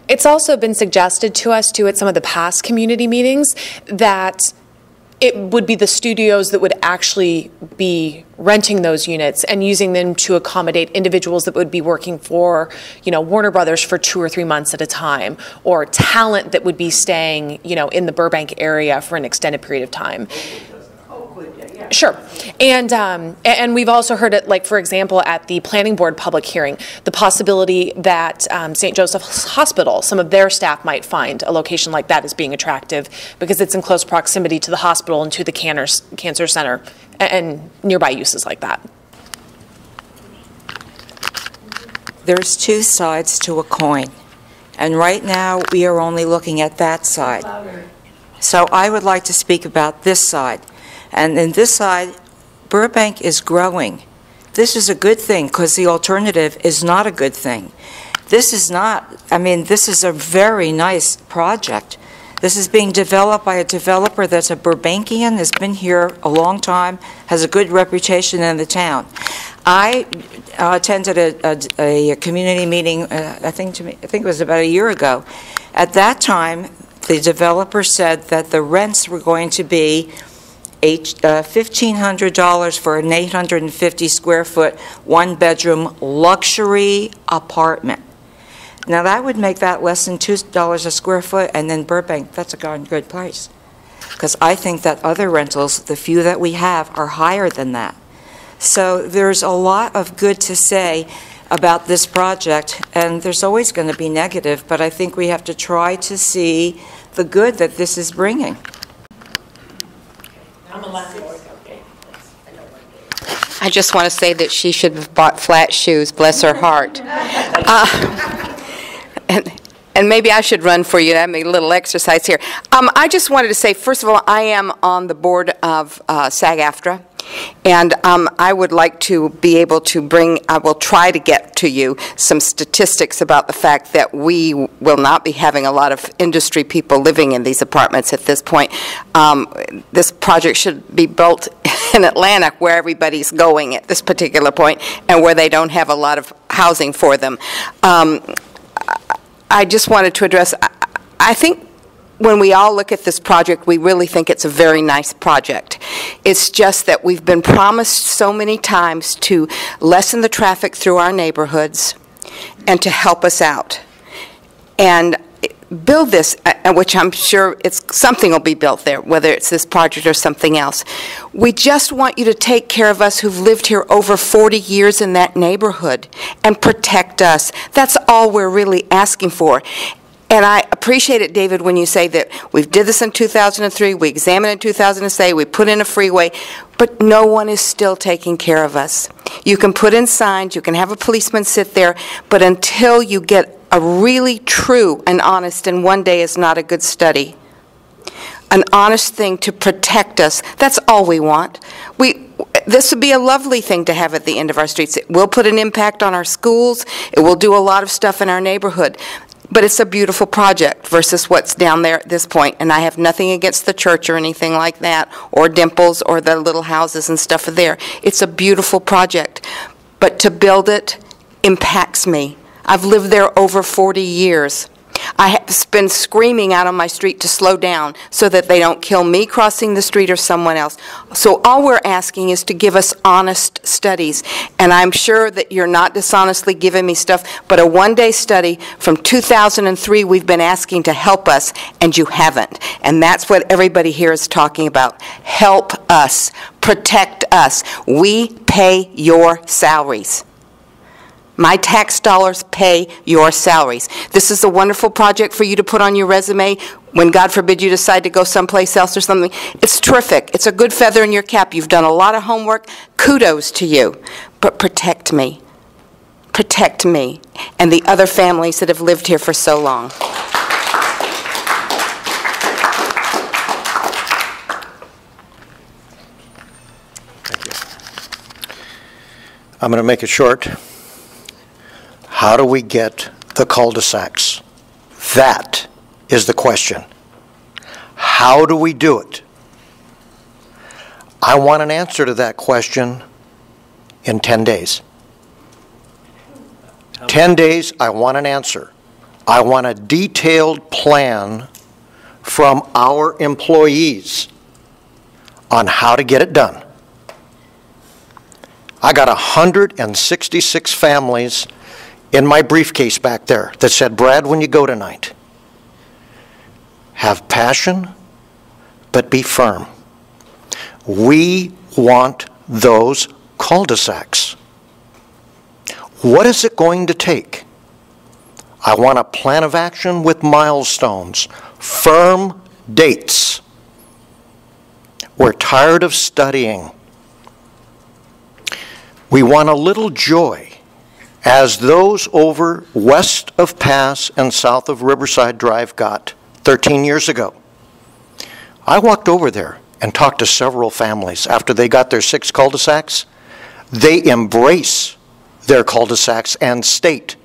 It's also been suggested to us, too, at some of the past community meetings, that it would be the studios that would actually be renting those units and using them to accommodate individuals that would be working for, Warner Brothers for 2 or 3 months at a time, or talent that would be staying, in the Burbank area for an extended period of time. Sure. And we've also heard it, like, for example, at the planning board public hearing, the possibility that St. Joseph's Hospital, some of their staff might find a location like that as being attractive because it's in close proximity to the hospital and to the cancer center and nearby uses like that. There's two sides to a coin, and right now we are only looking at that side. So I would like to speak about this side. And in this side, Burbank is growing. This is a good thing because the alternative is not a good thing. This is not, this is a very nice project. This is being developed by a developer that's a Burbankian, has been here a long time, has a good reputation in the town. I attended a community meeting, I think it was about a year ago. At that time, the developer said that the rents were going to be $1,500 for an 850 square foot, 1-bedroom luxury apartment. Now that would make that less than $2 a square foot, and then Burbank, that's a darn good price. Because I think that other rentals, the few that we have, are higher than that. So there's a lot of good to say. about this project, and there's always going to be negative, but I think we have to try to see the good that this is bringing. I'm a landlord, okay. I just want to say that she should have bought flat shoes, bless her heart. And maybe I should run for you, have a little exercise here. I just wanted to say, first of all, I am on the board of SAG-AFTRA, and I would like to be able to I will try to get to you some statistics about the fact that we will not be having a lot of industry people living in these apartments at this point. This project should be built in Atlanta, where everybody's going at this particular point, and where they don't have a lot of housing for them. I just wanted to address, I think when we all look at this project, we really think it's a very nice project. It's just that we've been promised so many times to lessen the traffic through our neighborhoods and to help us out. And build this, which I'm sure something will be built there, whether it's this project or something else. We just want you to take care of us who've lived here over 40 years in that neighborhood and protect us. That's all we're really asking for. And I appreciate it, David, when you say that we did this in 2003, we examined in 2007, we put in a freeway, but no one is still taking care of us. You can put in signs, you can have a policeman sit there, but until you get a really true and honest, and one day is not a good study, an honest thing to protect us, that's all we want. This would be a lovely thing to have at the end of our streets. It will put an impact on our schools, it will do a lot of stuff in our neighborhood. But it's a beautiful project versus what's down there at this point. And I have nothing against the church or anything like that, or Dimples, or the little houses and stuff there. It's a beautiful project. But to build it impacts me. I've lived there over 40 years. I have been screaming out on my street to slow down so that they don't kill me crossing the street or someone else. So all we're asking is to give us honest studies. And I'm sure that you're not dishonestly giving me stuff, but a one-day study from 2003 we've been asking to help us, and you haven't. And that's what everybody here is talking about. Help us. Protect us. We pay your salaries. My tax dollars pay your salaries. This is a wonderful project for you to put on your resume when, God forbid, you decide to go someplace else or something. It's terrific. It's a good feather in your cap. You've done a lot of homework. Kudos to you. But protect me. Protect me and the other families that have lived here for so long. Thank you. I'm going to make it short. How do we get the cul-de-sacs? That is the question. How do we do it? I want an answer to that question in 10 days. 10 days, I want an answer. I want a detailed plan from our employees on how to get it done. I got 166 families in my briefcase back there that said, Brad, when you go tonight, have passion, but be firm. We want those cul-de-sacs. What is it going to take? I want a plan of action with milestones, firm dates. We're tired of studying. We want a little joy, as those over west of Pass and south of Riverside Drive got 13 years ago. I walked over there and talked to several families after they got their 6 cul-de-sacs. They embrace their cul-de-sacs and state,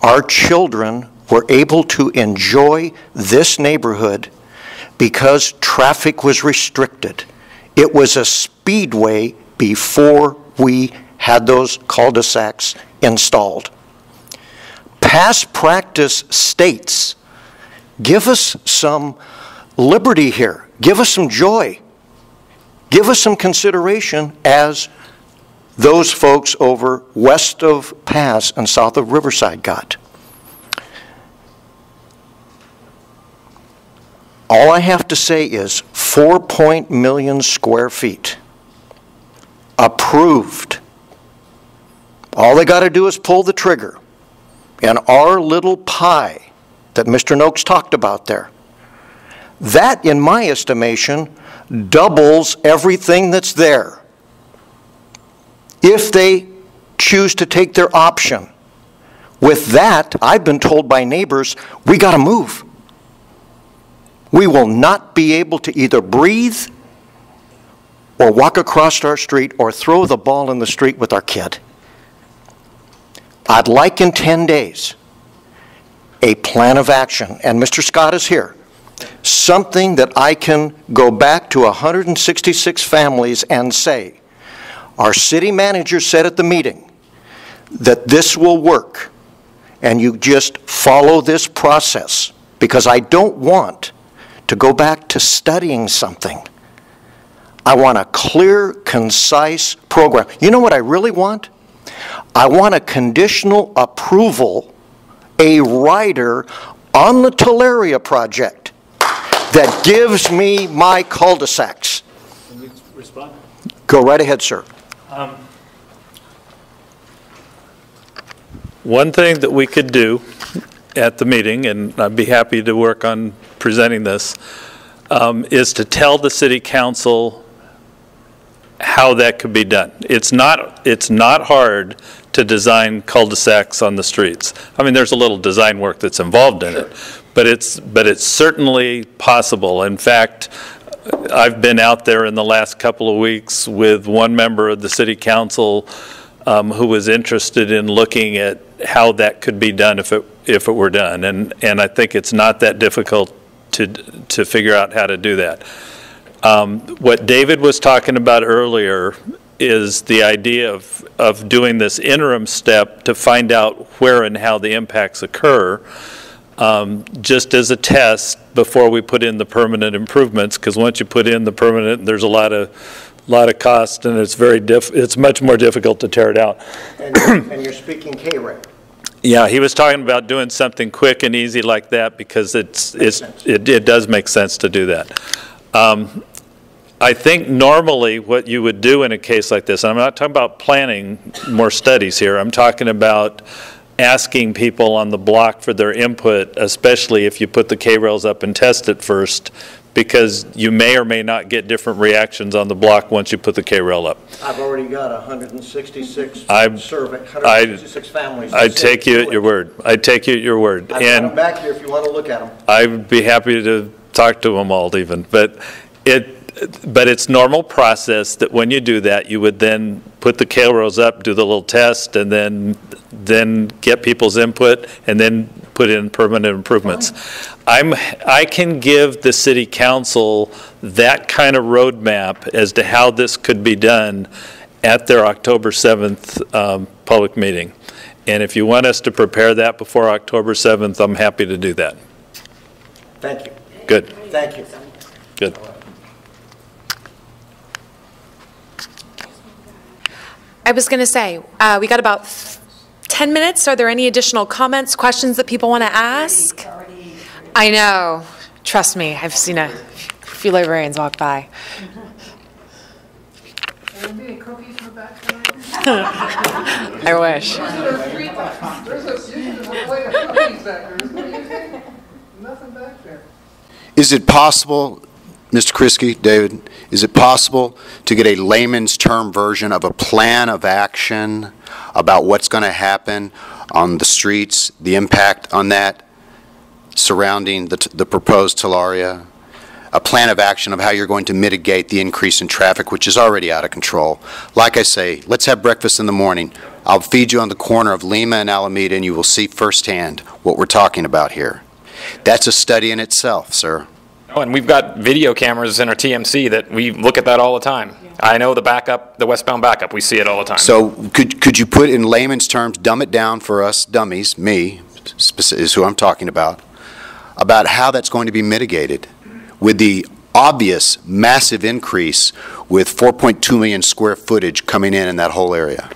our children were able to enjoy this neighborhood because traffic was restricted. It was a speedway before we had those cul-de-sacs installed. Past practice states, give us some liberty here. Give us some joy. Give us some consideration as those folks over west of Pass and south of Riverside got. All I have to say is 4 million square feet approved. All they got to do is pull the trigger. And our little pie that Mr. Noakes talked about there, that, in my estimation, doubles everything that's there. If they choose to take their option. With that, I've been told by neighbors, we got to move. We will not be able to either breathe or walk across our street or throw the ball in the street with our kid. I'd like in 10 days a plan of action, and Mr. Scott is here, something that I can go back to 166 families and say, our city manager said at the meeting that this will work, and you just follow this process, because I don't want to go back to studying something. I want a clear, concise program. You know what I really want? I want a conditional approval, a rider on the Talaria project that gives me my cul-de-sacs. Can you respond? Go right ahead, sir. One thing that we could do at the meeting, and I'd be happy to work on presenting this, is to tell the city council how that could be done. It's not hard to design cul-de-sacs on the streets. I mean, there's a little design work that's involved in it, but it's certainly possible. In fact, I've been out there in the last couple of weeks with one member of the city council who was interested in looking at how that could be done if it were done, and I think it's not that difficult to figure out how to do that. What David was talking about earlier is the idea of doing this interim step to find out where and how the impacts occur, just as a test before we put in the permanent improvements, because once you put in the permanent, there's a lot of cost, and it's much more difficult to tear it out. And you're speaking K-rate. Yeah, he was talking about doing something quick and easy like that, because it does make sense to do that. I think normally what you would do in a case like this, and I'm not talking about planning more studies here, I'm talking about asking people on the block for their input, especially if you put the K-rails up and test it first, because you may or may not get different reactions on the block once you put the K-rail up. I've already got 166 families. I take you at your word. I take you at your word. I've got them back here if you want to look at them. I'd be happy to talk to them all even, but it's normal process that when you do that, you would then put the K-rails up, do the little test, and then get people's input, and then put in permanent improvements. I can give the city council that kind of roadmap as to how this could be done at their October 7th public meeting. And if you want us to prepare that before October 7th, I'm happy to do that. Thank you. Good. Thank you. Good. I was going to say, we got about 10 minutes. Are there any additional comments, questions that people want to ask? I know. Trust me, I've seen a few librarians walk by. I wish. Is it possible, Mr. Kriske, David, is it possible to get a layman's term version of a plan of action about what's going to happen on the streets, the impact on that surrounding the proposed Talaria? A plan of action of how you're going to mitigate the increase in traffic, which is already out of control. Like I say, let's have breakfast in the morning. I'll feed you on the corner of Lima and Alameda, and you will see firsthand what we're talking about here. That's a study in itself, sir. Oh, and we've got video cameras in our TMC that we look at that all the time. I know the backup, the westbound backup, we see it all the time. So could you put in layman's terms, dumb it down for us dummies, me is who I'm talking about how that's going to be mitigated with the obvious massive increase with 4.2 million square footage coming in that whole area?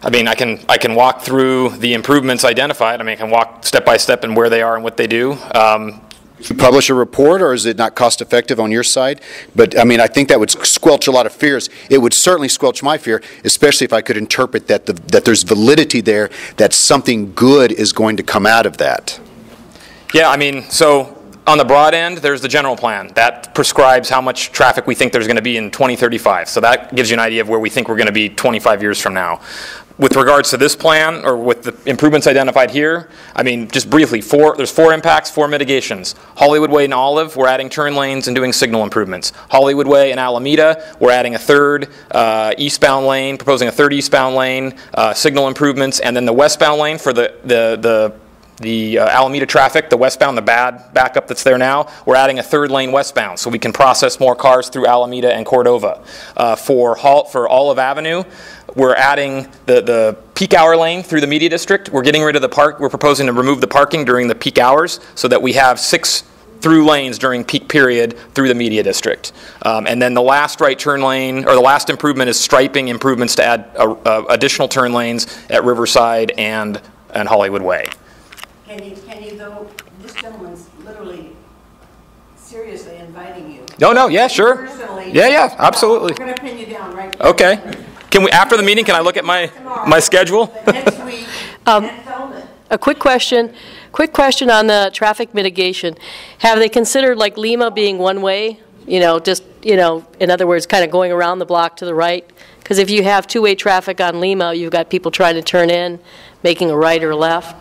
I mean, I can walk through the improvements identified. I mean, I can walk step by step in where they are and what they do. you publish a report, or is it not cost effective on your side? But I mean, I think that would squelch a lot of fears. It would certainly squelch my fear, especially if I could interpret that that there's validity there, that something good is going to come out of that. Yeah, I mean, so on the broad end, there's the general plan. That prescribes how much traffic we think there's going to be in 2035. So that gives you an idea of where we think we're going to be 25 years from now. With regards to this plan, or with the improvements identified here, I mean, just briefly, there's 4 impacts, 4 mitigations. Hollywood Way and Olive, we're adding turn lanes and doing signal improvements. Hollywood Way and Alameda, we're adding a 3rd eastbound lane, proposing a 3rd eastbound lane, signal improvements, and then the westbound lane for the Alameda traffic, the westbound, the bad backup that's there now, we're adding a 3rd lane westbound so we can process more cars through Alameda and Cordova. For Olive Avenue, we're adding the peak hour lane through the Media District. We're getting rid of the park. We're proposing to remove the parking during the peak hours so that we have 6 through lanes during peak period through the Media District. And then the last right turn lane, or the last improvement, is striping improvements to add additional turn lanes at Riverside and Hollywood Way. Can you though, this gentleman's literally seriously inviting you. No, yeah, sure. Yeah, absolutely. We're going to pin you down right now. Okay. Can we, after the meeting, can I look at my schedule? Next week, a quick question on the traffic mitigation. Have they considered like Lima being one way? In other words, kind of going around the block to the right? Because if you have two-way traffic on Lima, you've got people trying to turn in, making a right or left.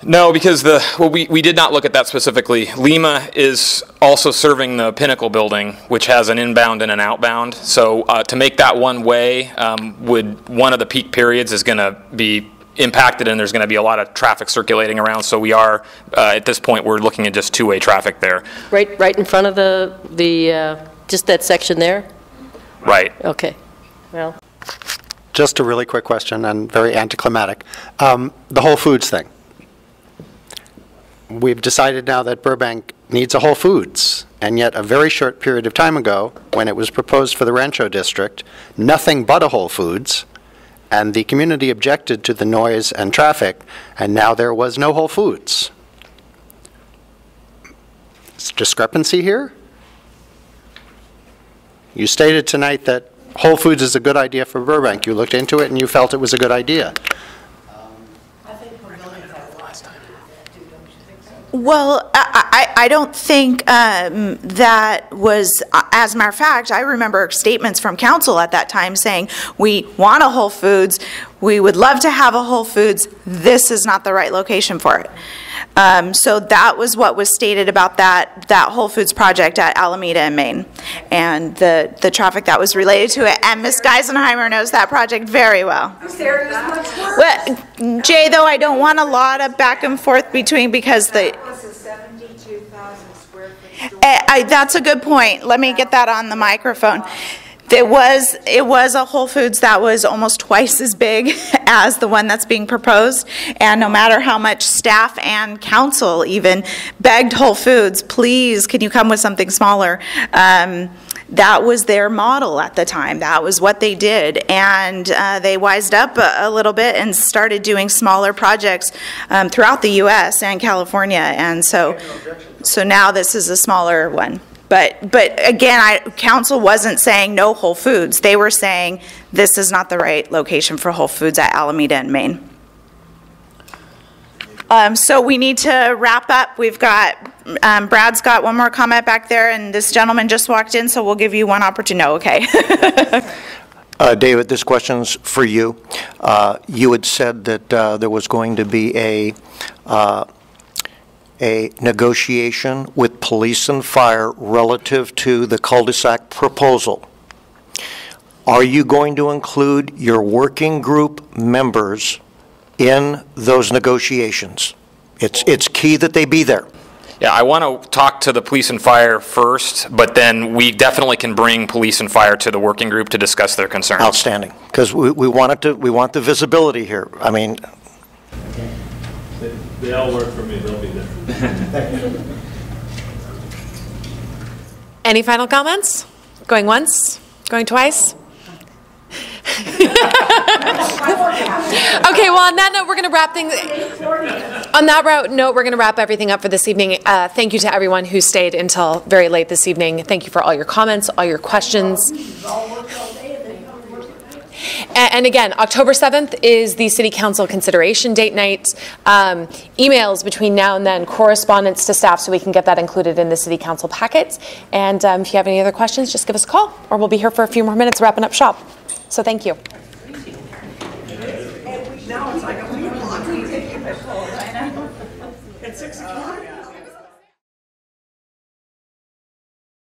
No, because we did not look at that specifically. Lima is also serving the Pinnacle building, which has an inbound and an outbound. So to make that one way, one of the peak periods is going to be impacted, and there's going to be a lot of traffic circulating around. So we are at this point we're looking at just two-way traffic there. Right in front of the just that section there. Right. Okay. Well. Just a really quick question and very anticlimactic. The Whole Foods thing. We've decided now that Burbank needs a Whole Foods, and yet a very short period of time ago, when it was proposed for the Rancho District, nothing but a Whole Foods, and the community objected to the noise and traffic, and now there was no Whole Foods. Is there discrepancy here? You stated tonight that Whole Foods is a good idea for Burbank. You looked into it and you felt it was a good idea. Well, I don't think that was, as a matter of fact, I remember statements from council at that time saying, we want a Whole Foods, we would love to have a Whole Foods, this is not the right location for it. So that was what was stated about that Whole Foods project at Alameda and Maine, and the traffic that was related to it. And Ms. Geisenheimer knows that project very well. Well, Jay, though, I don't want a lot of back and forth between, because the... That's a good point. Let me get that on the microphone. It was a Whole Foods that was almost twice as big as the one that's being proposed, and no matter how much staff and council even begged Whole Foods, please, can you come with something smaller? That was their model at the time. That was what they did, and they wised up a little bit and started doing smaller projects throughout the U.S. and California, and so now this is a smaller one. But again, council wasn't saying no Whole Foods. They were saying this is not the right location for Whole Foods at Alameda and Maine. So we need to wrap up. We've got, Brad's got one more comment back there, and this gentleman just walked in, so we'll give you one opportunity. No, okay. David, this question's for you. You had said that there was going to be a negotiation with police and fire relative to the cul-de-sac proposal. Are you going to include your working group members in those negotiations? It's key that they be there. Yeah, I want to talk to the police and fire first, but then we definitely can bring police and fire to the working group to discuss their concerns. Outstanding, because we want the visibility here. I mean, they all work for me. They'll be there. Any final comments? Going once? Going twice? Okay, well, on that note, we're going to wrap things. On that note, we're going to wrap everything up for this evening. Thank you to everyone who stayed until very late this evening. Thank you for all your comments, all your questions. And again, October 7th is the City Council consideration date night. Emails between now and then, correspondence to staff, so we can get that included in the City Council packets. And if you have any other questions, just give us a call, or we'll be here for a few more minutes wrapping up shop. So thank you.